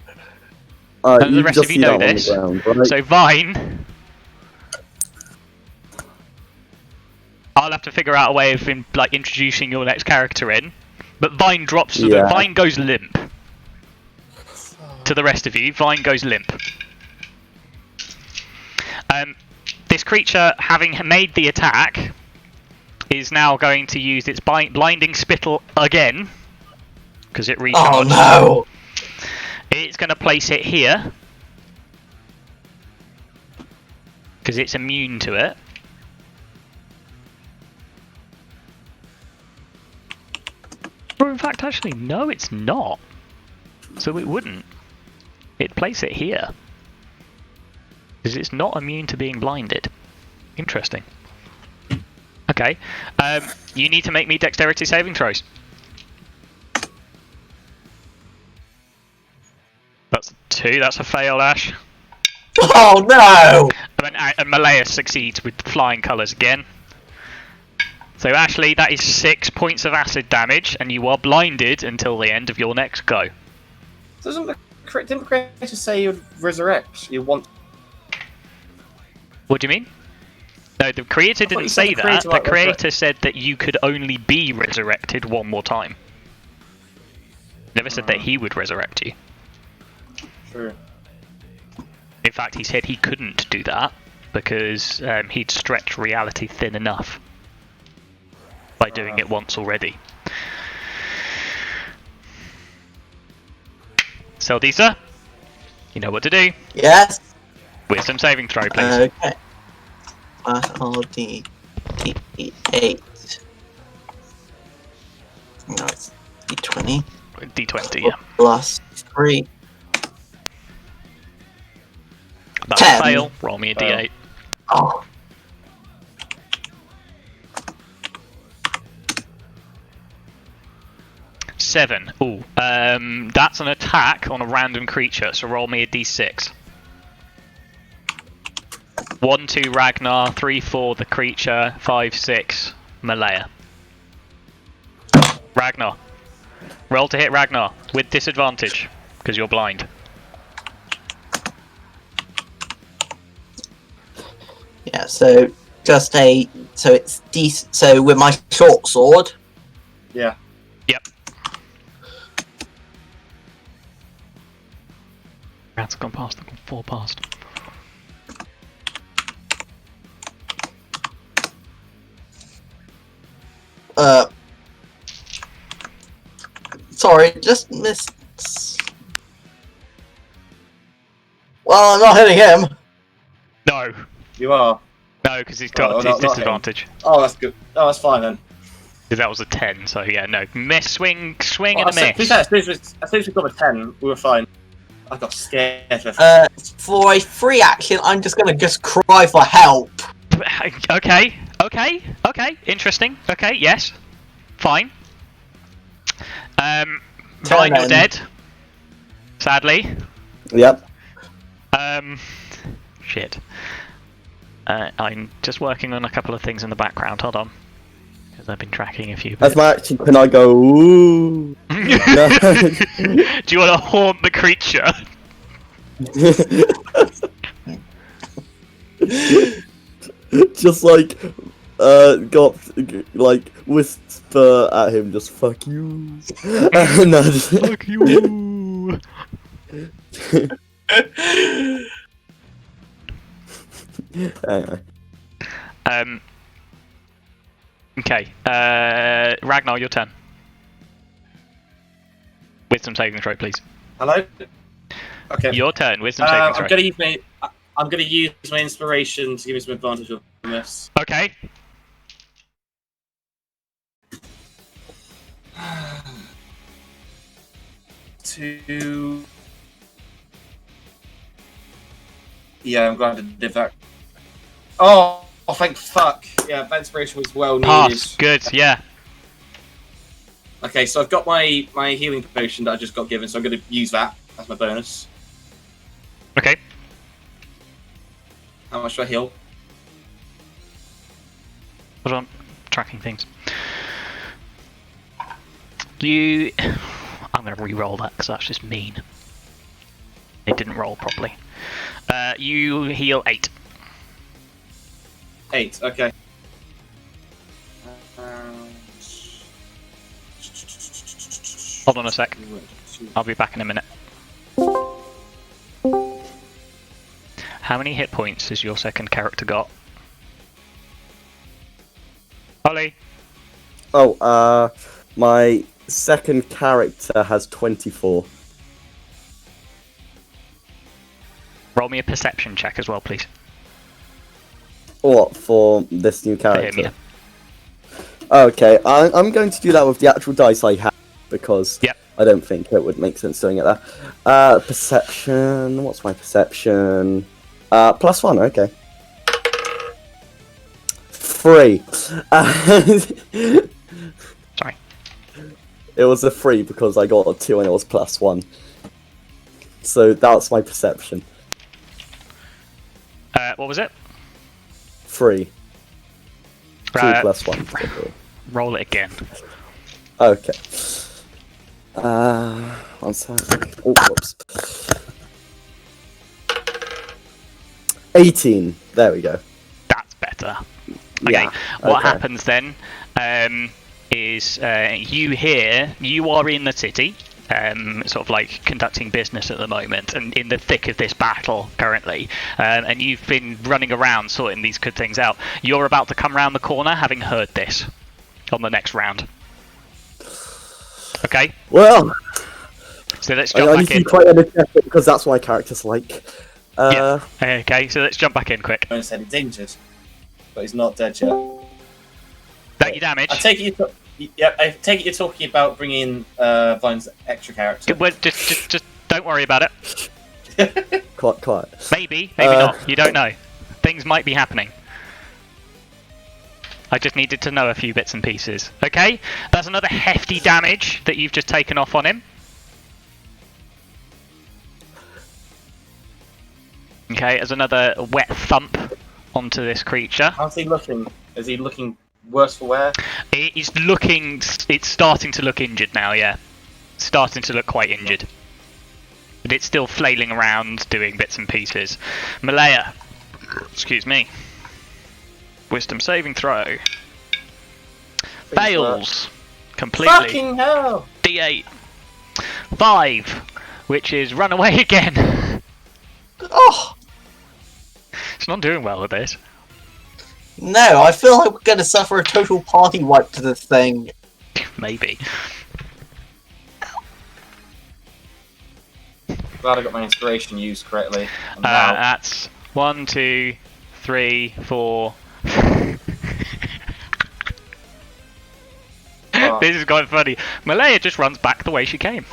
of the rest of you know this. Right? So Vine, I'll have to figure out a way of like introducing your next character in. But Vine drops. Yeah. Vine goes limp. To the rest of you, Vine goes limp. This creature, having made the attack, is now going to use its blinding spittle again. Because it recharged. Oh no! It's going to place it here. Because it's immune to it. Or in fact, actually, no, it's not. So it wouldn't. It'd place it here. Because it's not immune to being blinded. Interesting. Okay. You need to make me dexterity saving throws. That's 2. That's a fail, Ash. Oh no! And Malaya succeeds with flying colours again. So Ashley, that is 6 points of acid damage, and you are blinded until the end of your next go. Didn't the creator say you'd resurrect? You want? What do you mean? No, the creator didn't say that. The creator said that you could only be resurrected one more time. Never said that he would resurrect you. True. In fact, he said he couldn't do that because he'd stretched reality thin enough by doing it once already. So, Disa, you know what to do. Yes. Wisdom saving throw, please. Okay. D8. No, it's D20. D20, yeah. Plus 3. That's a 10. fail. Roll me a D8. Oh. Seven. Ooh. That's an attack on a random creature, so roll me a D6. 1, 2, Ragnar. 3, 4, the creature. 5, 6, Malaya. Ragnar. Roll to hit Ragnar with disadvantage because you're blind. Yeah, so just a. So it's D. So with my short sword. Yeah. Yep. That's gone past. I've gone 4 past. Sorry, just missed. Well, I'm not hitting him. No. You are. No, because he's got his not him. disadvantage. Oh, that's good. Oh, that's fine then. Because that was a 10, so yeah, no. Miss, swing, Well, and a miss. as soon as we got a 10, we were fine. I got scared. For a free action, I'm just gonna cry for help. Okay. Interesting. Okay, yes. Fine. Vine, you're dead. Sadly. Yep. Shit. I'm just working on a couple of things in the background. Hold on. Because I've been tracking a few bits. As my action, can I go, ooh? Do you want to haunt the creature? Just like, whisper at him, just fuck you. No, just... Fuck you. Anyway. Okay. Ragnar, your turn. Wisdom saving throw, please. Hello. Okay. Your turn. Wisdom saving throw. I'm gonna use my inspiration to give me some advantage on this. Okay. Yeah, I'm glad I did that. Oh, thank fuck. Yeah, that inspiration was well needed. Pass. Good. Yeah. Okay, so I've got my healing potion that I just got given, so I'm going to use that as my bonus. Okay. How much do I heal? Hold on. Tracking things. I'm going to re-roll that because that's just mean. It didn't roll properly. You heal 8. 8, okay. Hold on a sec. I'll be back in a minute. How many hit points has your second character got? Ollie? Oh, my second character has 24. Roll me a perception check as well, please. What, for this new For him, character? yeah. Okay, I'm going to do that with the actual dice I have, because Yep. I don't think it would make sense doing it there. Perception, what's my perception? +1, okay. 3. Sorry. It was a 3 because I got a 2 and it was +1. So that's my perception. What was it? 3. 2 Right. +1. Roll it again. Okay. 1 second. Oh, whoops. 18. There we go. That's better. Okay. Yeah. What okay. happens then is you are in the city, sort of like conducting business at the moment, and in the thick of this battle currently, and you've been running around sorting these good things out. You're about to come round the corner, having heard this on the next round. Okay. Well, So let's I jump need back to be in. quite energetic because that's what my character's like. Yeah. Okay. So let's jump back in quick. I said he's injured, but he's not dead yet. That your damage. I take it you're talking about bringing Vine's extra character. Well, just don't worry about it. Quite. Maybe not. You don't know. Things might be happening. I just needed to know a few bits and pieces. Okay? That's another hefty damage that you've just taken off on him. Okay, as another wet thump onto this creature. How's he looking? Is he looking worse for wear? It's starting to look injured now, yeah. Starting to look quite injured. But it's still flailing around, doing bits and pieces. Malaya, excuse me. Wisdom saving throw. Fails completely. Fucking hell! D8. 5, which is run away again. Oh It's not doing well with this. no! I feel like we're going to suffer a total party wipe to this thing. Maybe. Glad I got my inspiration used correctly. And now- That's 1, 2, 3, 4. Oh. This is quite funny. Malaya just runs back the way she came.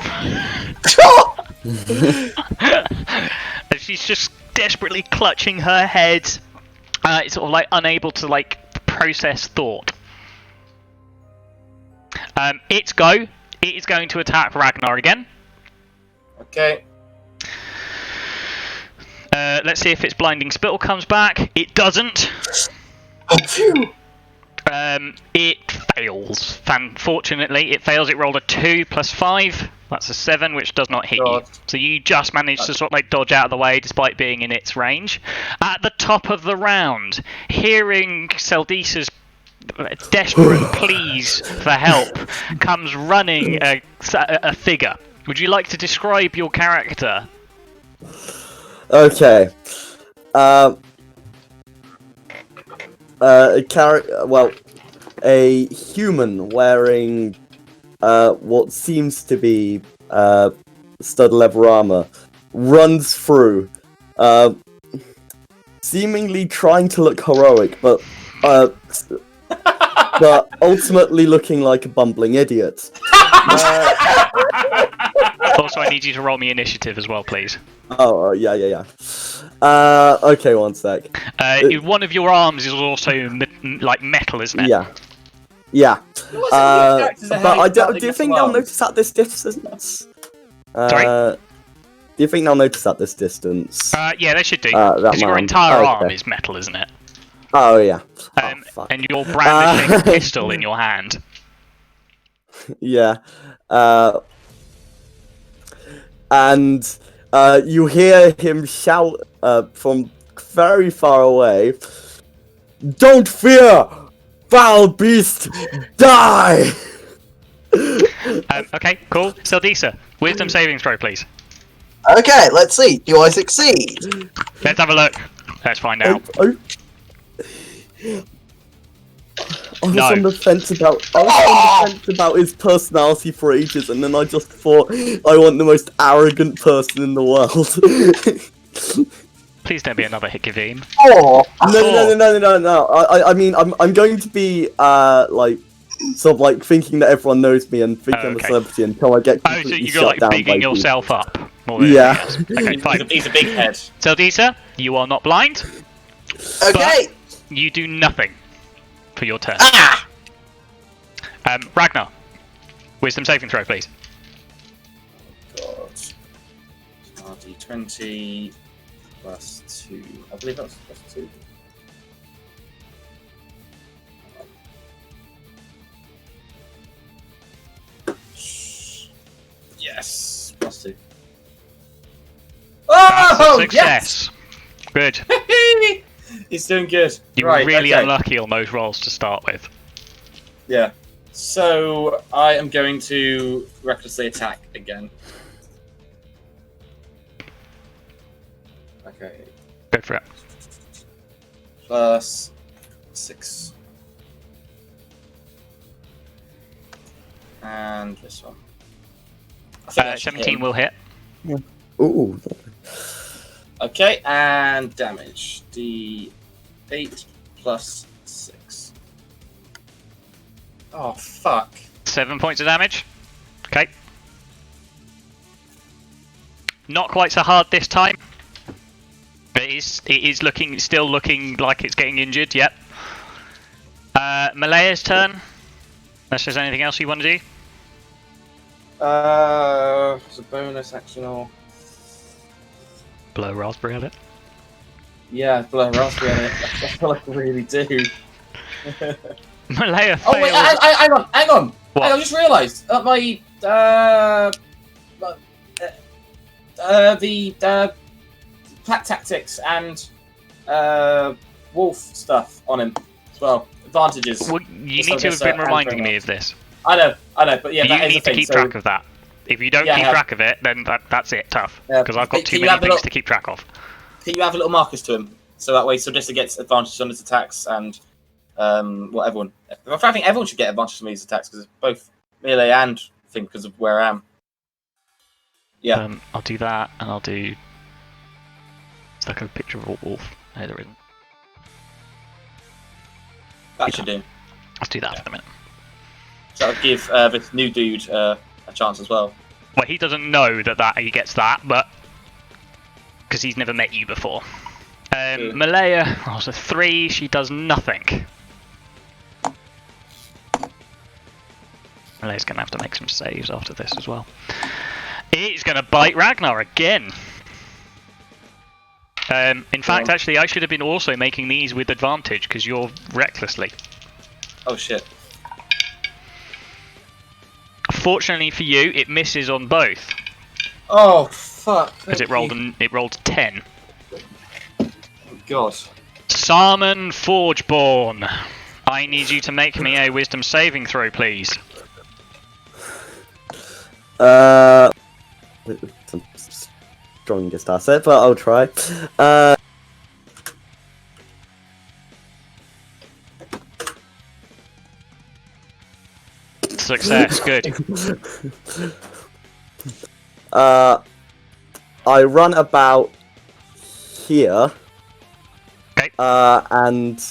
And she's just desperately clutching her head, sort of like unable to like process thought. It's go. It is going to attack Ragnar again. Okay. Let's see if its blinding spittle comes back. It doesn't. It fails. Unfortunately, it fails. It rolled a 2 plus 5. That's a 7, which does not hit you. God. So you just managed to sort of like dodge out of the way despite being in its range. At the top of the round, hearing Seldisa's desperate pleas for help, comes running a figure. Would you like to describe your character? Okay. A human wearing what seems to be stud leather armor, runs through, seemingly trying to look heroic, but ultimately looking like a bumbling idiot. Also, I need you to roll me initiative as well, please. Oh, yeah. Okay, one sec. One of your arms is also like metal, isn't it? Yeah. But Do you think they'll notice at this distance? Sorry? Do you think they'll notice at this distance? Yeah, they should do. That Because your man. entire arm Okay. is metal, isn't it? Oh, yeah. Fuck. And you're brandishing a pistol in your hand. Yeah. And you hear him shout from very far away, "Don't fear, foul beast, die!" Okay, cool. Sildisa, wisdom saving throw, please. Okay, let's see. Do I succeed? Let's have a look. Let's find out. I was on the fence about his personality for ages, and then I just thought I want the most arrogant person in the world. Please don't be another Hikavim. Oh, No. I mean, I'm going to be like sort of like thinking that everyone knows me and think I'm a celebrity until I get so completely you're shut like down by bigging people. yourself up. More than Yeah. anything else. Okay, fine. He's a big head. Sildisa, you are not blind. okay. But you do nothing for your turn. Ah! Ragnar, wisdom saving throw, please. God. D20 plus 2. I believe that's plus 2. Yes, plus 2. That's a Oh, success. Good. yes! He's doing good. You were really unlucky on those rolls to start with. Yeah. So I am going to recklessly attack again. Okay. Go for it. Plus 6. And this one. I think that should 17 hit. will hit. Ooh. Okay, and damage. D8 plus 6. Oh, fuck. 7 points of damage. Okay. Not quite so hard this time. But it is still looking like it's getting injured, yep. Malaya's turn. Unless there's anything else you want to do. It's a bonus action or... Blow raspberry at it. Yeah, blow raspberry on it. I feel like I really do. Malaya fails. Oh wait, hang on! What? I just realised the plat tactics and wolf stuff on him as well. Advantages. Well, you need to have been reminding me of this. I know, but yeah, You that is need a to thing. keep So, track of that. If you don't keep track of it, then that's it, tough. Because I've got Can too you many have a things look? to keep track of. Can you have little markers to him? So that way Sodista gets advantage on his attacks and everyone. In fact, I think everyone should get advantage on these attacks because it's both melee and I think because of where I am. Yeah. I'll do that, and I'll do... It's like a picture of a wolf. No, there isn't. That should do. Let's do that for a minute. So I'll give this new dude a chance as well. Well, he doesn't know that he gets that, but... Because he's never met you before. Malaya rolls a 3, she does nothing. Malaya's going to have to make some saves after this as well. He's going to bite Ragnar again. In fact, actually, I should have been also making these with advantage because you're recklessly. Oh shit. Fortunately for you, it misses on both. Oh fuck. Because it rolled 10. Oh god. Sarmon Forgeborn, I need you to make me a wisdom saving throw, please. Strongest asset, but I'll try. Success, good. I run about here. Okay. And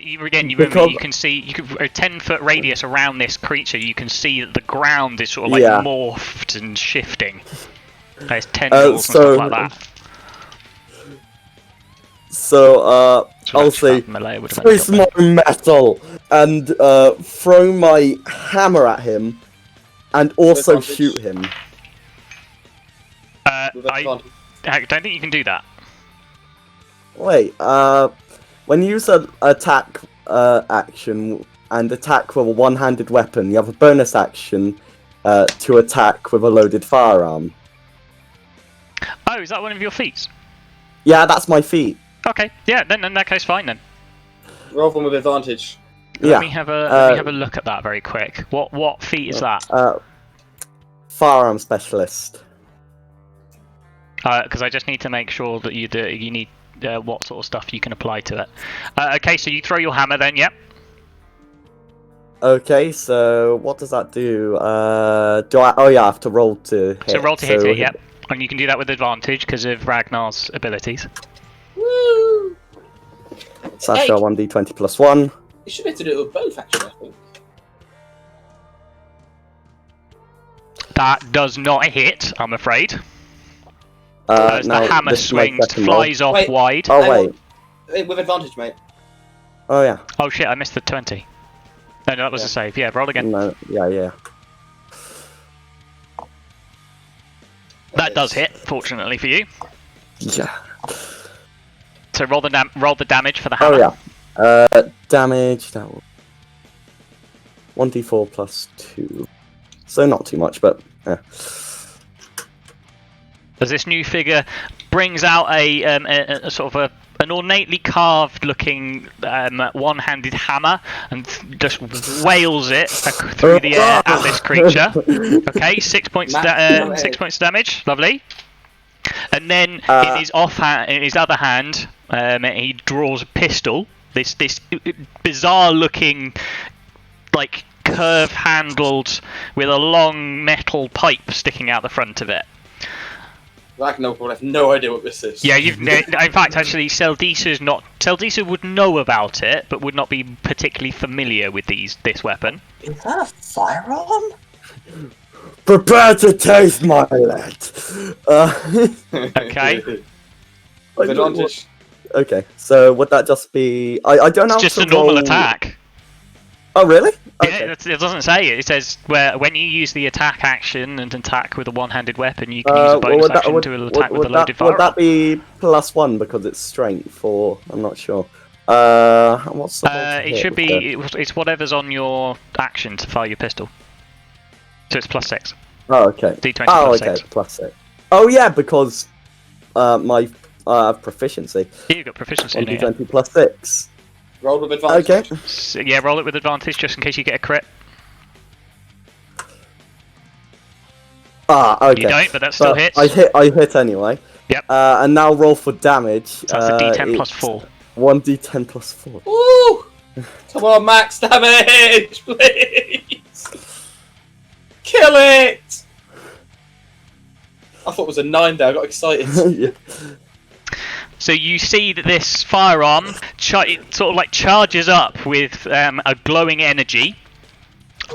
again, you Because- you can see a 10-foot radius around this creature. You can see that the ground is sort of like Yeah. morphed and shifting. There's tendrils and so- stuff like that. so I'll say Melee would have throw ended some up more metal and throw my hammer at him, and also Advantage. shoot him. there. With I advantage. don't think you can do that. Wait, when you use an attack action and attack with a one-handed weapon, you have a bonus action to attack with a loaded firearm. Oh, is that one of your feats? Yeah, that's my feat. Okay, yeah, then in that case, fine then. Roll one with advantage. Yeah. Let me have a look at that very quick. What feat is that? Firearm specialist. Because I just need to make sure that you need what sort of stuff you can apply to it. Okay, so you throw your hammer then, yep. Okay, so what does that do? Do I? Oh yeah, I have to roll to hit. So roll to hit it, yep. And you can do that with advantage because of Ragnar's abilities. Woo! Sasha 1d20 plus 1. You should be able to do it with both, actually, I think. That does not hit, I'm afraid. As Now, the hammer this is my swings, second roll. flies off Wait. wide. Oh Hang wait. on. With advantage, mate. Oh yeah. Oh shit, I missed the 20. No, that was Yeah. a save. Yeah, roll again. No. Yeah. That does hit, fortunately for you. Yeah. So roll the damage for the hammer. Oh yeah. Damage. That will 1d4 plus 2. So not too much, but yeah. As this new figure brings out a sort of an ornately carved looking one-handed hammer and just wails it through the air at this creature. Okay, 6 points. 6 points damage. Lovely. And then in his other hand, he draws a pistol. This bizarre-looking, like curve-handled with a long metal pipe sticking out the front of it. Ragnar will have no idea what this is. Yeah, in fact, actually, Seldisa would know about it, but would not be particularly familiar with this weapon. Is that a firearm? Prepare to taste my lead. Okay. With advantage. Okay, so would that just be? I don't know. It's just a normal attack. Oh really? Yeah, it doesn't say it. It says when you use the attack action and attack with a one-handed weapon, you can use a bonus action to attack with a loaded firearm. Would that be +1 because it's strength, or I'm not sure. What's the it should be. It's whatever's on your action to fire your pistol. So it's +6. Oh okay. D20 Oh plus okay, 6. +6. Oh yeah, because my I have proficiency. You've got proficiency in it. D20 plus 6. Roll with advantage. Okay. So, yeah, roll it with advantage just in case you get a crit. Okay. You don't, but that still hits. I hit anyway. Yep. And now roll for damage. So that's a D10 plus 4. 1d10 plus 4. Woo! Come on, max damage, please! Kill it! I thought it was a 9 there, I got excited. Yeah. So you see that this firearm it sort of like charges up with a glowing energy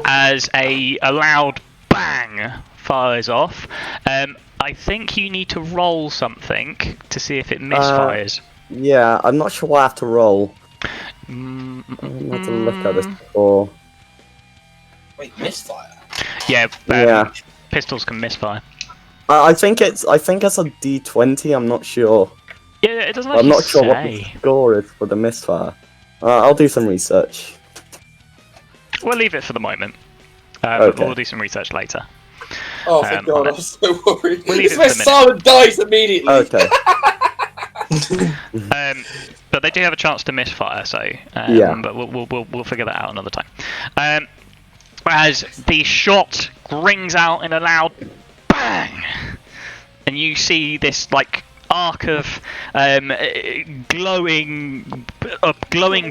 as a loud bang fires off. I think you need to roll something to see if it misfires. Yeah, I'm not sure what I have to roll. I have to look at this before. Wait, misfire? Yeah, Yeah. pistols can misfire. I think it's a D20. I'm not sure. Yeah, it doesn't I'm actually not sure what say. the score is for the misfire. I'll do some research. We'll leave it for the moment. Okay. We'll do some research later. Oh, thank God, on I was so worried. We'll leave This is it where for a minute. Simon dies immediately. Okay. But they do have a chance to misfire, so Yeah. But we'll figure that out another time. As the shot rings out in a loud bang, and you see this like arc of glowing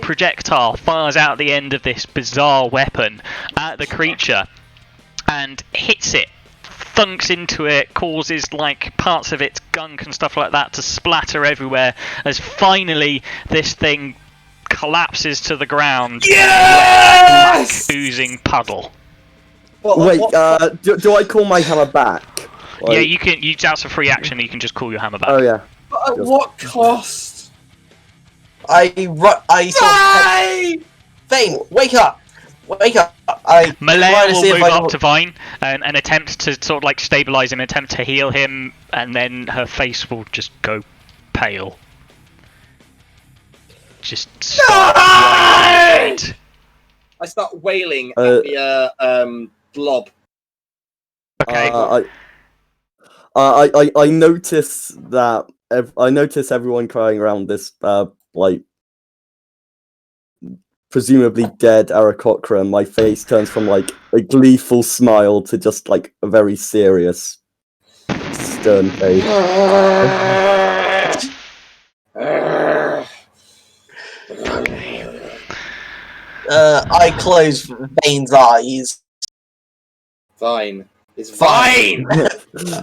projectile fires out the end of this bizarre weapon at the creature and hits it thunks into it, causes like parts of its gunk and stuff like that to splatter everywhere. As finally this thing collapses to the ground. Yes! Black oozing puddle. Wait, do I call my hammer back? Yeah, you can. That's a free action. You can just call your hammer back. Oh yeah. But at what cost? I sort of... Vane, wake up! Wake up! Malaya will move up to Vine and attempt to sort of like stabilize him, attempt to heal him, and then her face will just go pale. Just start white. I start wailing at the blob. Okay. I notice that I notice everyone crying around this like presumably dead Aarakocra, and my face turns from like a gleeful smile to just like a very serious, stern face. I close Vane's eyes. Fine. It's fine!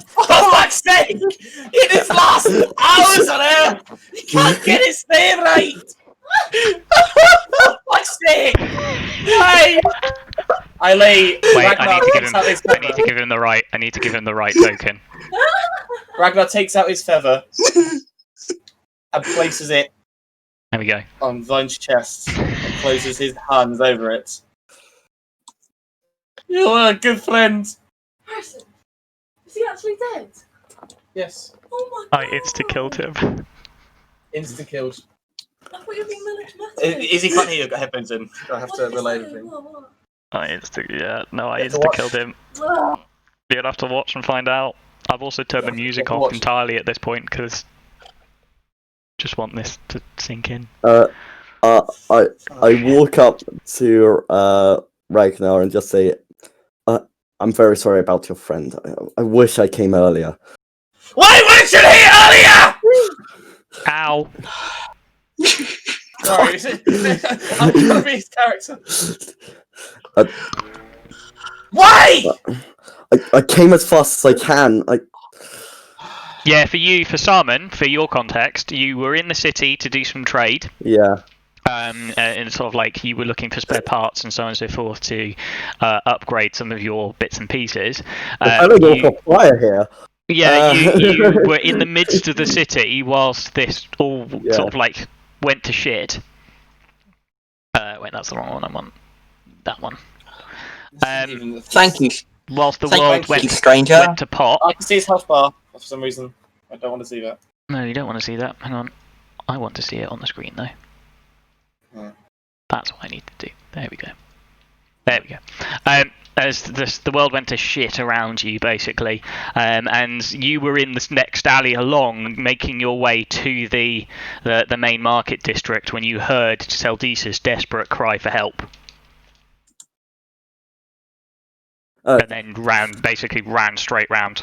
For fuck's sake! In his last hours on Earth, he can't get his name right! For fuck's sake! Why? I lay. Wait, Ragnar I need takes out his feather. to give him the right. I need to give him the right token. Ragnar takes out his feather and places it There we go. on Vine's chest and closes his hands over it. You are a good friend. Harrison, is he actually dead? Yes. Oh my god! I insta-killed him. Insta killed. I thought you were being melodramatic. Izzy can't hear you. Got headphones in. I have to What is relay it? the thing. What? I have to insta-killed him. What? You'll have to watch and find out. I've also turned the music off Watch. entirely at this point because just want this to sink in. I walk up to Ragnar and just say, "I'm very sorry about your friend. I wish I came earlier." Why weren't you here earlier? Ow! Sorry, I'm trying to be his character. Why? I came as fast as I can. Yeah, for Salmon, for your context, you were in the city to do some trade. Yeah. And sort of like you were looking for spare parts and so on and so forth to upgrade some of your bits and pieces. I don't go for fire here. Yeah, you were in the midst of the city whilst this all sort of like went to shit. Wait, that's the wrong one. I want that one. Thank you. Whilst the Thank world you, stranger. went to pot. I can see his health bar for some reason. I don't want to see that. No, you don't want to see that. Hang on. I want to see it on the screen though. Yeah. That's what I need to do. There we go. There we go. As the world went to shit around you, basically, and you were in this next alley along, making your way to the main market district when you heard Seldisa's desperate cry for help, and then ran straight round.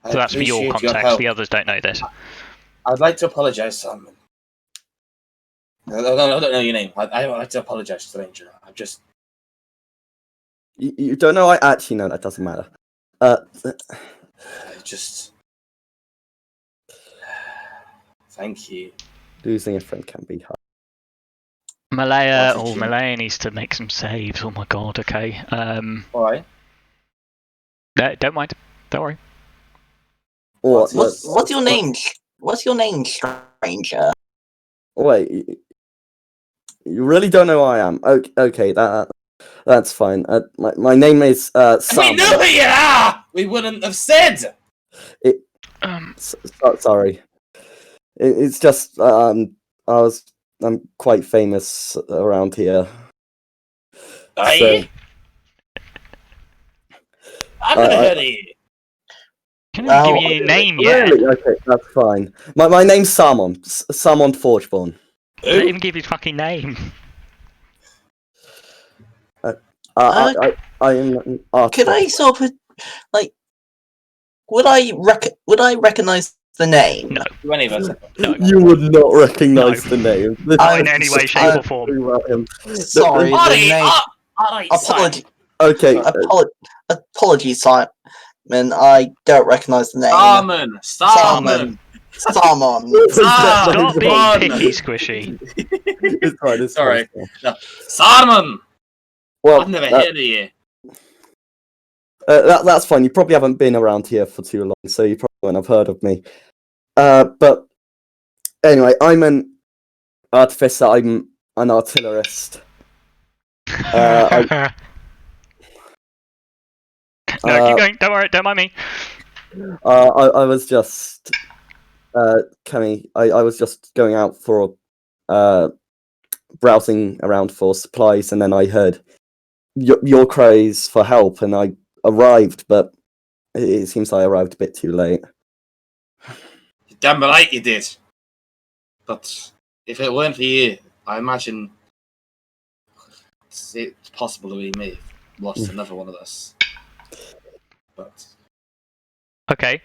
So that's for your context. The others don't know this. I'd like to apologise, Simon. I don't know your name. I would like to apologise to the Ranger. I'm just... You don't know? I actually know. That doesn't matter. Just... Thank you. Losing a friend can be hard. Malaya needs to make some saves. Oh my god, okay. Alright. Don't mind. Don't worry. What's your name? What's your name, stranger? Wait, you really don't know who I am? Okay, that's fine. My name is If Sam. we knew who you are, we wouldn't have said. Sorry. It's just I'm quite famous around here. Aye. I've never heard of you. Can I give you a name yet? Really? Okay, that's fine. My name's Salmon. Salmon Forgeborn. I didn't even give his fucking name. I am an artist. Could I sort of like? Would I recognize the name? No. Do any of us? No. You would not recognise the name. Not in any way, shape, or form. Sorry, the name. Okay. Apologies, Simon. I don't recognise the name. Salmon. Salmon. Stop being Salmon. picky, Squishy. It's fine. It's Sorry. fine. No. Salmon. Well, I've never heard of you. that's fine. You probably haven't been around here for too long, so you probably won't have heard of me. But anyway, I'm an artificer. I'm an artillerist. No, keep going. Don't worry. Don't mind me. I was just coming. I was just going out for browsing around for supplies, and then I heard your cries for help, and I arrived, but it seems I arrived a bit too late. Damn right you did. But if it weren't for you, I imagine it's possible that we may have lost another one of us. But Okay.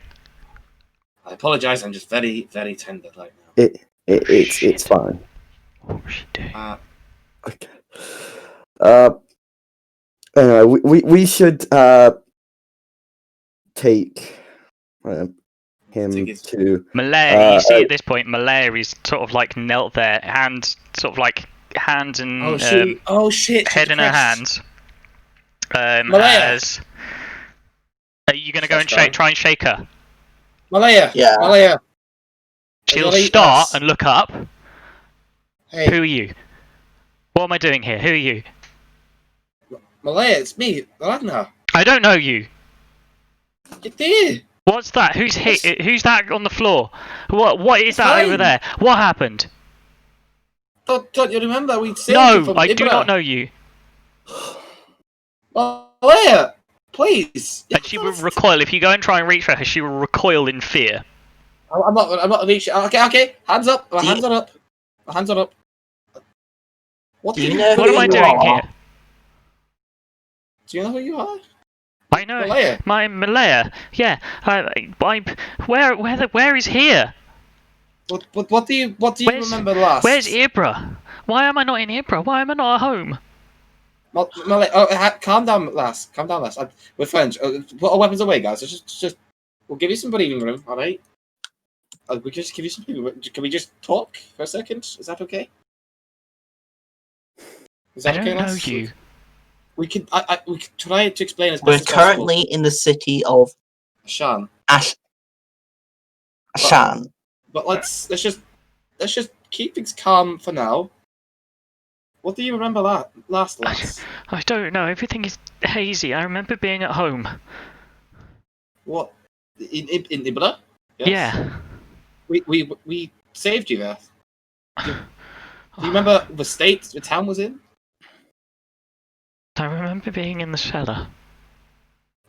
I apologise. I'm just very, very tender right now. It's fine. What was she doing? Okay. Anyway, we should take him to Malaya, you see at this point, Malaya is sort of like knelt there, hands and Oh shit! head in her hands. Malaya. Are you going to go and try and shake her? Malaya. Yeah. Malaya. She'll start and look up. Hey, Who are you? What am I doing here? Who are you? Malaya, it's me, Ragnar. I don't know you. You did. What's that? Who's that on the floor? What is that Fine. over there? What happened? Don't you remember we saved you No, from I Ibra? do not know you. Malaya, please. And she will recoil if you go and try and reach for her. She will recoil in fear. I'm not reaching. Okay. Hands up. My hands are up. My hands are up. What Do you know What who am I you doing are? here? Do you know who you are? I know. Malaya. My Malaya. Yeah. Where is here? What do you remember last? Where's Ibra? Why am I not in Ibra? Why am I not at home? Malaya, calm down, lass. Calm down, lass. We're friends. Put our weapons away, guys. Just we'll give you some breathing room, all right? We'll just give you some breathing room. Can we just talk for a second? Is that okay? Is that I okay, don't know lass? you. We can try to explain as We're best as possible. currently in the city of Shan. Ashan. But let's just keep things calm for now. What do you remember last? I don't know. Everything is hazy. I remember being at home. What in Ibra? Yes. Yeah. We saved you there. Do you remember the state the town was in? I remember being in the cellar.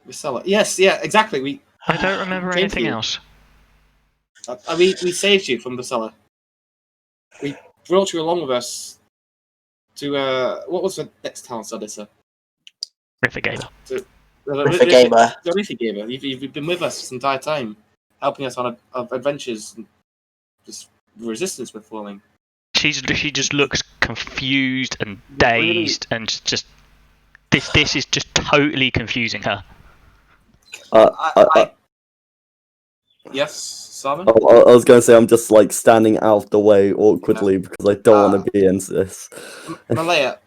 The cellar. Yes, yeah, exactly. I don't remember came to anything you. else. We saved you from the cellar. We brought you along with us to what was the next town, Sadissa? Riffigaber. Riffigaber. You've been with us this entire time, helping us on adventures and just resistance we're forming. She just looks confused and dazed and just this is just totally confusing her. Yes, Simon? I was going to say I'm just like standing out the way awkwardly because I don't want to be into this. Malaya,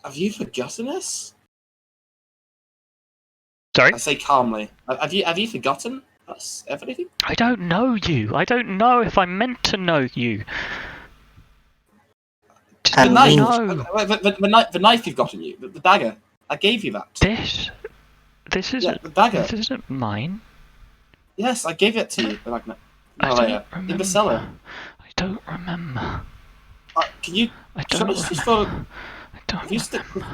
have you forgotten us? Sorry? I say calmly. Have you forgotten us? Everything? I don't know you. I don't know if I'm meant to know you. The knife. The knife you've got in you. The dagger. I gave you that. This isn't. The dagger. This isn't mine. Yes, I gave it to you. Malaya, I don't remember. in the cellar. I don't remember. Can you? I don't remember. I don't If you stick with.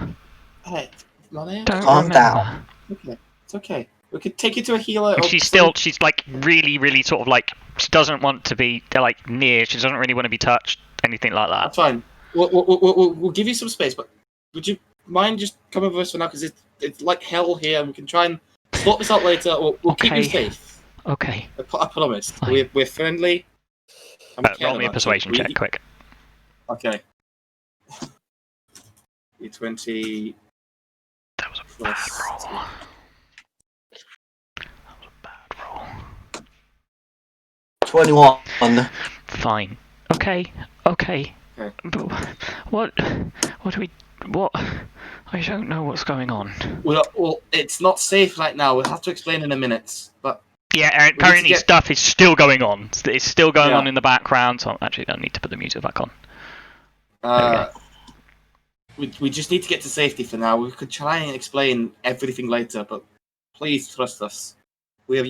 Hey, Malaya. don't Calm remember. down. Okay, it's okay. We could take you to a healer. And she's like really sort of like she doesn't want to be like near. She doesn't really want to be touched. Anything like that. That's fine. We'll give you some space, but would you mind just coming with us for now? Because it's like hell here, and we can try and sort this out later. We'll keep you safe. Okay. I promise. Fine. We're friendly. Roll me a persuasion check, quick. Okay. 20. Nice. Roll. That was a bad roll. 21. Fine. Okay. Okay. But what do we... What? I don't know what's going on. Well, it's not safe right now. We'll have to explain in a minute. But Yeah, apparently stuff is still going on. It's still going on in the background. So actually, I need to put the music back on. we just need to get to safety for now. We could try and explain everything later, but please trust us. We are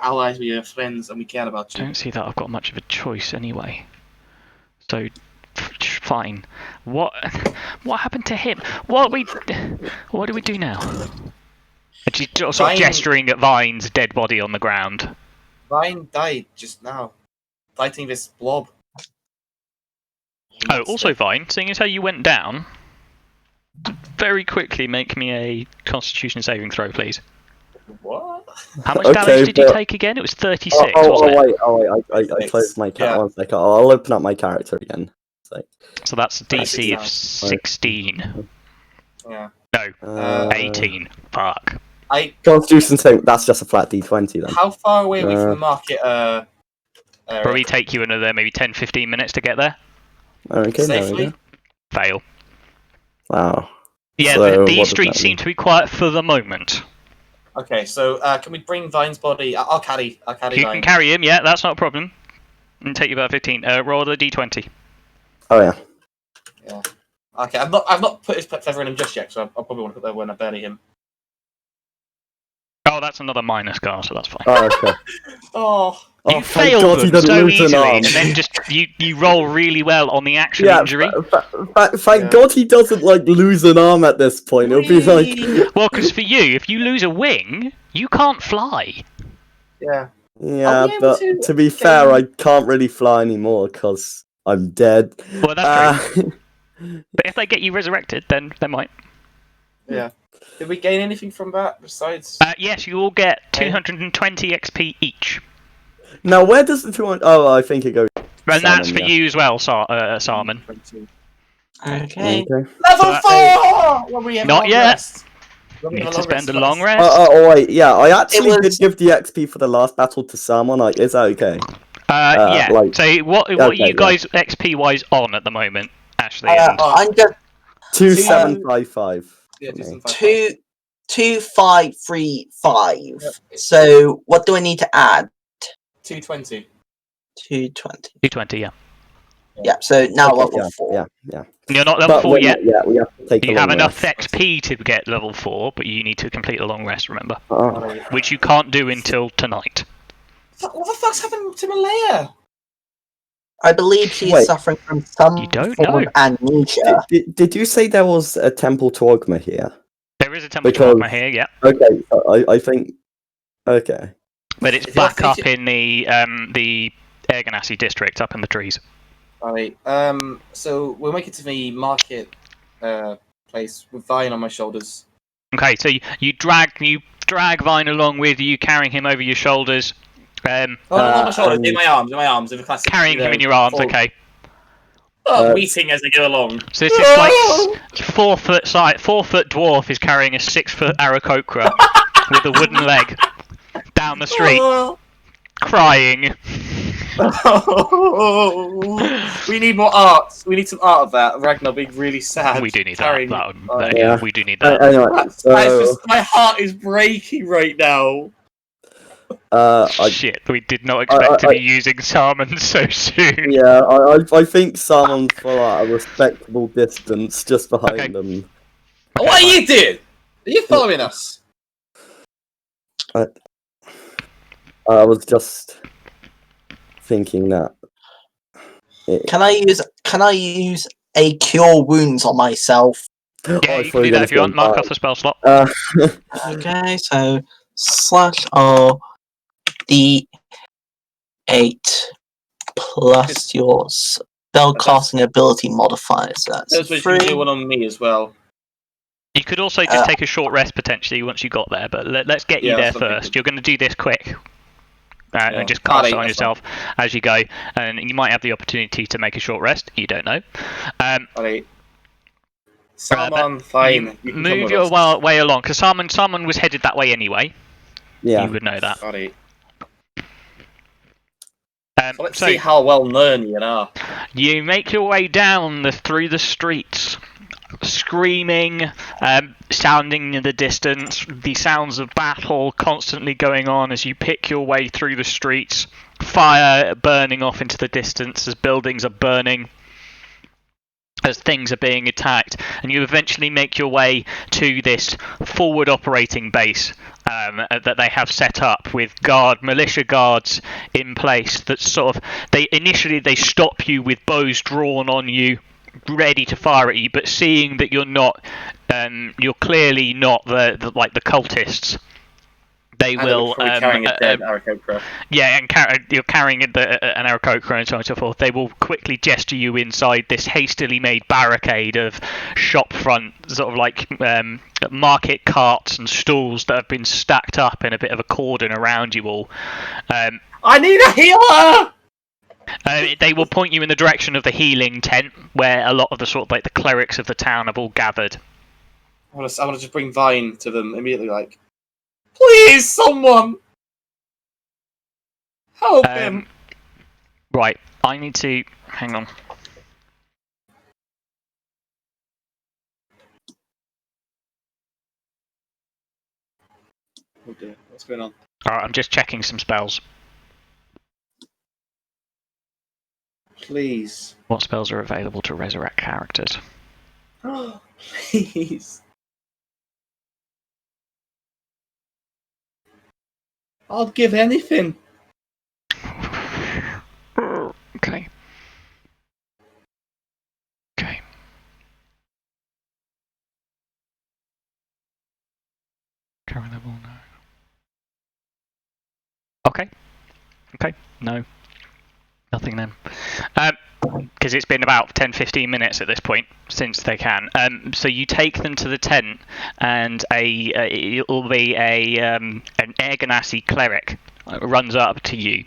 allies, we are friends, and we care about I you. don't see that I've got much of a choice anyway. So, fine. What happened to him? What do we do now? And she's sort of gesturing at Vine's dead body on the ground. Vine died just now, fighting this blob. Oh, also Vine, seeing as how you went down, very quickly make me a Constitution saving throw, please. What? How much damage did you take again? It was 36, wasn't it? I closed my character. 1 second. I'll open up my character again. So that's a DC of 16. Yeah. No, 18. Fuck. Constitution saving. That's just a flat D20 then. How far away are we from the market? Probably take you another maybe 10-15 minutes to get there. Okay, safely? there we go. Fail. Wow. Yeah, So these streets seem to be quiet for the moment. Okay, so can we bring Vine's body? I'll carry You Vine. can carry him, yeah, that's not a problem. It'll take you about 15. Roll the D20. Oh yeah. Yeah. Okay, I've not put his feather in him just yet, so I'll probably want to put that when I bury him. Oh, that's another minus scar, so that's fine. Oh, okay. Oh. You thank failed God he them doesn't so lose an easily, arm. and then just you roll really well on the actual injury. Thank God he doesn't lose an arm at this point. It'll be like. Well, because for you, if you lose a wing, you can't fly. Yeah. Yeah, but to be fair, I can't really fly anymore because I'm dead. Well, that's true. But if they get you resurrected, then they might. Yeah. Did we gain anything from that besides? Yes, you all get 220 XP each. Now, where does the 200? Oh, I think it goes. And that's for you as well, Sarman. Okay. Level 4! When we have Not a long yet. Rest. Need to spend a long rest. Oh wait, yeah, I actually did give the XP for the last battle to Salmon. Is that okay? Yeah. So what are you guys XP wise on at the moment, Ashley? I'm just 2755. Yeah, 2535. Yep. So what do I need to add? 220. 220. 220, yeah. Yeah. So now level 4. Yeah. You're not level 4 yet. Yeah, we have to take. You have enough XP to get level 4, but you need to complete a long rest. Remember, Oh. which you can't do until tonight. What the fuck's happened to Malaya? I believe she's suffering from some form of amnesia. Did you say there was a temple to Ogma here? There is a temple to Ogma here, yeah. Okay, so I think. Okay. But it's back up in the Air Ganassi district, up in the trees. Alright, so we'll make it to the market place with Vine on my shoulders. Okay, so you drag Vine along with you, carrying him over your shoulders. Not my shoulders, in my arms, in the classic. Carrying him in your arms, okay. Meeting as they go along. So this is like 4 foot dwarf is carrying a 6 foot Aarakocra with a wooden leg down the street, crying. We need more art. We need some art of that. Ragnar being really sad. We do need carrying... that. Yeah, we do need that. Anyway, my heart is breaking right now. Shit, we did not expect to be using Salmon so soon. Yeah, I think Salmon's for a respectable distance just behind them. What are you doing? Are you following us? I was just thinking that. Can I use a cure wounds on myself? Yeah, you can do that if you want. Mark off the spell slot. Okay, so /R D8 plus your spell casting ability modifier. So that's you can do one on me as well. You could also just take a short rest potentially once you got there, but let's get you there first. You're going to do this quick. And just cast it on yourself as you go, and you might have the opportunity to make a short rest. You don't know. Salmon, fine. You can come move with your us. way along, because Salmon was headed that way anyway. Yeah. You would know that. Sorry. So let's So see how well known you are. you make your way down through the streets, screaming, sounding in the distance, the sounds of battle constantly going on as you pick your way through the streets, fire burning off into the distance as buildings are burning, as things are being attacked, and you eventually make your way to this forward operating base that they have set up with militia guards in place that sort of, they stop you with bows drawn on you, ready to fire at you, but seeing that you're clearly not the cultists, they will carrying a dead Aarakocra. yeah, and you're carrying an Aarakocra and so on and so forth. They will quickly gesture you inside this hastily made barricade of shopfront, sort of like market carts and stalls that have been stacked up in a bit of a cordon around you all. I need a healer! They will point you in the direction of the healing tent, where a lot of the sort of like the clerics of the town have all gathered. I want to just bring Vine to them immediately, like, please, someone! Help him! Right, I need to... hang on. Oh dear, what's going on? Alright, I'm just checking some spells. Please. What spells are available to resurrect characters? Oh, please. I'll give anything. Okay. Okay. Current level, no. Okay. Okay, no. Nothing then. Because it's been about 10-15 minutes at this point since they can. So you take them to the tent, and it will be an Air Ganassi cleric runs up to you,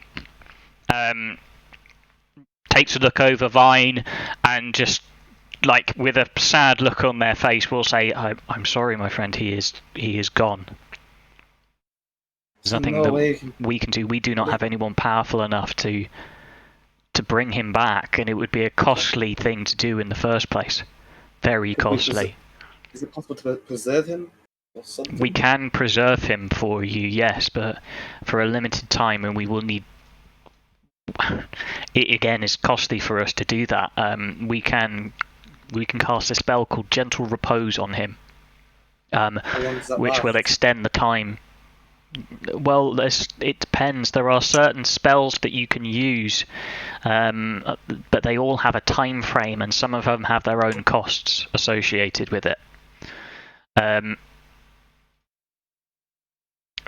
takes a look over Vine, and just like with a sad look on their face will say, "I'm sorry, my friend. He is gone. There's nothing that we can do. We do not have anyone powerful enough to bring him back, and it would be a costly thing to do in the first place. Very costly. Is it possible to preserve him or something? We can preserve him for you, yes, but for a limited time, and we will need... It again is costly for us to do that. We can cast a spell called Gentle Repose on him, which will extend the time. Well, it depends. There are certain spells that you can use, but they all have a time frame, and some of them have their own costs associated with it. Let's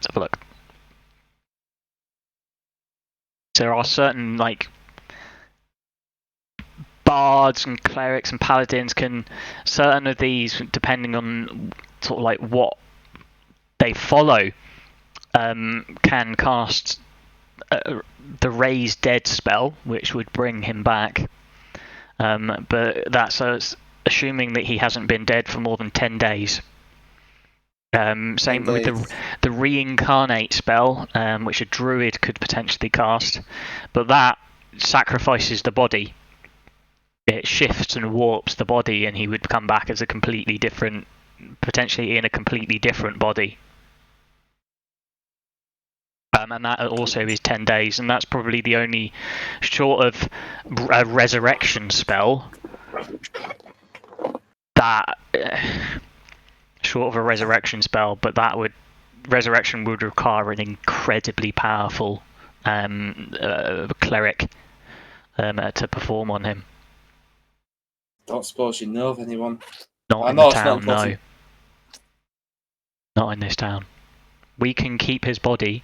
have a look. There are certain like bards and clerics and paladins certain of these, depending on sort of like what they follow, can cast the Raise Dead spell, which would bring him back. But that's assuming that he hasn't been dead for more than 10 days. Same with the Reincarnate spell, which a druid could potentially cast, but that sacrifices the body. It shifts and warps the body, and he would come back as potentially in a completely different body. And that also is 10 days, and that's probably the only, short of a resurrection spell, but resurrection would require an incredibly powerful cleric to perform on him. Don't suppose you know of anyone? Not in the town, no. Not in this town. We can keep his body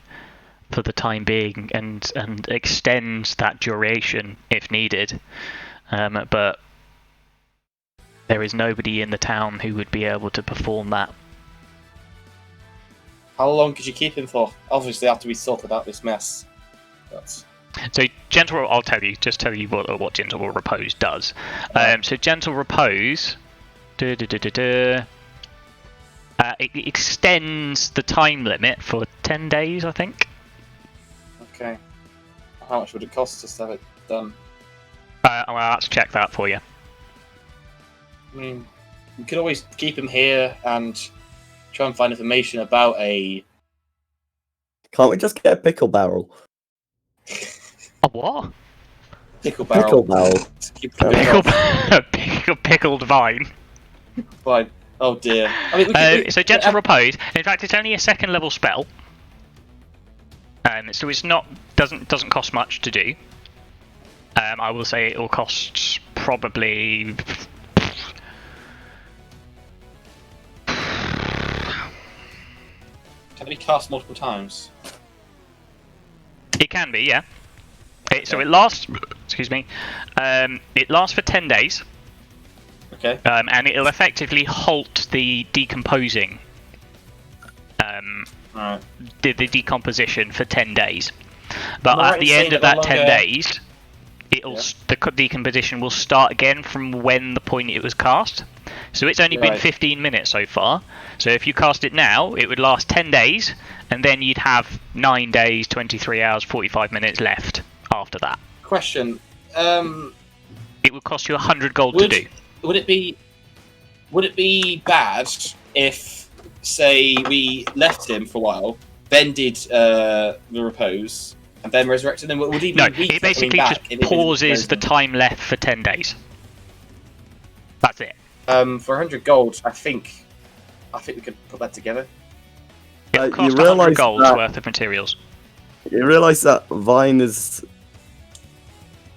for the time being and extend that duration if needed, but there is nobody in the town who would be able to perform that. How long could you keep him for? Obviously after we sorted out this mess. So I'll tell you what Gentle Repose does. So Gentle Repose It extends the time limit for 10 days, I think. Okay. How much would it cost us to have it done? I'll have to check that for you. I mean, we could always keep him here and try and find information about a Can't we just get a pickle barrel? A what? pickle barrel. Pickle barrel. To keep it Pickled vine. fine. Oh dear. I mean, So Gentle Repose. In fact, it's only a second level spell. So it's not doesn't cost much to do. I will say it will cost probably. Can it be cast multiple times? It can be, yeah. So it lasts. Excuse me. It lasts for 10 days. Okay. And it'll effectively halt the decomposing. Alright. The decomposition for 10 days. But Am I right at the in end saying of that that no 10 longer- days, the decomposition will start again from when the point it was cast. So it's only been Right. 15 minutes so far. So if you cast it now, it would last 10 days, and then you'd have 9 days, 23 hours, 45 minutes left after that. Question. It would cost you 100 gold Would- to do. Would it be bad if, say, we left him for a while, then did the repose, and then resurrected him? Would he be No, weak it basically coming just back if it pauses the didn't time left for 10 days. That's it. For 100 gold, I think we could put that together. It will You cost 100 realise gold's that- worth of materials. You realise that Vine is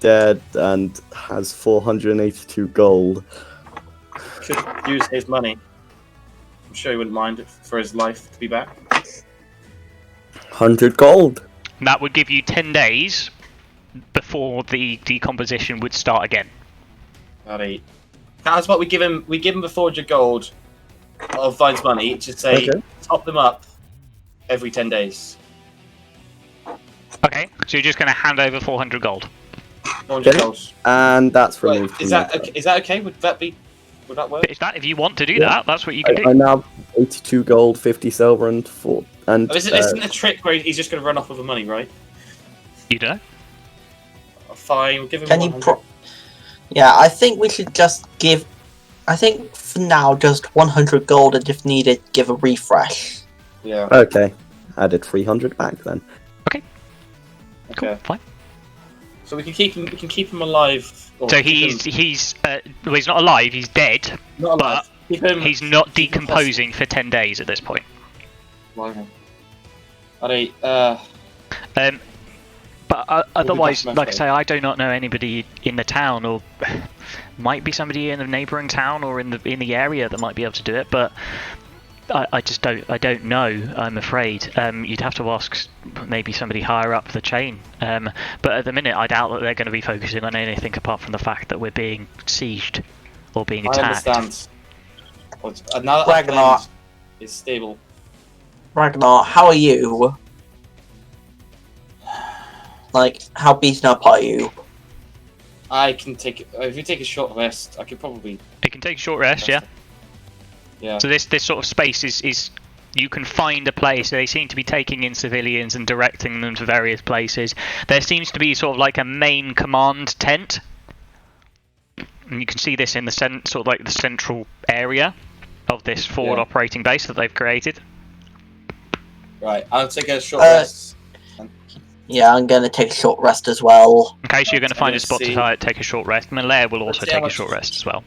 dead and has 482 gold. Could use his money. I'm sure he wouldn't mind it for his life to be back. 100 gold. That would give you 10 days before the decomposition would start again. Alright. That's what we give him. We give him the 400 gold of Vine's money. To say Okay. top them up every 10 days. Okay, so you're just going to hand over 400 gold. 400 Okay. gold. And that's Wait, removed. is from that my okay? Is that okay? Would that work? If you want to do Yeah. that, that's what you can I do. now have 82 gold, 50 silver, and 4. And Oh, isn't a trick where he's just going to run off with the money, right? You don't know? Fine, we'll give him Can you 100. Yeah, I think we should just give. I think for now, just 100 gold, and if needed, give a refresh. Yeah. okay, added 300 back then. Cool, Okay. fine. So we can keep him. We can keep him alive. Or So keep he's not alive, he's dead. him not alive. Keep him. He's not keep him decomposing for 10 days at this point. Alright. Alright. But otherwise, back, like I okay. say, I do not know anybody in the town, or might be somebody in the neighbouring town or in the area that might be able to do it. But I just don't know. I'm afraid you'd have to ask maybe somebody higher up the chain. But at the minute, I doubt that they're going to be focusing on anything apart from the fact that we're being sieged or being I attacked. understand. Now that Ragnar. our plan is stable. Ragnar, how are you? Like, how beaten up are you? I can take. If you take a short rest, I could probably. It can take a short rest, yeah. Yeah. So this sort of space is you can find a place. They seem to be taking in civilians and directing them to various places. There seems to be sort of like a main command tent, and you can see this in the sort of like the central area of this forward Yeah. operating base that they've created. Right. I'll take a short Uh, rest. Yeah, I'm gonna take a short rest as well. Okay, so you're going to find a Let's spot see. to take a short rest. Malaire will also Let's see how take a much- short rest as well.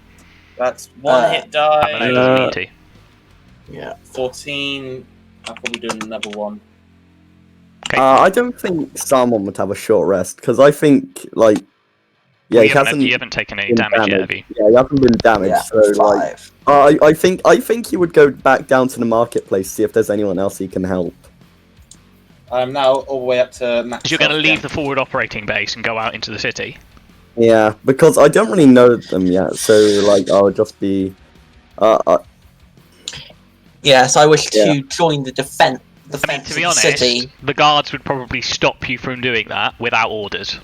That's one Uh, hit Malaire die. doesn't need to. Yeah. 14. I'll probably do another one. Okay. I don't think Salmon would have a short rest because I think like Well, he you haven't taken any been damage yet, have you? Yeah, he hasn't been damaged. Yeah, So like, 5. I think he would go back down to the marketplace see if there's anyone else he can help. I'm now all the way up to max. So you're going to health leave again. the forward operating base and go out into the city. Yeah, because I don't really know them yet, so like I'll just be. Yes, I wish Yeah. to join the defense. I mean, to of be the honest, city. the guards would probably stop you from doing that without orders.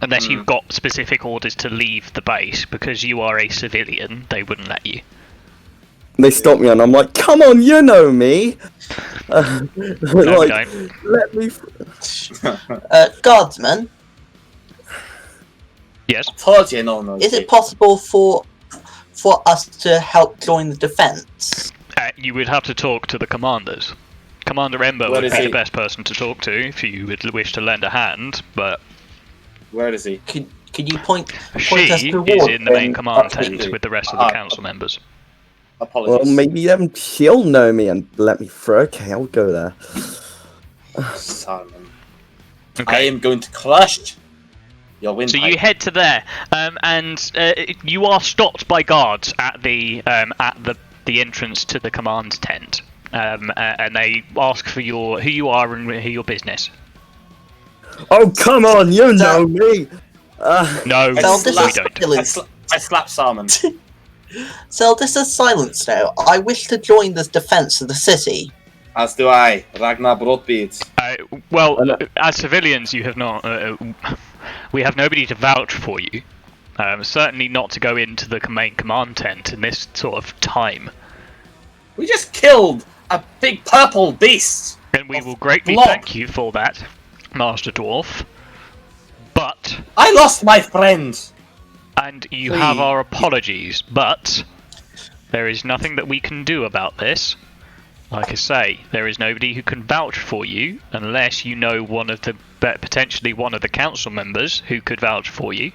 Unless you've got specific orders to leave the base, because you are a civilian, they wouldn't let you. They stop me and I'm like, come on, you know me. No, like, we don't. let me. Guardsman, Yes. Told you, no. is it possible for us to help join the defence? You would have to talk to the commanders. Commander Ember Where would is be he? the best person to talk to if you would wish to lend a hand, but Where is he? Could you point she us is towards in the main him? command Absolutely. tent with the rest of the council members. Apologies. Well, maybe she'll know me and let me through. Okay, I'll go there. Simon. Okay. I am going to crush your windpipe. So you head to there, and you are stopped by guards at the entrance to the command tent, and they ask for who you are and who your business. Oh, come on, you know me. No, we don't. I slap Simon. So this is silence now. I wish to join the defence of the city. As do I, Ragnar Broadbeard. Well, as civilians, you have not. We have nobody to vouch for you. Certainly not to go into the main command tent in this sort of time. We just killed a big purple beast. And we will greatly blob. thank you for that, Master Dwarf. But I lost my friend. and you have our apologies, but there is nothing that we can do about this. Like I say, there is nobody who can vouch for you unless you know potentially one of the council members who could vouch for you.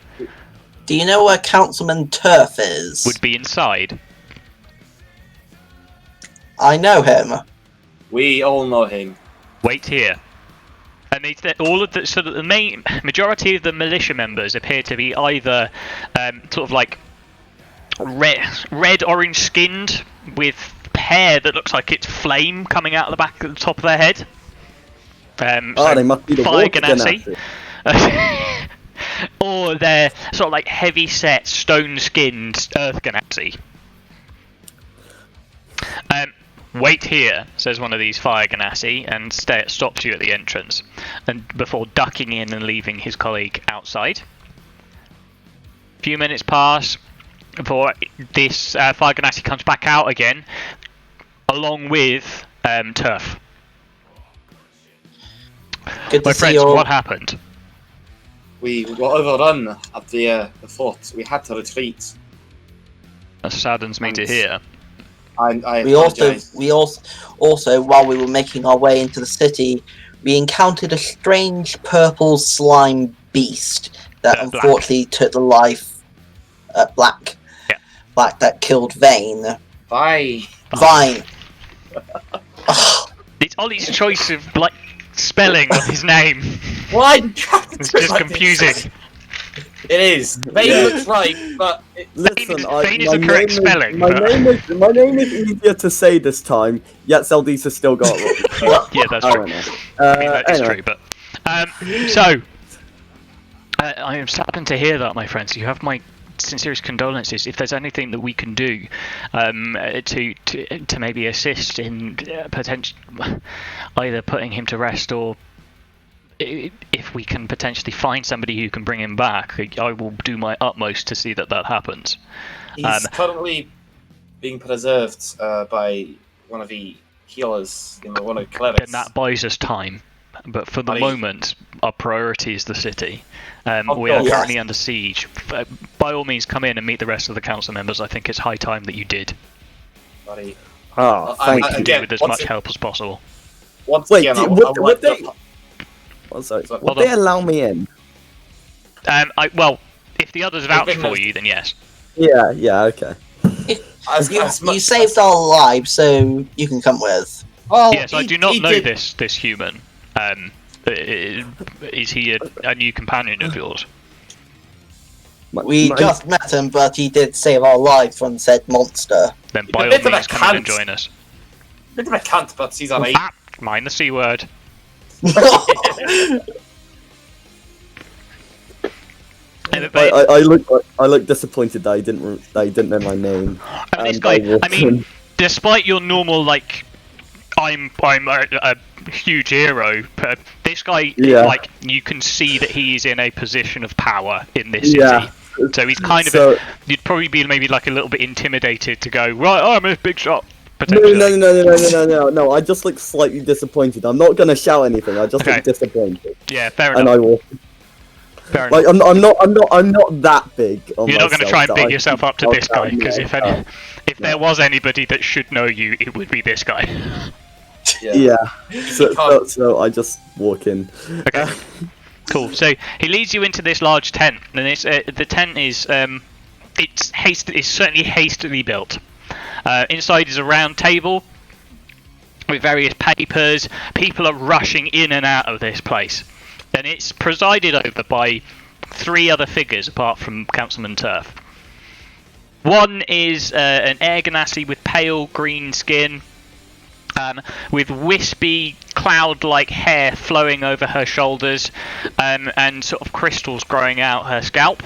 Do you know where Councilman Turf is? Would be inside. I know him. We all know him. Wait here. And the main majority of the militia members appear to be either sort of like red orange skinned with hair that looks like it's flame coming out of the back of the top of their head. They must be the fire water ganassi. Or they're sort of like heavy set, stone skinned earth ganassi. Wait here, says one of these fire ganassi, and stops you at the entrance, and before ducking in and leaving his colleague outside. A few minutes pass before this fire ganassi comes back out again, along with Turf. Good to My see friends, you all. what happened? We were overrun at the fort. We had to retreat. That saddens me to hear. I We also, while we were making our way into the city, we encountered a strange purple slime beast that Black. unfortunately took the life. Black. Yeah. Black that killed Vane. Bye. Vine. It's Ollie's choice of spelling of his name. Why? It's just confusing. It is. Vane looks right, but Listen, Vane is the correct spelling. My name is easier to say this time, yet Zeldisa still got it wrong. Yeah, that's I true. don't know. That is Anyway. true, but I am saddened to hear that, my friends. You have my sincerest condolences. If there's anything that we can do to maybe assist in potential either putting him to rest or if we can potentially find somebody who can bring him back, I will do my utmost to see that happens. he's currently being preserved by one of the healers, one of the clerics. And that buys us time. But for the moment, our priority is the city. We are currently under siege. By all means, come in and meet the rest of the council members. I think it's high time that you did. Buddy. Oh, thank We you. can do with as much help as possible. Once Wait, again, would they allow me in? Well, if the others vouch for you, then yes. Yeah, okay. You saved our lives, so you can come with. Yes, I do not know this human. Is he a new companion of yours? We just met him, but he did save our lives from said monster. Then by all bit of a means, come in and cunt. join us. Bit of a cunt, but he's alright. Mind the C word. I look disappointed that I didn't know my name. This guy, I mean, despite your normal I'm a huge hero, but This guy, Yeah. like, you can see that he is in a position of power in this city. Yeah. So he's kind of, So- you'd probably be maybe like a little bit intimidated to go, right, I'm a big shot, No, potentially. no. I just look slightly disappointed. I'm not gonna shout anything. I just Okay. look disappointed, Yeah, fair and enough. I will. Fair Like, enough. I'm not that big. On You're not going to myself try and that big I yourself can up to shout this guy, out, because yeah. if there was anybody that should know you, it would be this guy. Yeah. can't- So I just walk in. Okay. Cool. So he leads you into this large tent, and it's the tent is it's certainly hastily built. Inside is a round table with various papers. People are rushing in and out of this place, and it's presided over by 3 other figures apart from Councilman Turf. One is an air ganassi with pale green skin, with wispy cloud-like hair flowing over her shoulders, and sort of crystals growing out her scalp.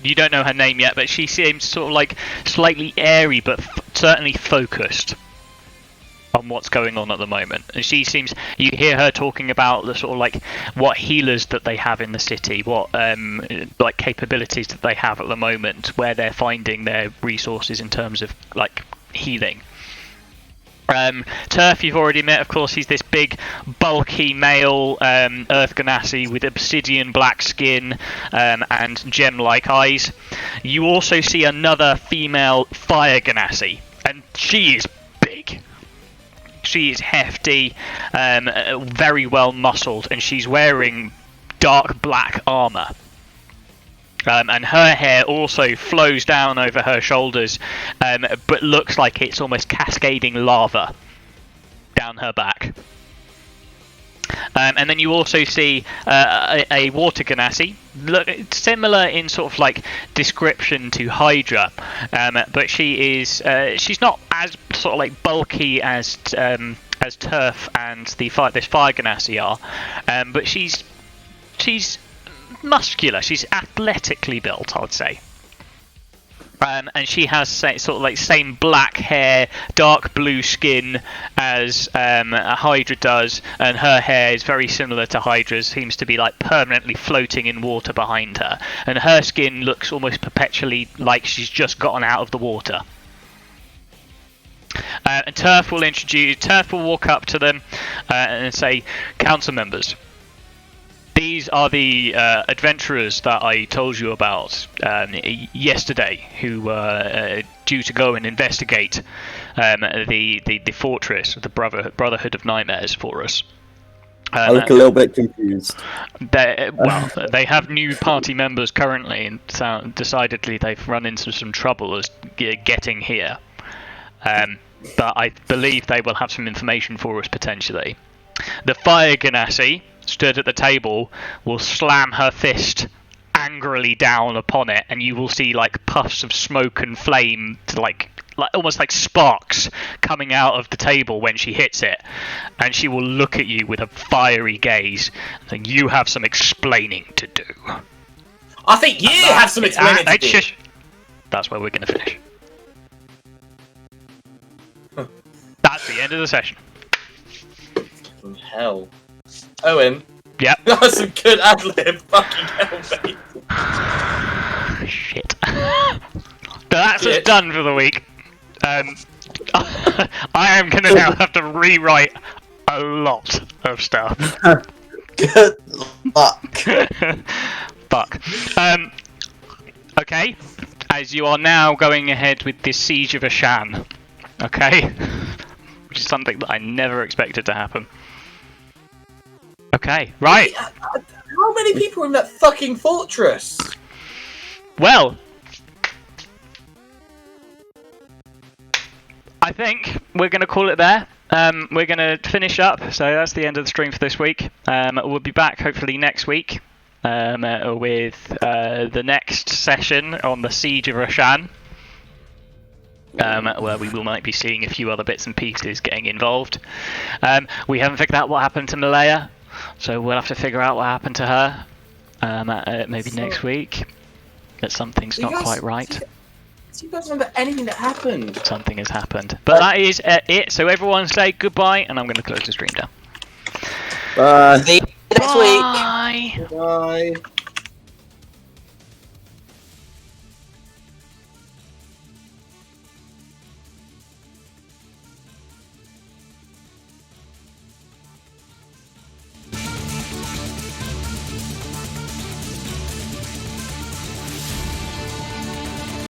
You don't know her name yet, but she seems sort of like slightly airy, but certainly focused on what's going on at the moment. And she seems, you hear her talking about the sort of like what healers that they have in the city, what like capabilities that they have at the moment, where they're finding their resources in terms of like healing. Turf you've already met, of course. He's this big bulky male earth ganassi with obsidian black skin and gem-like eyes. You also see another female fire ganassi, and she is big. She is hefty, very well muscled, and she's wearing dark black armor. And her hair also flows down over her shoulders, but looks like it's almost cascading lava down her back. And then you also see a water ganassi, similar in sort of like description to Hydra, but she's not as sort of like bulky as Turf and this fire ganassi are, but she's muscular. She's athletically built, I would say. And she has sort of like same black hair, dark blue skin as Hydra does, and her hair is very similar to Hydra's. Seems to be like permanently floating in water behind her, and her skin looks almost perpetually like she's just gotten out of the water. And Turf will walk up to them and say, "Council members, these are the adventurers that I told you about yesterday, who were due to go and investigate the fortress, the Brotherhood of Nightmares for us." I look a little bit confused. They have new party members currently, and decidedly they've run into some trouble as getting here. But I believe they will have some information for us potentially. The fire ganassi stood at the table will slam her fist angrily down upon it, and you will see like puffs of smoke and flame, like almost like sparks coming out of the table when she hits it, and she will look at you with a fiery gaze and think, "You have some explaining to do." I think you have some explaining to do. That's where we're going to finish. That's the end of the session. From hell. Owen. Yep. That was some good ad-lib. Fucking hell, mate. Shit. That's us done for the week. I am going to now have to rewrite a lot of stuff. Good luck. Fuck. Okay. As you are now going ahead with the Siege of Ashan. Okay? Which is something that I never expected to happen. Okay, right. How many people are in that fucking fortress? Well, I think we're going to call it there. We're going to finish up, so that's the end of the stream for this week. We'll be back hopefully next week with the next session on the Siege of Ashan. Where we might be seeing a few other bits and pieces getting involved. We haven't figured out what happened to Malaya, so we'll have to figure out what happened to her maybe next week. That something's not quite right. Do you guys remember anything that happened? Something has happened. But that is it. So everyone say goodbye, and I'm going to close the stream down. Bye. See you next week. Bye. Bye.